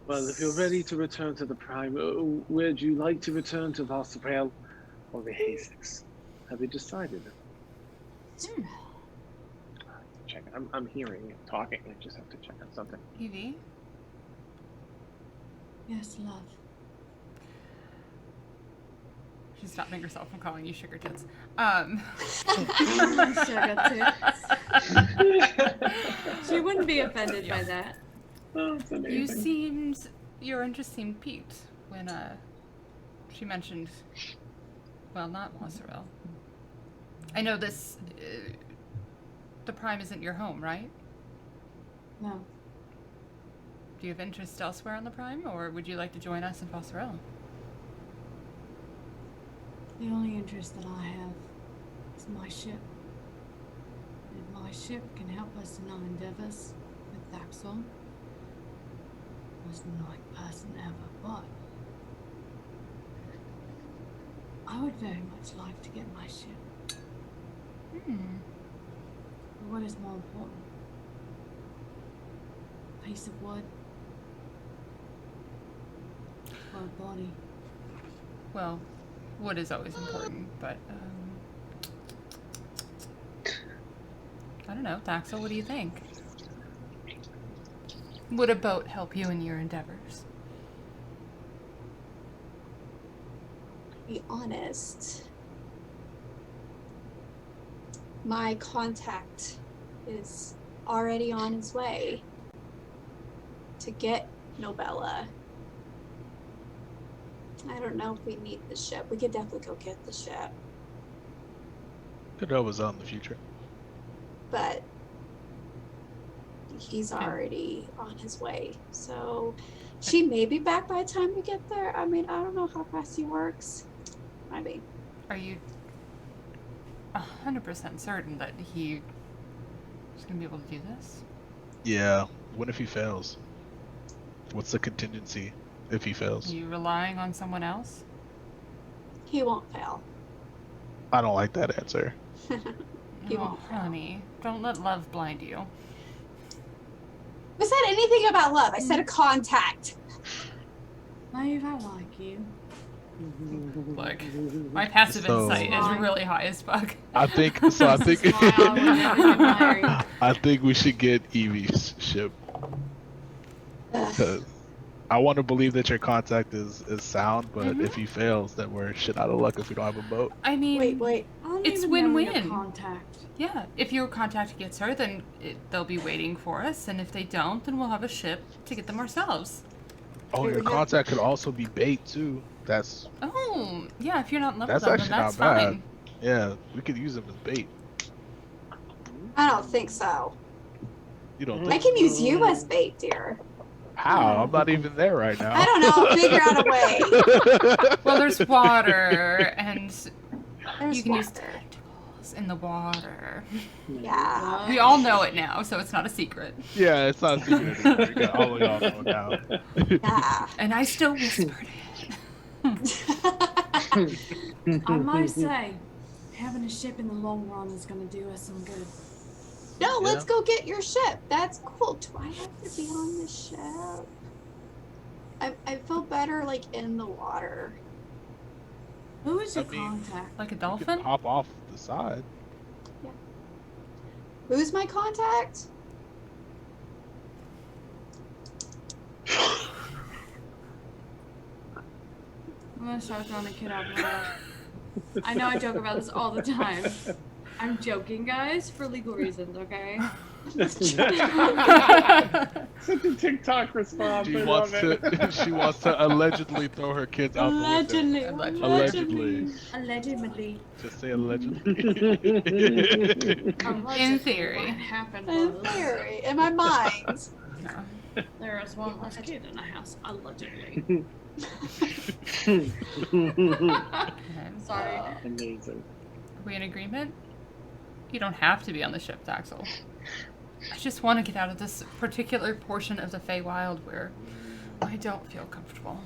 Well, if you're ready to return to the Prime, would you like to return to Vossapale or the Haystacks? Have you decided? Check. I'm hearing and talking. I just have to check on something. Evie? Yes, love. She's stopping herself from calling you sugar tits. Sugar tits. She wouldn't be offended by that. Oh, it's amazing. Your interest seemed piqued when she mentioned, well, not Mozzarella. I know this, the Prime isn't your home, right? No. Do you have interest elsewhere on the Prime, or would you like to join us in Mozzarella? The only interest that I have is my ship. And if my ship can help us in our endeavors with Thaxel, most annoying person ever, but I would very much like to get my ship. But what is more important? A piece of wood or a body? Well, wood is always important, but I don't know, Thaxel, what do you think? Would a boat help you in your endeavors? To be honest, my contact is already on his way to get Nobella. I don't know if we need the ship. We could definitely go get the ship, Cadova's on the future. but he's already on his way. So she may be back by the time we get there. I mean, I don't know how fast he works. I mean, Are you 100% certain that he is going to be able to do this? Yeah. What if he fails? What's the contingency if he Are fails? you relying on someone else? he won't fail. I don't like that answer. He Oh, won't fail. honey, don't let love blind you. I said anything about love. I said a contact. Maeve, I like you. Look, my passive So- insight is really high as fuck. I think so. I think This is why I would never get married. I think we should get Evie's ship. Because I want to believe that your contact is sound, but if he fails, then we're shit out of luck if we don't have a boat. I mean, Wait. I don't It's even know your win-win. Contact. yeah, if your contact gets her, then they'll be waiting for us, and if they don't, then we'll have a ship to get them ourselves. Oh, your contact could also be bait too. That's Oh, yeah, if you're not in love with That's them, then actually that's not bad. fine. yeah. We could use them as bait. I don't think so. You don't I think? can use you as bait, dear. How? I'm not even there right now. I don't know. I'll figure out a way. Well, there's water, and There's you can use water. tentacles in the water. Yeah. We all know it now, so it's not a secret. Yeah, it's not a secret anymore. You got all of y'all know now. Yeah. And I still whispered it. I might say, having a ship in the long run is going to do us some good. No, let's go get your ship. That's cool. Do I have to be on the ship? I feel better like in the water. Who is your I mean- contact? Like a You dolphin? can hop off the side. Who's my contact? I'm going to start throwing a kid out the window. I know I joke about this all the time. I'm joking, guys, for legal reasons, okay? Such a TikTok response. She I wants love it. to. She wants to allegedly throw her kids out the window. Allegedly. Allegedly. Just say allegedly. In theory. What happened In was, theory, in my mind. Yeah. There is one less kid in the house, allegedly. Sorry. Amazing. Are we in agreement? You don't have to be on the ship, Daxel. I just want to get out of this particular portion of the Feywild where I don't feel comfortable.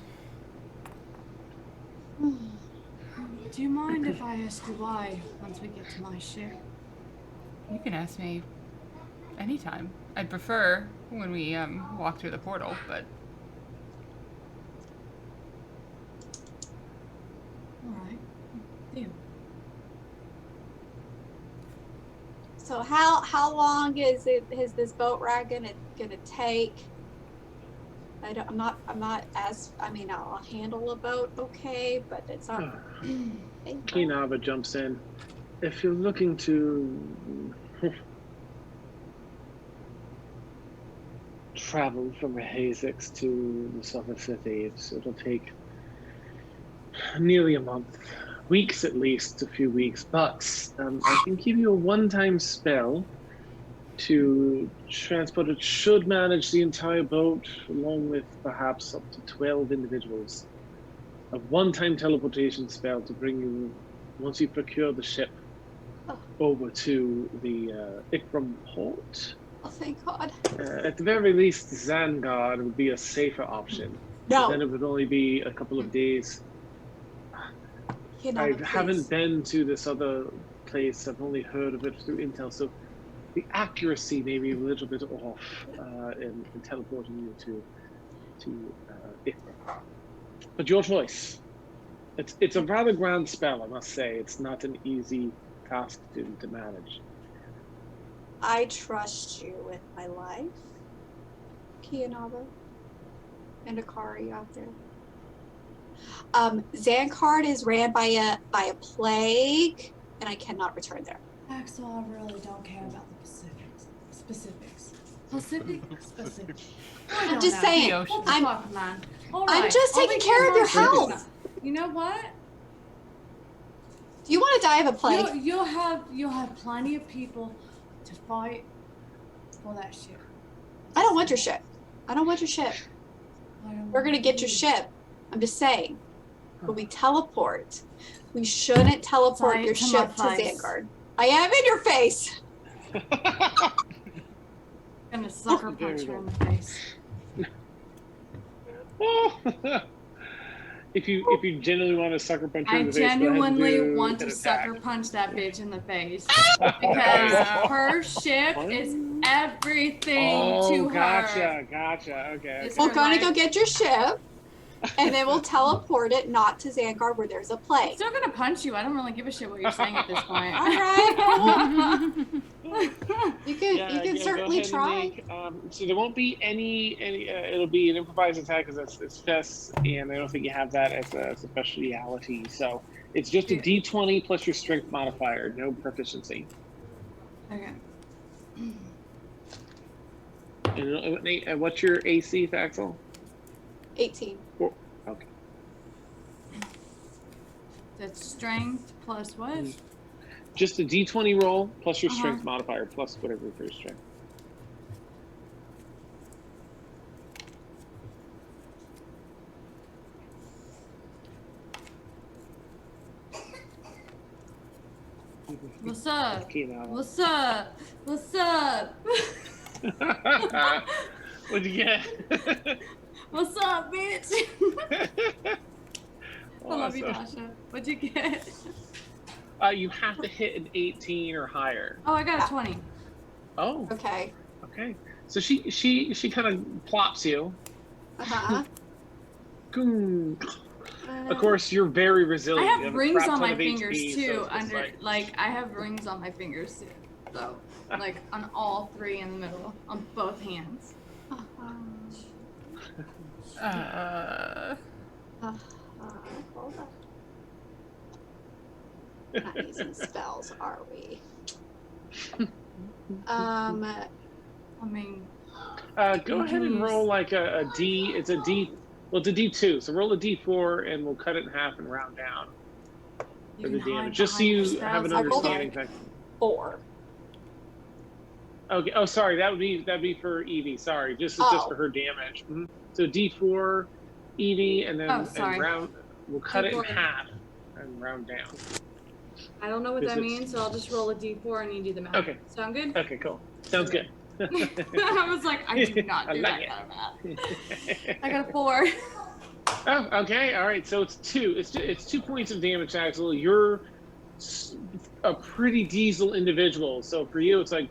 Do you mind if I ask you why once we get to my ship? You can ask me anytime. I'd prefer when we walk through the portal, but Alright. Deal. So how long is this boat ride gonna take? I'm not as, I mean, I'll handle a boat okay, but it's not. Kinava jumps in. If you're looking to travel from Hazix to the Summer Cities, it'll take nearly a month. Weeks at least, a few weeks. But I can give you a one-time spell to transport. It should manage the entire boat, along with perhaps up to 12 individuals. A one-time teleportation spell to bring you, once you procure the ship, over to the Ikram port. Oh, thank God. At the very least, Zangard would be a safer option. No. But then it would only be a couple of days. I haven't been to this other place. I've only heard of it through intel, so the accuracy may be a little bit off in teleporting you to Ikram. But your choice. It's a rather grand spell, I must say. It's not an easy task to manage. I trust you with my life, Kianaba, and Akari out there. Zankard is ran by a plague, and I cannot return there. Axel, I really don't care about the specifics. I'm just saying. Man. I'm just taking care of your health. You know what? Do you want to die of a plague? You'll have plenty of people to fight for that ship. I don't want your ship. We're gonna get your ship. I'm just saying. When we teleport, we shouldn't teleport your ship to Zangard. I am in your face. I'm gonna sucker punch her in the face. If you genuinely want to sucker punch her in the face, I genuinely want to sucker punch that bitch in the face because her ship is everything to her. Gotcha. Okay. We're gonna go get your ship, and then we'll teleport it not to Zangard where there's a plague. I'm still gonna punch you. I don't really give a shit what you're saying at this point. All right. You can certainly try. So there won't be any. It'll be an improvised attack because it's Fest, and I don't think you have that as a speciality. So it's just a D20 plus your strength modifier, no proficiency. Okay. And what's your AC, Thaxel? 18. Okay. That's strength plus what? Just a D20 roll plus your strength modifier plus whatever for your strength. What's up? What's up? What's up? What'd you get? What's up, bitch? I love you, Dasha. What'd you get? You have to hit an 18 or higher. Oh, I got a 20. Oh. Okay. Okay. So she kind of plops you. Of course, you're very resilient. I have rings on my fingers HP, too. so I have rings on my fingers too. So, like on all three in the middle, on both hands. Hold on. Not using spells, are we? I mean, go ahead and roll like a D. It's a D. Well, it's a D2. So roll a D4, and we'll cut it in half and round down for the damage, just so you have an understanding. 4. Okay. Oh, sorry. That'd be for Evie. Sorry, just for her damage. So D4, Evie, and then and sorry. round. We'll cut it in D4. half and round down. I don't know what This that is- means, so I'll just roll a d4 and you do the math. Okay. Sound good? Okay. Cool. Sounds good. I was like, I do not I do like that it. kind of math. I got a 4. Oh, okay. All right. So it's 2. It's 2 points of damage, Axel. You're a pretty diesel individual. So for you, it's like.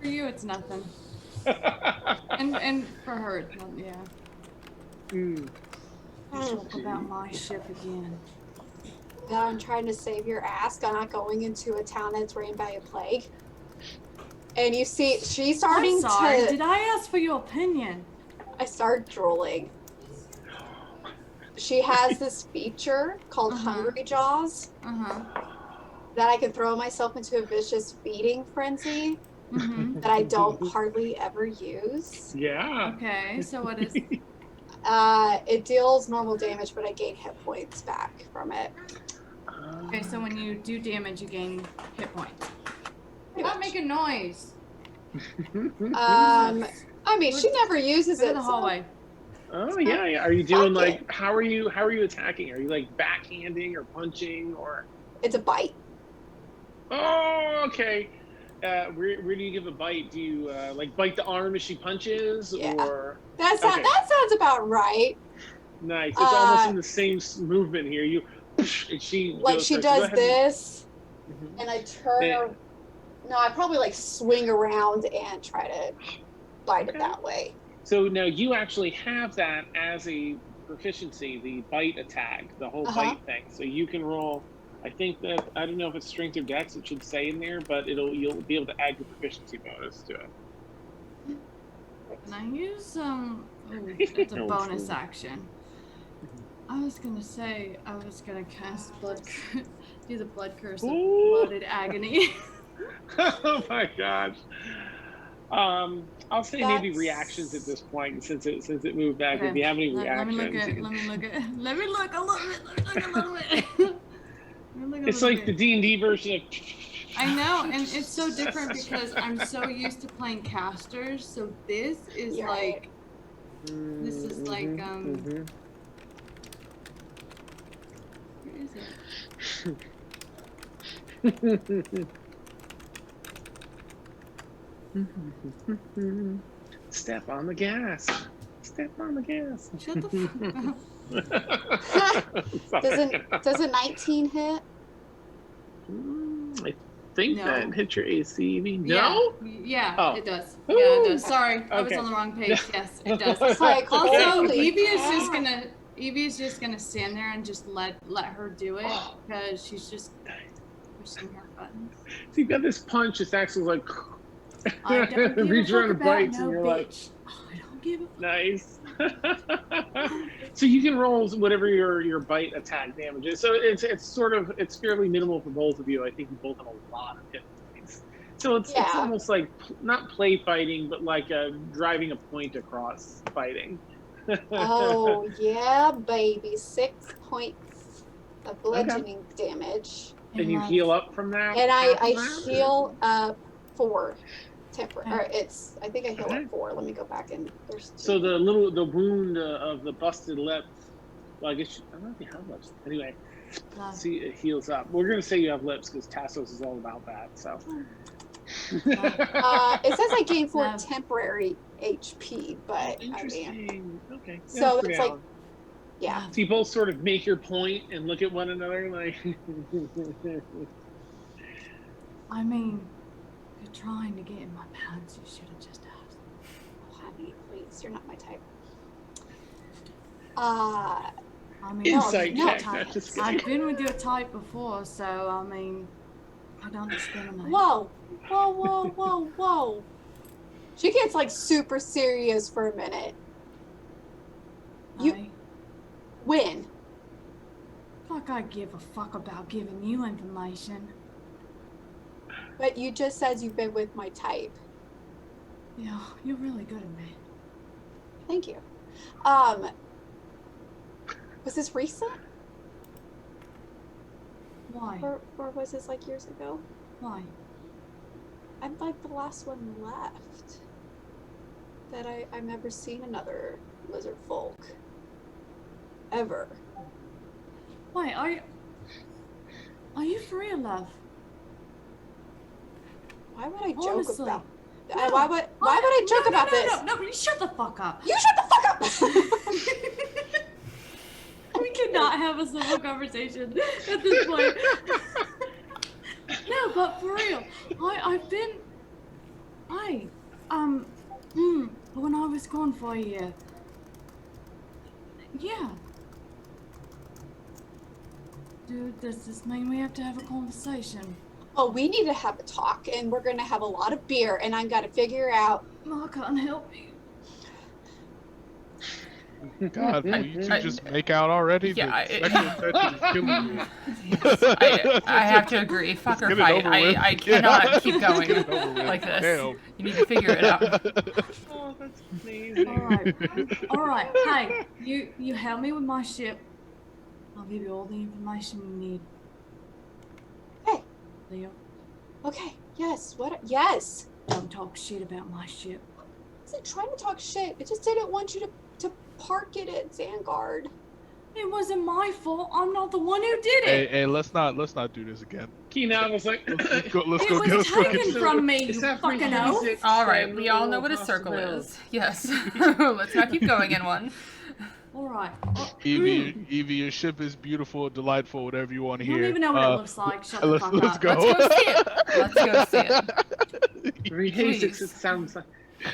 For you, it's nothing. And for her, it's not, yeah. Talk about my ship again. Now I'm trying to save your ass. I'm not going into a town that's reigned by a plague. And you see, she's starting I'm sorry. to. Did I ask for your opinion? I start drooling. She has this feature called Hungry Jaws that I can throw myself into a vicious feeding frenzy that I don't hardly ever use. Yeah. Okay, so what is? It deals normal damage, but I gain hit points back from it. Okay, so when you do damage, you gain hit points. Pretty Stop much. making noise. I mean, she never uses Go to it. the so- hallway. Oh yeah. Are you doing Fuck like? How are you attacking? Are you like backhanding or punching or? It's a bite. Oh, okay. Where do you give a bite? Do you like bite the arm as she punches, Yeah. or? That sounds about right. Nice. It's almost in the same movement here. You, and she Like goes she first. Go does ahead this, and- and I turn Yeah. her. No, I probably like swing around and try to bite it Okay. that way. So now you actually have that as a proficiency, the bite attack, the whole bite thing. So you can roll. I think that I don't know if it's strength or dex. It should say in there, but you'll be able to add your proficiency bonus to it. Can I use it's a No, bonus true. action. I was gonna say I was gonna cast do the blood curse of Ooh. blooded agony. Oh my gosh. I'll say maybe That's- reactions at this point since it moved back. Okay. If you have any Let reactions, me you can- look a little bit. it's like the D&D version of. I know, and it's so different because I'm so used to playing casters. So this is You're like, this is like Mhm. where is it? Step on the gas. Step on the gas. Shut the fuck up. Does a 19 hit? I think No. that hit your AC. Evie. No. Yeah, Oh. it does. Yeah, it does. Sorry, I was Okay. on the wrong page. Yes, it does. It's like, Also, holy Evie is cow. just gonna stand there and just let her do it because she's just pushing her buttons. So you've got this punch. This Axel's like. I don't give reach a around fuck and about bites, no and you're like, bitch. I don't give a fuck. nice. So you can roll whatever your bite attack damage is. So it's fairly minimal for both of you. I think you both have a lot of hit points. So it's almost like not play fighting, but like driving a point across fighting. Oh yeah, baby. 6 points of bludgeoning damage, And you heal up from that. and I after that? heal up 4 temporary. Okay. Or it's I think I heal up 4. Let me go back and there's 2. So the wound of the busted lip. Well, I guess I don't know if you have lips. Anyway, see, it heals up. We're gonna say you have lips because Tassos is all about that. So. It says I gain 4 No. temporary HP, but I mean, Interesting. Okay. So for it's now. like, yeah. So you both sort of make your point and look at one another like. I mean, if you're trying to get in my pants, you should have just asked. Oh, honey, please, you're not my type. I mean, Insight no, check. no, Not just kidding. I've been with your type before, so I mean, I don't discriminate. Whoa, whoa, whoa, whoa, whoa. She gets like super serious for a minute. You win. Like I give a fuck about giving you information. But you just said you've been with my type. Yeah, you're really good at me. Thank you. Was this recent? Why? Or was this like years ago? Why? I'm like the last one left that I've never seen another lizard folk. Ever. Wait, are you for real, love? Why would I joke Honestly. about No. why would I joke about this? No, you shut the fuck up. You shut the fuck up! We cannot have a civil conversation at this point. No, but for real, when I was gone for a year, yeah. Dude, does this mean we have to have a conversation? Oh, we need to have a talk, and we're gonna have a lot of beer, and I gotta figure out. I can't help you. God, will you two just make out already? Yeah, The sexual tension is killing me. I have to agree. Fuck Get or it fight. over with. I cannot keep going Get it over with. like this. Damn. You need to figure it out. Oh, that's amazing. All right. Hey, you help me with my ship. I'll give you all the information you need. Hey. Leo, Okay. Yes. What? Yes. don't talk shit about my ship. I wasn't trying to talk shit. I just didn't want you to park it at Vanguard. It wasn't my fault. I'm not the one who did it. Hey, let's not do this again. Keenan was like, Let's go It get was us fucking. taken from me, Is you that fucking oaf. 326? All right, we all know what a circle is. Yes. Let's not keep going in one. All right. Evie, your ship is beautiful, delightful, whatever you want to You hear. don't even know what it looks like. Shut the let's fuck let's up. go. Let's go see it. Let's go see it. 326, it sounds like.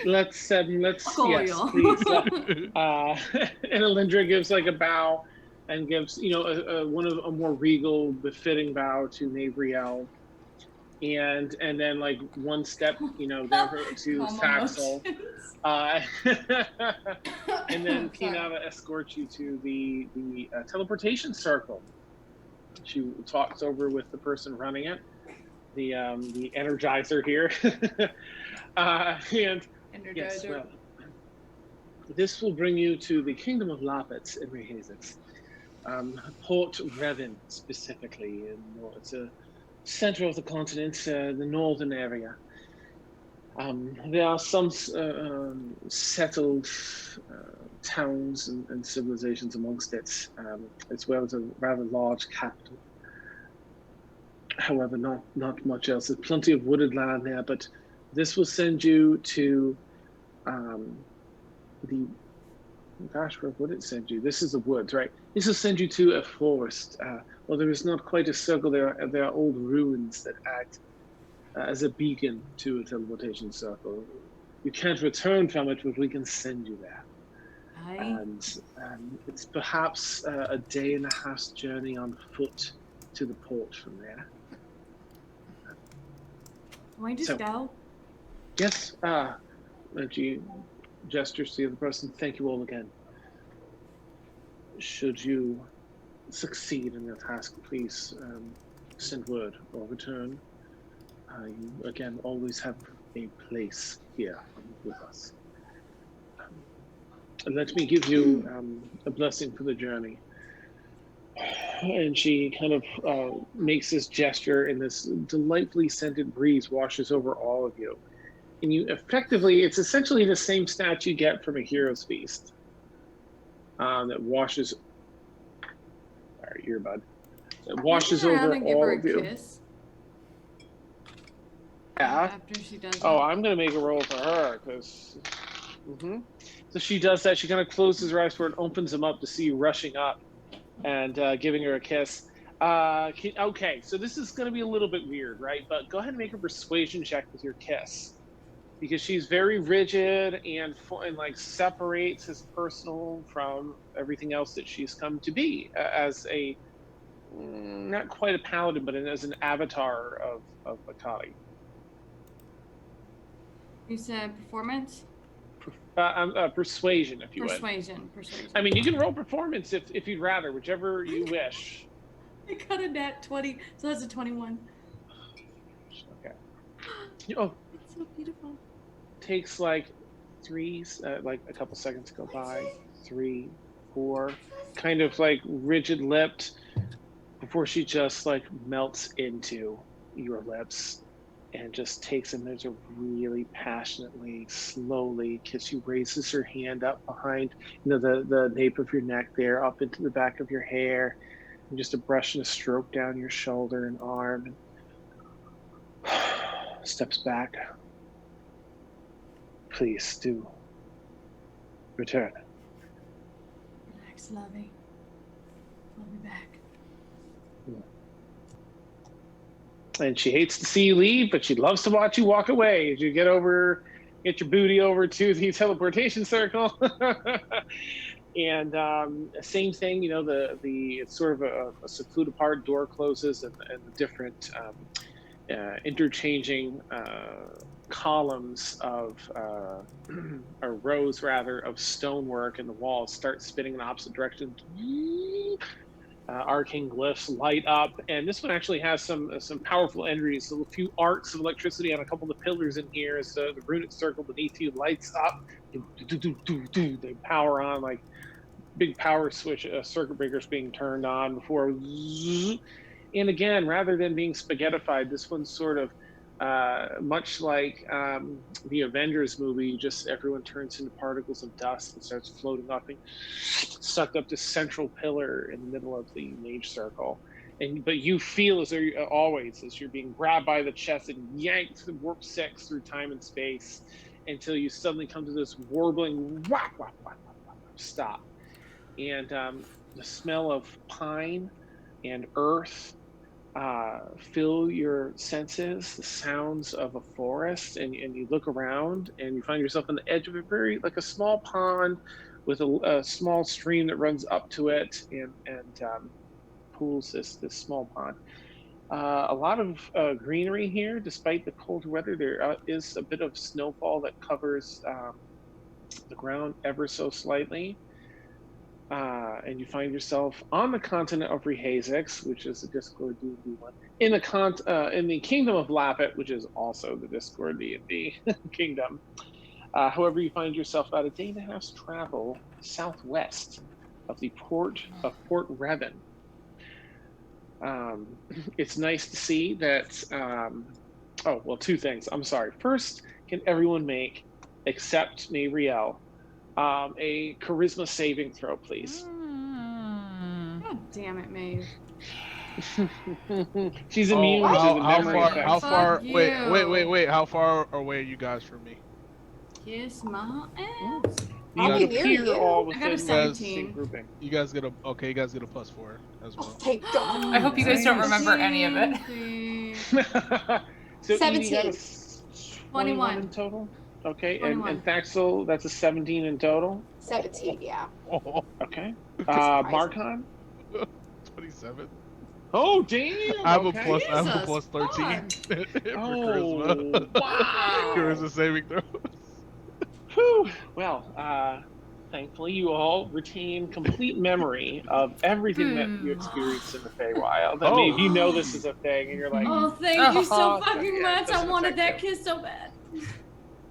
Let's yes, Oil. please. And Alindra gives like a bow, and gives a more regal, befitting bow to Navriel, and then like one step down to Calm Saxel, and then Sorry. Kinava escorts you to the teleportation circle. She talks over with the person running it, the Energizer here, and. Yes, well, this will bring you to the Kingdom of Lapitz in Rehazix. Port Revan, specifically. It's a center of the continent, the northern area. There are some settled towns and civilizations amongst it, as well as a rather large capital. However, not much else. There's plenty of wooded land there, but this will send you to where would it send you? This is the woods, right? This will send you to a forest. Well, there is not quite a circle. There are old ruins that act as a beacon to a teleportation circle. You can't return from it, but we can send you there. Aye. And it's perhaps a day and a half's journey on foot to the port from there. Can we just So- go? Yes, she gestures to the other person. Thank you all again. Should you succeed in your task, please send word or return. You, again, always have a place here with us. Let me give you a blessing for the journey. And she kind of makes this gesture, and this delightfully scented breeze washes over all of you. And you effectively, it's essentially the same stat you get from a hero's feast that washes, sorry, earbud, that washes over all of you. Kiss. Yeah. After she does Oh, it. I'm going to make a roll for her because. So she does that. She kind of closes her eyes for it, opens them up to see you rushing up and giving her a kiss. Okay, so this is going to be a little bit weird, right? But go ahead and make a persuasion check with your kiss, because she's very rigid and like separates his personal from everything else that she's come to be as a not quite a paladin, but as an avatar of Akali. You said performance? Persuasion, if you would. Persuasion. I mean, you can roll performance if you'd rather, whichever you wish. I got a nat 20, so that's a 21. Okay. Oh, It's so beautiful. takes like like a couple seconds to go by. 3, 4, kind of like rigid lipped before she just like melts into your lips. and just takes a minute to really passionately, slowly kiss you, raises her hand up behind, the nape of your neck there, up into the back of your hair, and just a brush and a stroke down your shoulder and arm, and steps back. Please do return. Relax, Lovey. I'll be back. And she hates to see you leave, but she loves to watch you walk away as you get your booty over to the teleportation circle. And same thing, it's sort of a secluded part. Door closes, and the different interchanging columns of or rows rather of stonework in the walls start spinning in opposite directions. Arcane glyphs light up, and this one actually has some powerful energies. So a few arcs of electricity on a couple of the pillars in here. So the runic circle beneath you lights up. They power on like big power switch, circuit breakers being turned on before. And again, rather than being spaghettified, this one's sort of much like the Avengers movie, just everyone turns into particles of dust and starts floating off, being sucked up to central pillar in the middle of the mage circle. But you feel as though as you're being grabbed by the chest and yanked to warp 6 through time and space until you suddenly come to this warbling whack, whack, whack, whack, whack, stop. And the smell of pine and earth fill your senses, the sounds of a forest, and you look around and you find yourself on the edge of a small pond with a small stream that runs up to it and pools this small pond. A lot of greenery here, despite the cold weather. There is a bit of snowfall that covers the ground ever so slightly. And you find yourself on the continent of Rehazix, which is the Discord D&D one, in the kingdom of Lapit, which is also the Discord D&D kingdom. However, you find yourself about a day and a half's travel southwest of the port of Port Revan. It's nice to see that. Two things. I'm sorry. First, can everyone make, except Marielle, a charisma saving throw, please? God damn it, Maeve. She's immune to the memory effect. How far? Fuck Wait. How far away are you guys from me? Kiss my ass. I'll You be near appear you. all I got a within the 17. same grouping. You guys get a +4 as Oh, well. thank God. I hope you guys don't remember any of it. So 17. Evie got a 21 in total. Okay, 21. and Thaxel, that's a 17 in total. 17, yeah. Oh, Okay. Surprising. Marcon. 27. Oh damn! I have a okay. plus 13 for Oh charisma. wow! Charisma saving throws. Whew. Well, thankfully you all retain complete memory of everything that you experienced in the Feywild. I mean, you know this is a thing, and you're like, Oh, thank you so Oh, fucking yeah, it much. I doesn't wanted affect that kiss so bad.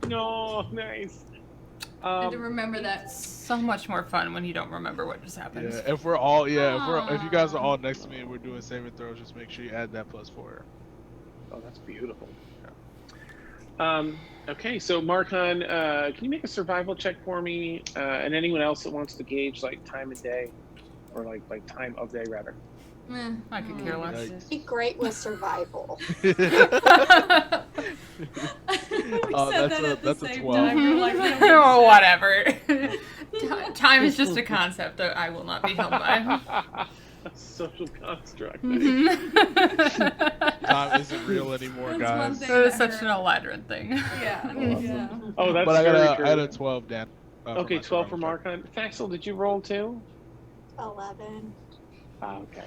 no, nice. I had to remember that. So much more fun when you don't remember what just happened. Yeah, if we're all if you guys are all next to me and we're doing saving throws, just make sure you add that +4. Oh, that's beautiful. Okay, so Marcon, can you make a survival check for me, and anyone else that wants to gauge like time of day, or like time of day rather? I could care less. Yikes. Be great with survival. That's a 12. Or whatever. Time is just a concept that I will not be held by. A social construct. Time isn't real anymore, That's one guys. thing. It is such an Eladrin thing. Yeah. Yeah. Oh, that's But I very got true. a 12, Dan. Okay, my 12 for survival check. Marcon. Thaxel, did you roll too? 11. Okay.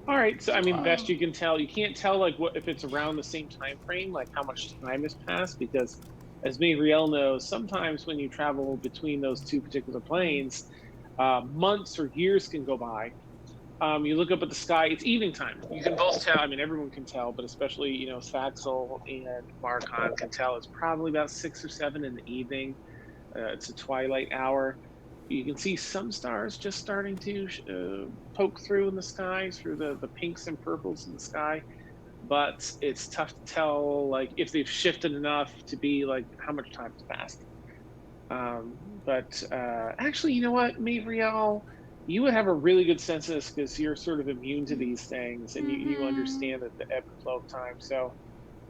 All right. So I mean, best you can tell, you can't tell like what if it's around the same time frame, like how much time has passed, because as Riel knows, sometimes when you travel between those two particular planes, months or years can go by. You look up at the sky; it's evening time. You can both tell. I mean, everyone can tell, but especially Thaxel and Marcon can tell. It's probably about 6 or 7 in the evening. It's a twilight hour. You can see some stars just starting to poke through in the sky, through the pinks and purples in the sky. but it's tough to tell like if they've shifted enough to be like how much time has passed. But actually, you know what, Mavriel, you would have a really good sense of this because you're sort of immune to these things and you understand that the ebb and flow of time. So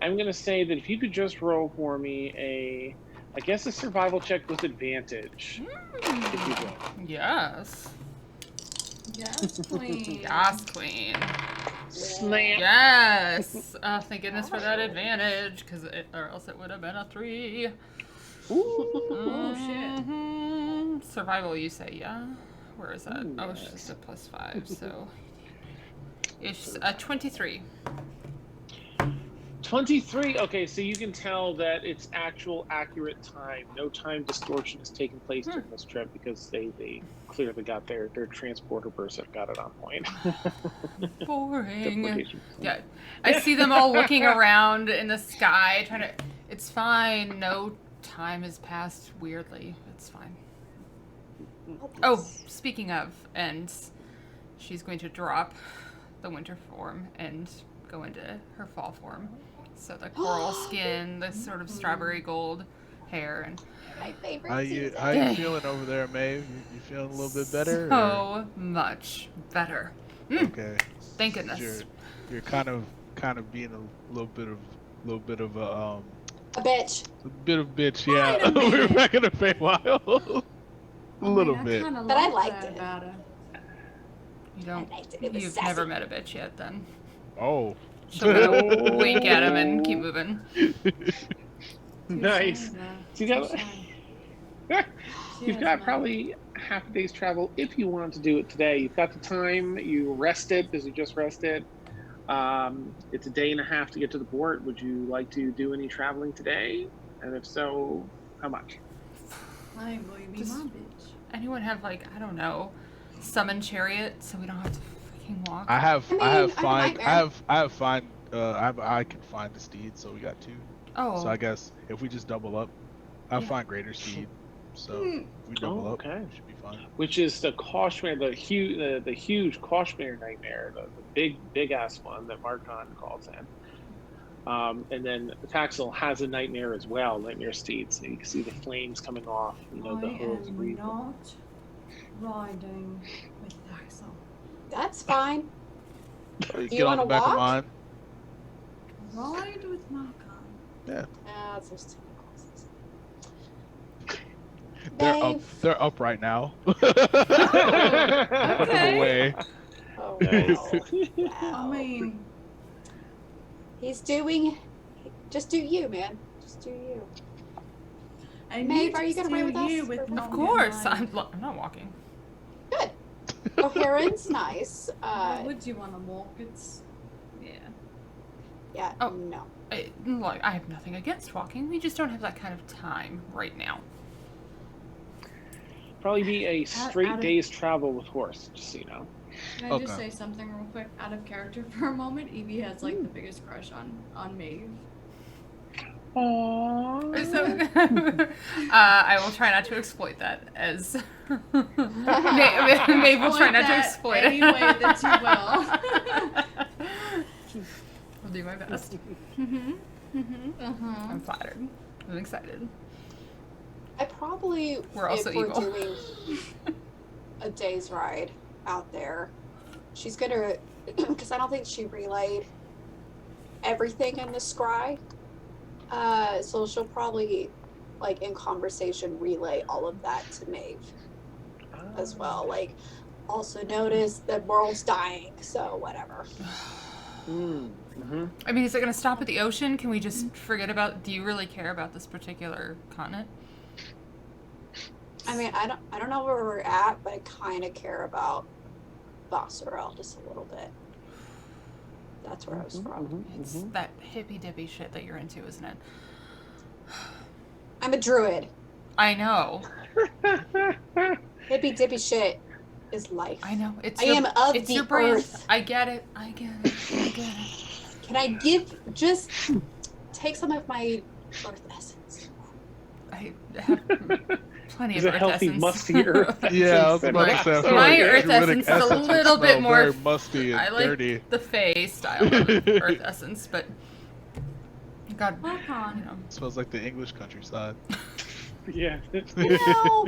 I'm going to say that if you could just roll for me a survival check with advantage, if you will. Yes. Yes, queen. Yes, queen. Snap. Yes. Thank goodness for that advantage, or else it would have been a 3. Oh shit. Mhm. Survival, you say, yeah? Where is that? Ooh, Oh, yes. she's a +5, so it's a 23. 23. Okay, so you can tell that it's actual accurate time. No time distortion has taken place during this trip because they clearly got their transporter person got it on point. Boring. Duplication. Yeah, I see them all looking around in the sky, trying to. It's fine. No time has passed weirdly. It's fine. Oh, speaking of, and she's going to drop the winter form and go into her fall form. So the coral skin, the sort of strawberry gold hair, and My favorite How season. you feeling over there, Maeve? You feeling a little bit better? so much better. Okay. Thank goodness. You're kind of being a little bit of A bitch. a bit of bitch, Wait yeah. a minute. We're back in the Feywild. A little bit. But I liked that it. about her. You don't. I liked it. It was You've sassy. never met a bitch yet, then. Oh. She'll go wink at him and keep moving. Nice. So you've got Touche, probably half a day's travel if you want to do it today. You've got the time. You rested because you just rested. It's a day and a half to get to the port. Would you like to do any traveling today? And if so, how much? I will you be Just- my bitch. Anyone have, like, I don't know, summon chariot so we don't have to freaking walk? I have I can find the steed, so we got 2. Oh. So I guess if we just double up, I'll Yeah. find greater steed. So if we double up, okay. it should be fine. Which is the Koshmere, the huge Koshmere nightmare, the big ass one that Marcon calls in. And then Taxel has a nightmare as well, nightmare steed. So you can see the flames coming off. You know, the hooves I am breathing. not riding with Axel. That's fine. Get you on the wanna back of walk? mine. Ride with Marcon. Yeah. That's just too close. They're up right now. Okay. Away. Oh, Nice. wow. I mean, He's doing. Just do you, man. Just do you. I Maeve, need are you to gonna ride do with you us, with or what? not Of course. being I'm not walking. Good. Coherence, nice. Why would you want to walk? It's yeah. Yeah. Oh. No. Look, I have nothing against walking. We just don't have that kind of time right now. Probably be a Out straight of- day's travel with horse, just so you know. Can I just Okay. say something real quick out of character for a moment? Evie has like the biggest crush on Maeve. Aww. So, I will try not to exploit that as. Maeve will try not to exploit it. any way that you will. I'll do my best. I'm flattered. I'm excited. I probably, We're also if we're evil. doing a day's ride out there, she's gonna, because I don't think she relayed everything in the scry. So she'll probably, like in conversation, relay all of that to Maeve as well. Like, also notice the world's dying, so whatever. Mm-hmm. I mean, is it going to stop at the ocean? Can we just forget about? Do you really care about this particular continent? I mean, I don't know where we're at, but I kind of care about Bosserel just a little bit. That's where I was from. It's that hippy dippy shit that you're into, isn't it? I'm a druid. I know. Hippy dippy shit is life. I know. It's I your, am of it's the your brain. earth. I get it. I get it. I get it. Can I just take some of my earth essence? I have plenty There's of a earth healthy, essence. musty earth. Yeah, I was essence about in to say, I it. feel My like earth druidic essence is a essence would little bit smell more very musty and I like dirty. the Fey style of earth essence, but God, Marcon. you know, Smells like the English countryside. Yeah. No,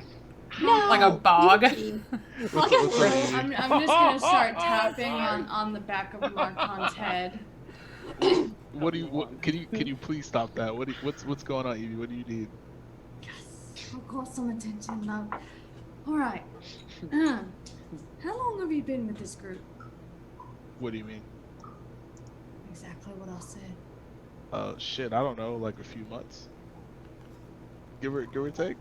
no. like a bog. Yuki. What's up, Evie? I'm just gonna start tapping on the back of Marcon's head. What do you? Can you please stop that? What's going on, Evie? What do you need? Yes, I've got some attention, love. All right. How long have you been with this group? What do you mean? Exactly what I said. Shit, I don't know, like a few months. Give or take.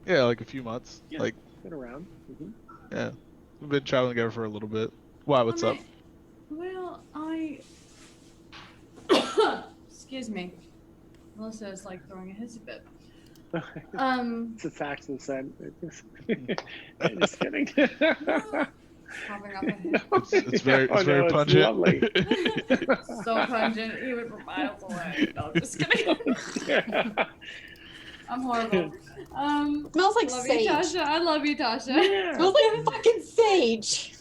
Yeah, like a few months. Yeah. Like, Been around. Mhm. yeah, we've been traveling together for a little bit. Why? What's up? Well, excuse me. Melissa is like throwing a hissy fit. It's a tax of scent. I'm just kidding. Popping up a hit. It's very Oh, no, it's pungent. lovely. So pungent, even from miles away. No, just kidding. I'm horrible. Smells like Love sage. you, Tasha. I love you, Tasha. Yeah. Smells like fucking sage.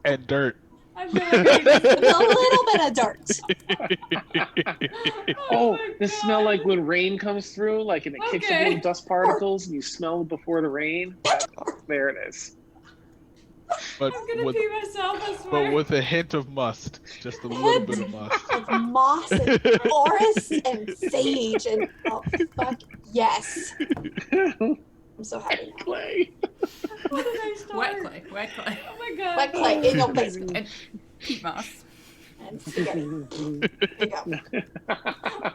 And dirt. I feel like With a little bit of dirt. Oh, my the smell God. like when rain comes through, like and it kicks up Okay. little dust particles, and you smell it before the rain. There it is. But I'm gonna with, pee myself, I swear. but with a hint of must, just a little bit of must. Of moss and forest and sage and oh fuck yes. I'm so happy now. Clay. What did I start? Wet clay, wet clay, Oh my God. Wet clay in your basement. and peat moss. And spaghetti. There you go.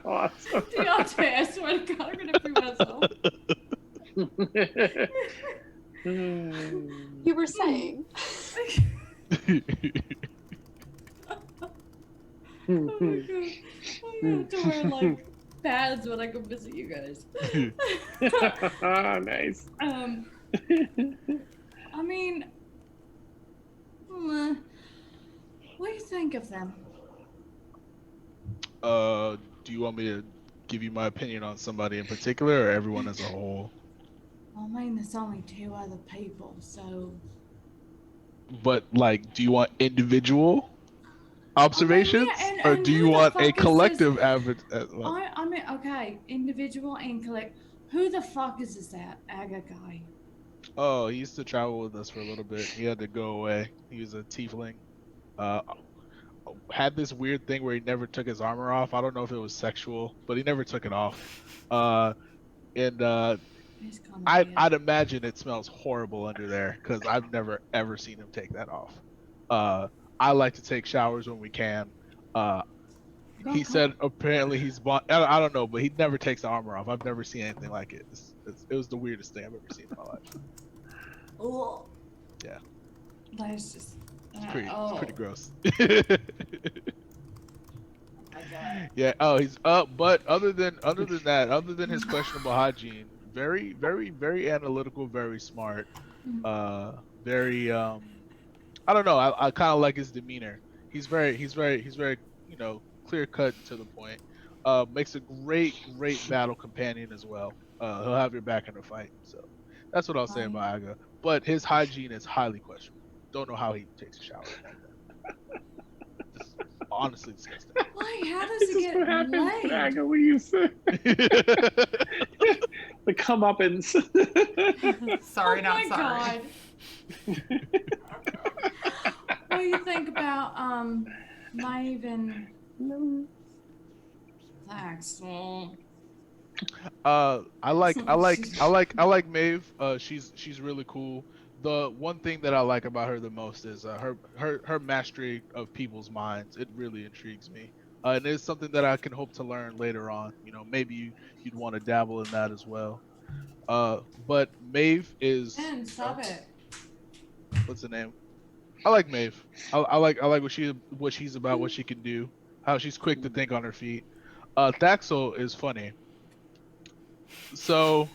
Awesome. Deontay, I swear to God, I'm gonna pee myself. You were saying. Oh my God. I'm gonna have to wear like pads when I go visit you guys. Nice. I mean, what do you think of them? Do you want me to give you my opinion on somebody in particular, or everyone as a whole? I mean, there's only 2 other people, so. But like, do you want individual observations, and or do who you the want fuck a is this- collective average? I mean, okay, individual and collect. Who the fuck is this Aga guy? Oh, he used to travel with us for a little bit. He had to go away. He was a tiefling. Had this weird thing where he never took his armor off. I don't know if it was sexual, but he never took it off. And He's kind of I'd imagine it smells horrible under there because I've never ever seen him take that off. I like to take showers when we can. He said apparently he's bought. I don't know, but he never takes the armor off. I've never seen anything like it. It was the weirdest thing I've ever seen in my life. Oh. Yeah. That's just. It's pretty gross. My God. Yeah. Oh, he's up. But other than that, other than his questionable hygiene, very, very, very analytical, very smart. Very. I don't know. I kind of like his demeanor. He's very, you know, clear cut to the point. Makes a great battle companion as well. He'll have your back in a fight. So that's what I'll say about Aga. But his hygiene is highly questionable. Don't know how he takes a shower like that. Just honestly disgusting. Why? How does This it is get what happens, laid? Aga, when you say the comeuppance. Sorry, Oh not my sorry. God. What do you think about Maeve and Axel? I like Maeve. She's really cool. The one thing that I like about her the most is her mastery of people's minds. It really intrigues me. And it's something that I can hope to learn later on. You know, maybe you'd want to dabble in that as well. But Maeve is. Ben, stop it. What's the name? I like Maeve. I like what she's about, what she can do, how she's quick to think on her feet. Thaxel is funny. So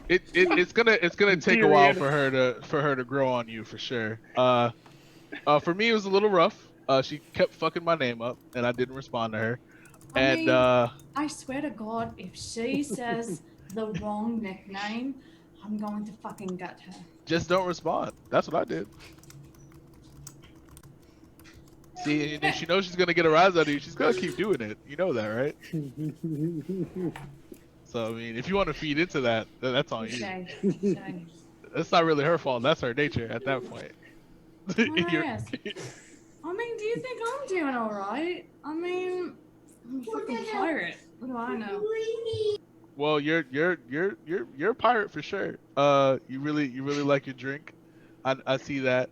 it's gonna take a while for her to grow on you for sure. For me it was a little rough. She kept fucking my name up and I didn't respond to her. I And mean, I swear to God, if she says the wrong nickname, I'm going to fucking gut her. Just don't respond. That's what I did. See, and if she knows she's gonna get a rise out of you, she's gonna keep doing it. You know that, right? So I mean, if you want to feed into that, that's on you. Touche. That's not really her fault. That's her nature at that point. Yes. I mean, do you think I'm doing all right? I mean, I'm a fucking pirate. What do I know? Well, you're a pirate for sure. You really like your drink. I see that.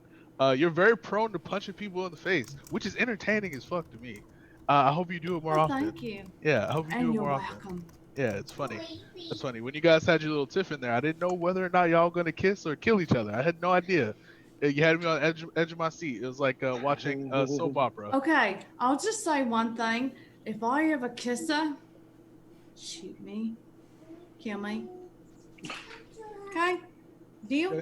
You're very prone to punching people in the face, which is entertaining as fuck to me. I hope you do it more often. Thank you. Yeah, I hope you do And it you're more often. welcome. Yeah, it's funny. That's funny. When you guys had your little tiff in there, I didn't know whether or not y'all gonna kiss or kill each other. I had no idea. You had me on the edge of my seat. It was like watching a soap opera. Okay, I'll just say one thing. If I ever kiss her, shoot me, kill me. Okay, deal.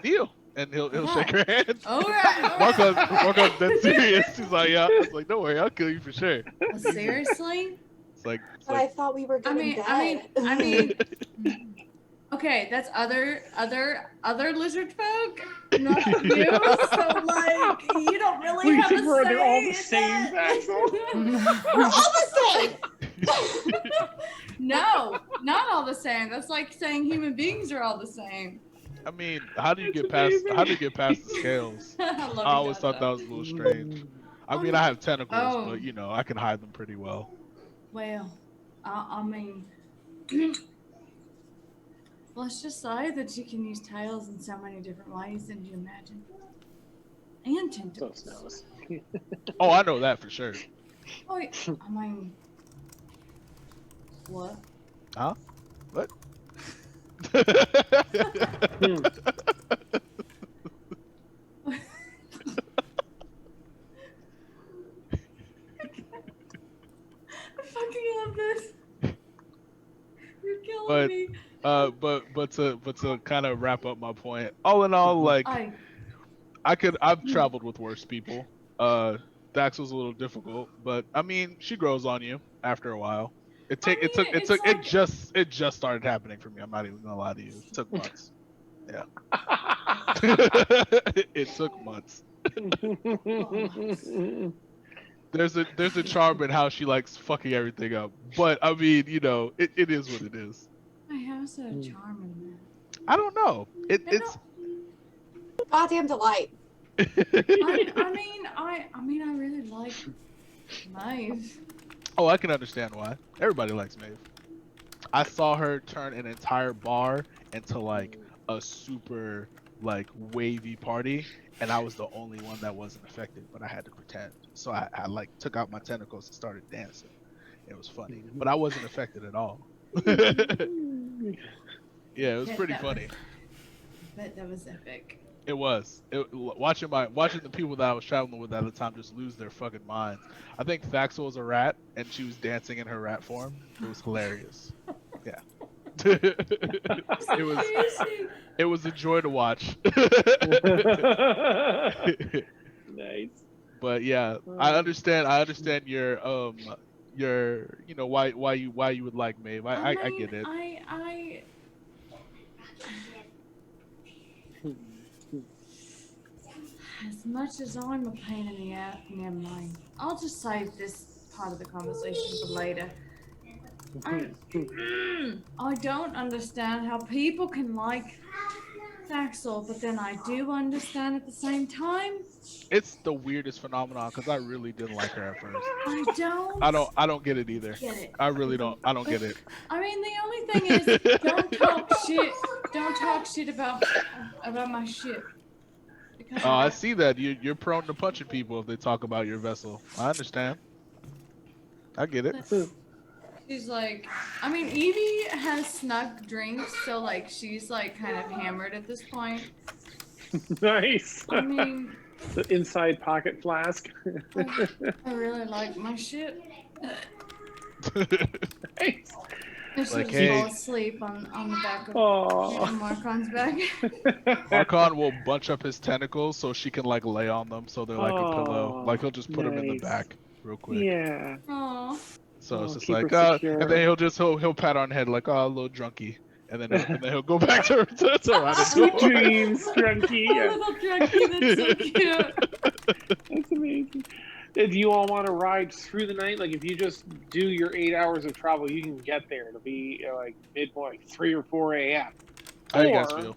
Deal. And he'll shake her hand. All right. Marco's dead serious. He's like, yeah. It's like, don't worry, I'll kill you for sure. Seriously? It's like, But I thought we were getting dead. I mean, okay, that's other lizard folk, not you. So like, you don't really have a say. They're all the in same, that. Axel. We're all the same. No, not all the same. That's like saying human beings are all the same. I mean, how do you get past the scales? I love I you, always Dada. thought that was a little strange. I mean, I have tentacles, Oh. but you know, I can hide them pretty well. Well, I mean, let's just say that you can use tails in so many different ways than you imagine. And tentacles. Those nose. Oh, I know that for sure. Oh, I mean, what? Huh? What? I fucking love this. You're killing But- me. but to kind of wrap up my point, all in all, like I've traveled with worse people. Dax was a little difficult, but I mean, she grows on you after a while. It just started happening for me. I'm not even gonna lie to you. It took months. Yeah. It took months. There's a charm in how she likes fucking everything up. But I mean, you know, it is what it is. I have so charm in that. I don't know. It's Goddamn delight. I mean, I really like Maeve. Oh, I can understand why. Everybody likes Maeve. I saw her turn an entire bar into like a super like wavy party, and I was the only one that wasn't affected, but I had to pretend. So I like took out my tentacles and started dancing. It was funny, but I wasn't affected at all. Yeah, it was pretty funny. I bet that was epic. It was. Watching the people that I was traveling with at the time just lose their fucking minds. I think Thaxel was a rat, and she was dancing in her rat form. It was hilarious. Yeah. It was a joy to watch. Nice. But yeah, I understand your you know why you would like Maeve. I get it. As much as I'm a pain in the ass, never mind. I'll just save this part of the conversation for later. I don't understand how people can like Thaxel, but then I do understand at the same time. It's the weirdest phenomenon because I really didn't like her at first. I don't get it either. get it. I really don't. I don't get it. I mean, the only thing is, don't talk shit. Don't talk shit about my shit. Because Oh, I see that you're prone to punching people if they talk about your vessel. I understand. I get it. She's like, I mean, Evie has snug drinks, so like she's like kind of hammered at this point. Nice. I mean, The inside pocket flask. I really like my shit. Nice. And she Like, just hey. fall asleep on the back of Aw. Marcon's back. Marcon will bunch up his tentacles so she can like lay on them so they're like a pillow. Aw, Like he'll just put them in the nice. back real quick. Yeah. Aw. So it's Oh, just keep her like, secure. and then he'll pat on the head like, oh, a little drunky, and then he'll go back to ride the Sweet door. dreams, Drunky. Oh, little drunky, that's so cute. That's amazing. Do you all want to ride through the night? Like, if you just do your 8 hours of travel, you can get there. It'll be like midpoint, 3 or 4 a.m. How you guys Or, feel?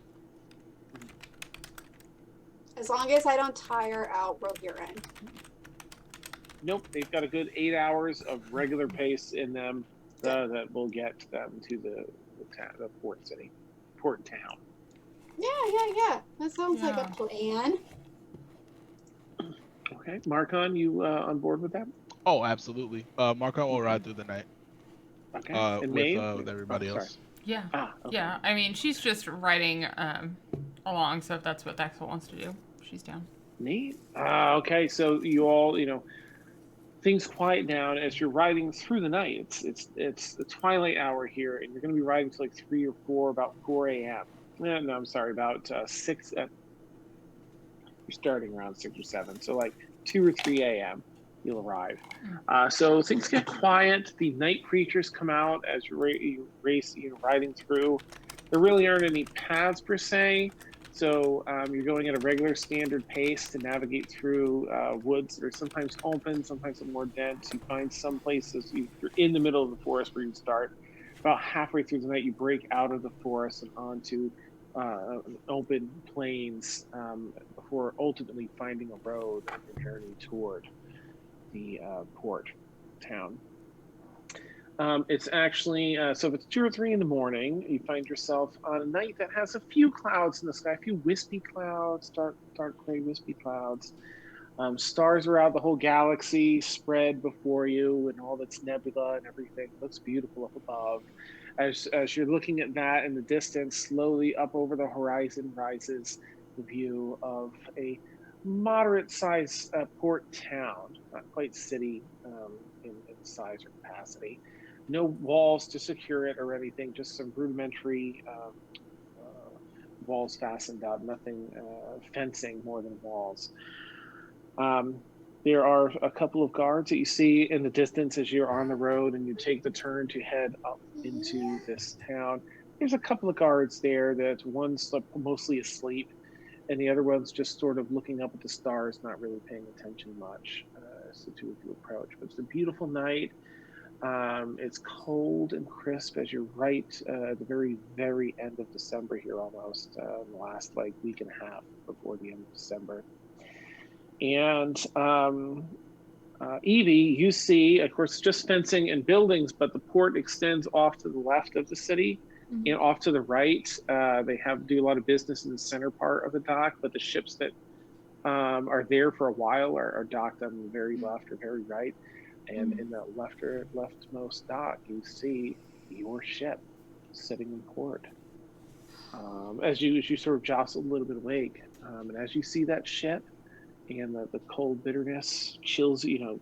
As long as I don't tire out Rohirrim. nope, they've got a good 8 hours of regular pace in them that will get them to the port city, port town. Yeah. That sounds like a Yeah. plan. Okay, Marcon, you on board with that? Oh, absolutely. Marcon will ride through the night. Okay. And Maeve? With everybody Oh, sorry. else. Yeah. Okay. Yeah. I mean, she's just riding along, so if that's what Daxel wants to do, she's down. Neat. Okay, so you all, things quiet down as you're riding through the night. It's the twilight hour here, and you're going to be riding till like 3 or 4, about 4 a.m. No, I'm sorry, about 6. You're starting around 6 or 7, so like 2 or 3 a.m. you'll arrive. So things get quiet. The night creatures come out as you're riding through. There really aren't any paths per se. So you're going at a regular standard pace to navigate through woods that are sometimes open, sometimes more dense. You find some places you're in the middle of the forest where you start. About halfway through the night, you break out of the forest and onto open plains before ultimately finding a road on your journey toward the port town. It's actually, so if it's 2 or 3 in the morning, you find yourself on a night that has a few clouds in the sky, a few wispy clouds, dark gray wispy clouds. Stars are out, the whole galaxy spread before you, and all its nebula and everything looks beautiful up above. As you're looking at that in the distance, slowly up over the horizon rises the view of a moderate-sized port town, not quite city in size or capacity. No walls to secure it or anything, just some rudimentary walls fastened up, nothing fencing more than walls. There are a couple of guards that you see in the distance as you're on the road and you take the turn to head up into this town. There's a couple of guards there that one's mostly asleep and the other one's just sort of looking up at the stars, not really paying attention much as the two of you approach. But it's a beautiful night. It's cold and crisp as you're right at the very, very end of December here, almost the last week and a half before the end of December. And Evie, you see, of course, just fencing and buildings, but the port extends off to the left of the city and off to the right. They do a lot of business in the center part of the dock, but the ships that are there for a while are docked on the very left or very right. And in the leftmost dock, you see your ship sitting in port. As you sort of jostle a little bit awake, and as you see that ship, and the cold bitterness chills, the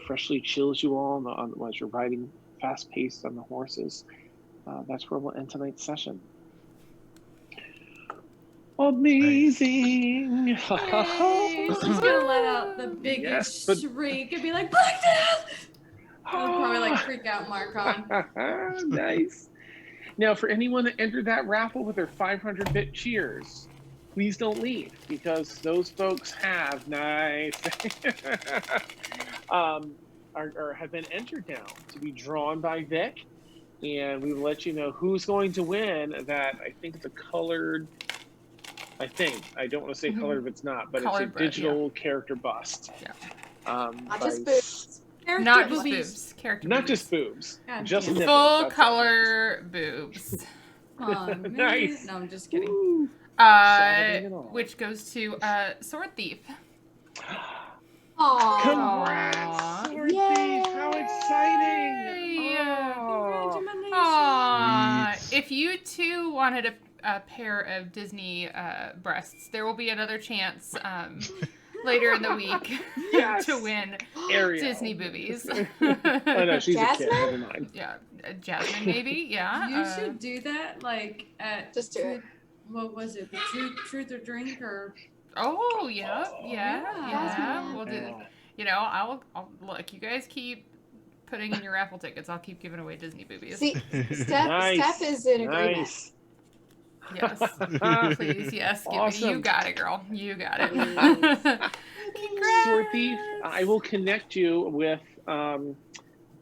freshly chills you all as you're riding fast-paced on the horses. That's where we'll end tonight's session. Amazing! Yay, she's gonna let out the biggest shriek and be like, Black Death! I'll probably freak out Marcon. Nice. Now, for anyone that entered that raffle with their 500-bit cheers, please don't leave because those folks have have been entered now to be drawn by Vic, and we will let you know who's going to win. That I think it's a colored. I don't want to say colored if it's not, but Colored it's a digital character bust. Yeah. Not just boobs. Not just boobs. Character Not boobs. just boobs. God just damn. nipples. Full That's color boobs. Oh, man. Nice. No, I'm just kidding. Ooh. Saturday and all. Which goes to Sword Thief. Aww. Congrats, Sword Thief! How exciting! Oh. Aww. If you too wanted a pair of Disney breasts, there will be another chance later in the week to win Ariel. Disney boobies. Oh no, she's Jasmine? a kid. Never mind. Yeah, Jasmine maybe. Yeah. You should do that, at Just do it. What was it? The truth or drink or? Oh yeah. Yeah. We'll do. I'll look. You guys keep putting in your raffle tickets. I'll keep giving away Disney boobies. See, Steph is in agreement. Nice. Yes. Please, yes. Give me. Awesome. You got it, girl. You got it. Sword Thief, I will connect you with.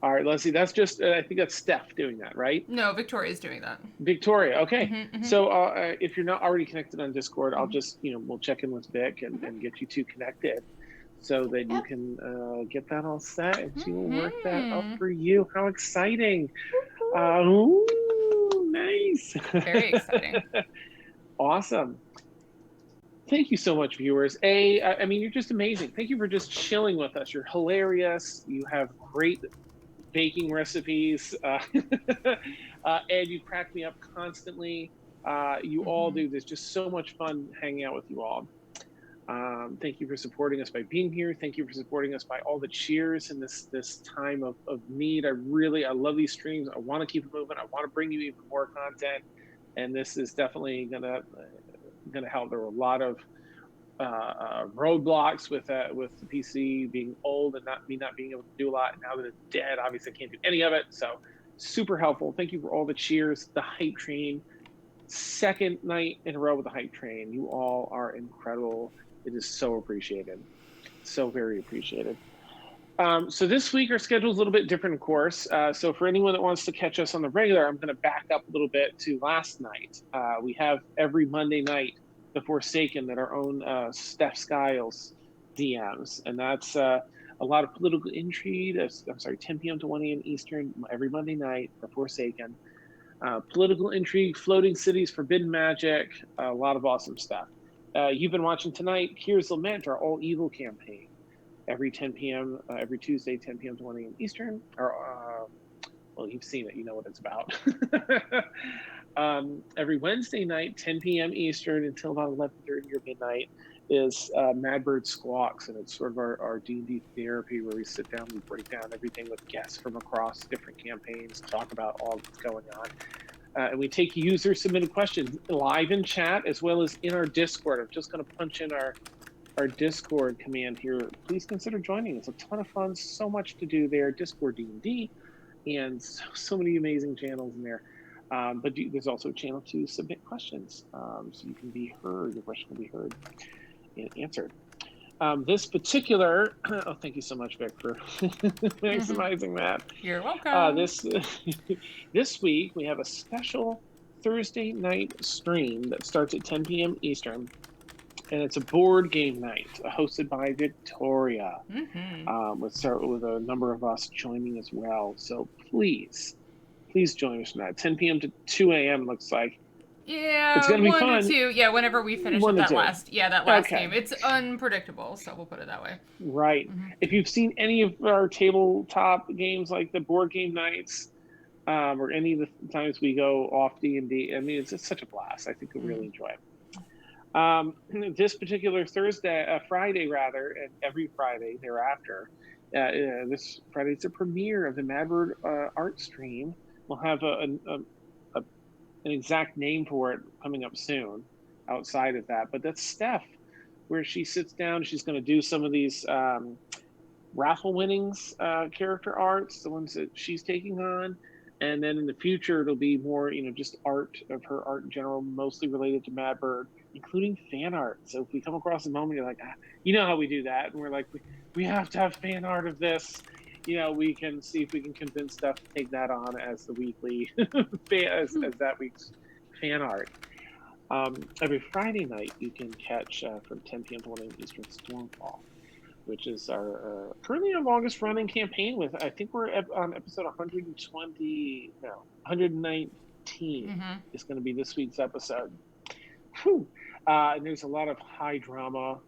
All right, Leslie. That's just. I think that's Steph doing that, right? No, Victoria's doing that. Victoria. Okay. Mhm. So if you're not already connected on Discord, I'll just we'll check in with Vic and get you two connected, so that you can get that all set, and she will work that up for you. How exciting! Ooh, nice. Very exciting. Awesome. Thank you so much, viewers. I mean, you're just amazing. Thank you for just chilling with us. You're hilarious. You have great baking recipes, and you crack me up constantly. You all do. There's just so much fun hanging out with you all. Thank you for supporting us by being here. Thank you for supporting us by all the cheers in this time of need. I love these streams. I want to keep it moving. I want to bring you even more content, and this is definitely gonna help. There were a lot of roadblocks with the PC being old and not being able to do a lot. Now that it's dead, obviously I can't do any of it. So super helpful. Thank you for all the cheers, the hype train. Second night in a row with the hype train. You all are incredible. It is so appreciated. So very appreciated. So this week our schedule is a little bit different, of course. So for anyone that wants to catch us on the regular, I'm going to back up a little bit to last night. We have every Monday night The Forsaken that our own Steph Skiles DMs, and that's a lot of political intrigue. 10 p.m. to 1 a.m. Eastern every Monday night. The Forsaken, political intrigue, floating cities, forbidden magic, a lot of awesome stuff. You've been watching tonight. Here's Lament, our all evil campaign. Every 10 p.m. Every Tuesday, 10 p.m. to 1 a.m. Eastern. Well, you've seen it. You know what it's about. Every Wednesday night, 10 p.m. Eastern until about 11:30 or midnight is Madbird Squawks, and it's sort of our D&D therapy where we sit down, we break down everything with guests from across different campaigns, talk about all that's going on. And we take user-submitted questions live in chat as well as in our Discord. I'm just going to punch in our Discord command here. Please consider joining. It's a ton of fun, so much to do there. Discord D&D, and so many amazing channels in there. But there's also a channel to submit questions, so you can be heard. Your question will be heard and answered. This particular, thank you so much, Vic, for maximizing that. You're welcome. This week we have a special Thursday night stream that starts at 10 p.m. Eastern. And it's a board game night hosted by Victoria. Let's start with a number of us joining as well. So please join us tonight. 10 p.m. to 2 a.m. looks like. Yeah, it's gonna be 1 fun. to 2. Yeah, whenever we finish up that last game. It's unpredictable, so we'll put it that way. Right. If you've seen any of our tabletop games like the board game nights, or any of the times we go off D&D, I mean, it's such a blast. I think you'll really enjoy it. This particular Friday rather, and every Friday thereafter, this Friday it's a premiere of the Madbird art stream. We'll have an exact name for it coming up soon outside of that, but that's Steph, where she sits down. She's going to do some of these raffle winnings character arts, the ones that she's taking on. And then in the future, it'll be more, just art of her art in general, mostly related to Madbird, including fan art. So if we come across a moment, you're like, you know how we do that. And we're like, we have to have fan art of this. We can see if we can convince Steph to take that on as the weekly, as that week's fan art. Every Friday night, you can catch from 10 p.m. to 1 a.m. Eastern Stormfall, which is our currently our longest running campaign with, I think we're on episode 119 is going to be this week's episode. Whew. And there's a lot of high drama.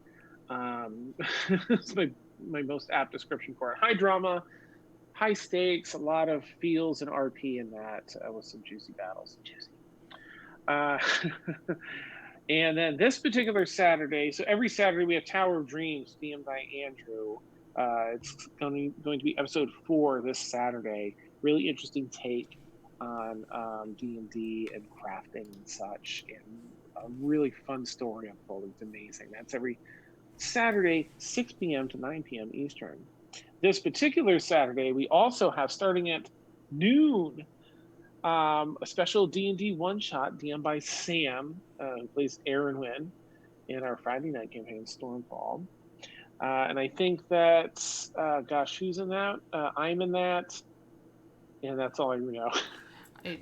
It's my most apt description for it. High drama, high stakes, a lot of feels and RP in that with some juicy battles. And then this particular Saturday, so every Saturday we have Tower of Dreams, DM'd by Andrew. It's going to be episode 4 this Saturday. Really interesting take on D&D and crafting and such, and a really fun story unfolding. It's amazing. That's every Saturday, 6 p.m. to 9 p.m. Eastern. This particular Saturday, we also have, starting at noon, a special D&D one-shot DM by Sam, who plays Aaron Wynn in our Friday night campaign, Stormfall. And I think that, gosh, who's in that? I'm in that. And that's all I know.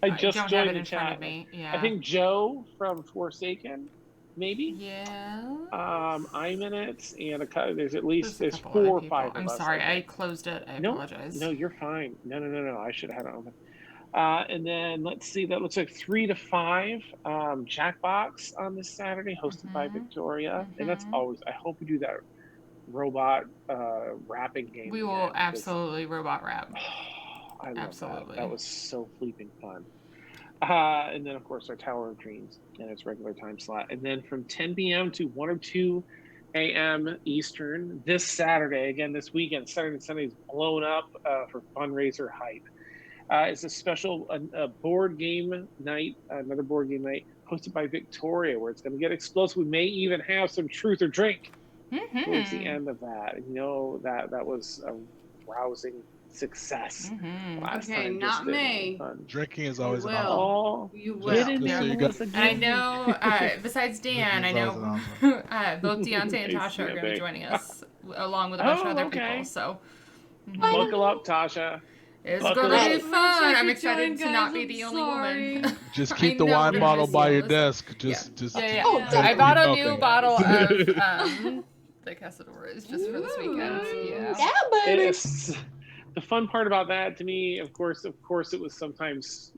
I just don't joined have it the in chat. front of me. Yeah. I think Joe from Forsaken, maybe. Yeah. I'm in it, and there's at least There's 4 or 5 of us. I'm sorry, I closed it. I apologize. No, you're fine. No. I should have had it open. And then let's see. That looks like 3 to 5 Jackbox on this Saturday, hosted by Victoria, and that's always. I hope we do that robot rapping game. We will absolutely robot rap. I love absolutely. That was so fleeping fun. And then, of course, our Tower of Dreams and its regular time slot. And then from 10 p.m. to 1 or 2 a.m. Eastern this Saturday, again, this weekend, Saturday and Sunday is blown up for fundraiser hype. It's a special board game night, another board game night hosted by Victoria, where it's going to get explosive. We may even have some truth or drink towards the end of that. And that was a rousing success last time. Not me. Drinking is always an option. Oh, You will. And I know, besides Dan, I know both Deontay and Tasha are going to be joining us, along with a bunch of other people. So buckle up, Tasha. It's going to be fun. I'm excited to not be the only woman. Just keep the wine bottle by your desk. I bought a new bottle of the Casadores just for this weekend. Yeah, baby. The fun part about that to me, of course, it was sometimes,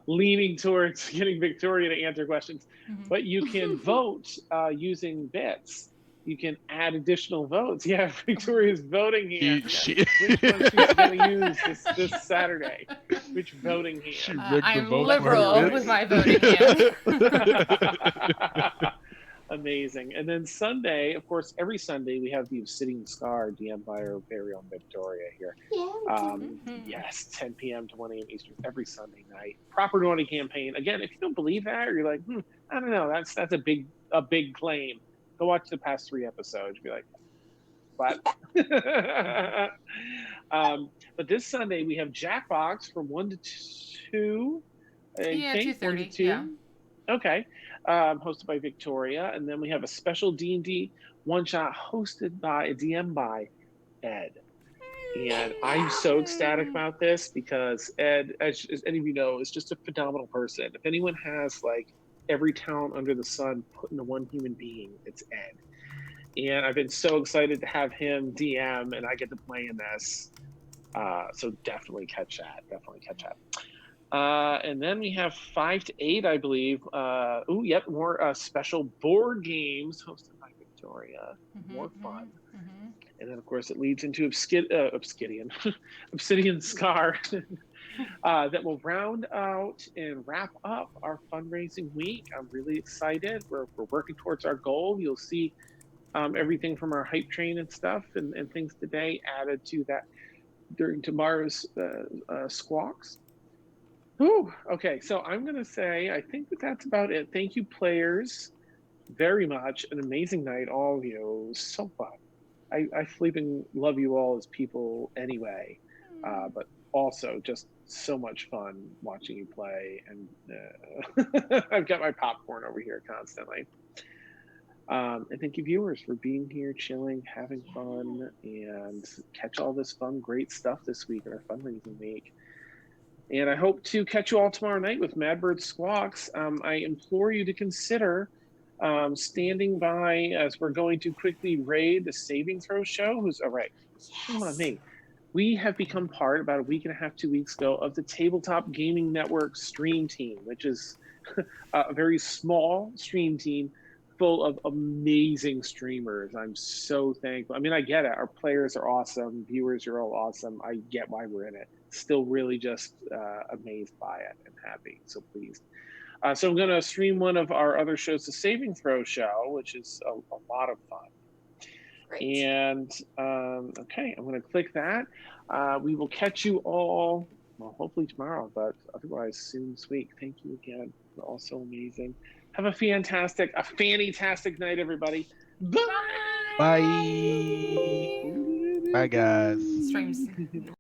leaning towards getting Victoria to answer questions, but you can vote using bits. You can add additional votes. Yeah, Victoria's voting hand. Which one she's going to use this Saturday? Which voting hand? I'm liberal with my voting hand. Amazing. And then Sunday, of course, every Sunday we have the Obsidian Scar DM by our very own Victoria here. Yes, 10 p.m. to 1 a.m. Eastern every Sunday night. Proper Naughty campaign. Again, if you don't believe that, or you're like, I don't know, that's a big claim. Go watch the past 3 episodes. Be like, what? But this Sunday we have Jackbox from 1 to 2. 2:30. 2. Yeah. Okay. Hosted by Victoria, and then we have a special D&D one-shot hosted by DM by Ed. And I'm so ecstatic about this because Ed, as any of you know, is just a phenomenal person. If anyone has every talent under the sun put into one human being, it's Ed. And I've been so excited to have him DM, and I get to play in this. So definitely catch that. And then we have 5 to 8, I believe. More special board games hosted by Victoria. More fun. And then, of course, it leads into Obsidian Scar that will round out and wrap up our fundraising week. I'm really excited. We're working towards our goal. You'll see everything from our hype train and stuff and things today added to that during tomorrow's squawks. Ooh, okay, so I'm going to say, I think that's about it. Thank you, players, very much. An amazing night, all of you. It was so fun. I flipping love you all as people anyway, but also just so much fun watching you play. And I've got my popcorn over here constantly. And thank you, viewers, for being here, chilling, having fun, and catch all this fun, great stuff this week in our fundraising week. And I hope to catch you all tomorrow night with Madbird Squawks. I implore you to consider standing by as we're going to quickly raid the Saving Throw show. Who's all right? Come on, me. We have become part, about a week and a half, 2 weeks ago, of the Tabletop Gaming Network stream team, which is a very small stream team full of amazing streamers. I'm so thankful. I mean, I get it. Our players are awesome. Viewers are all awesome. I get why we're in it. Still really just amazed by it and happy. So pleased. So I'm going to stream one of our other shows, the Saving Throw show, which is a lot of fun. Great. And okay, I'm going to click that. We will catch you all, well, hopefully tomorrow, but otherwise soon this week. Thank you again. You're all so amazing. Have a fantastic night, everybody. Bye. Bye. Bye, guys. Streams.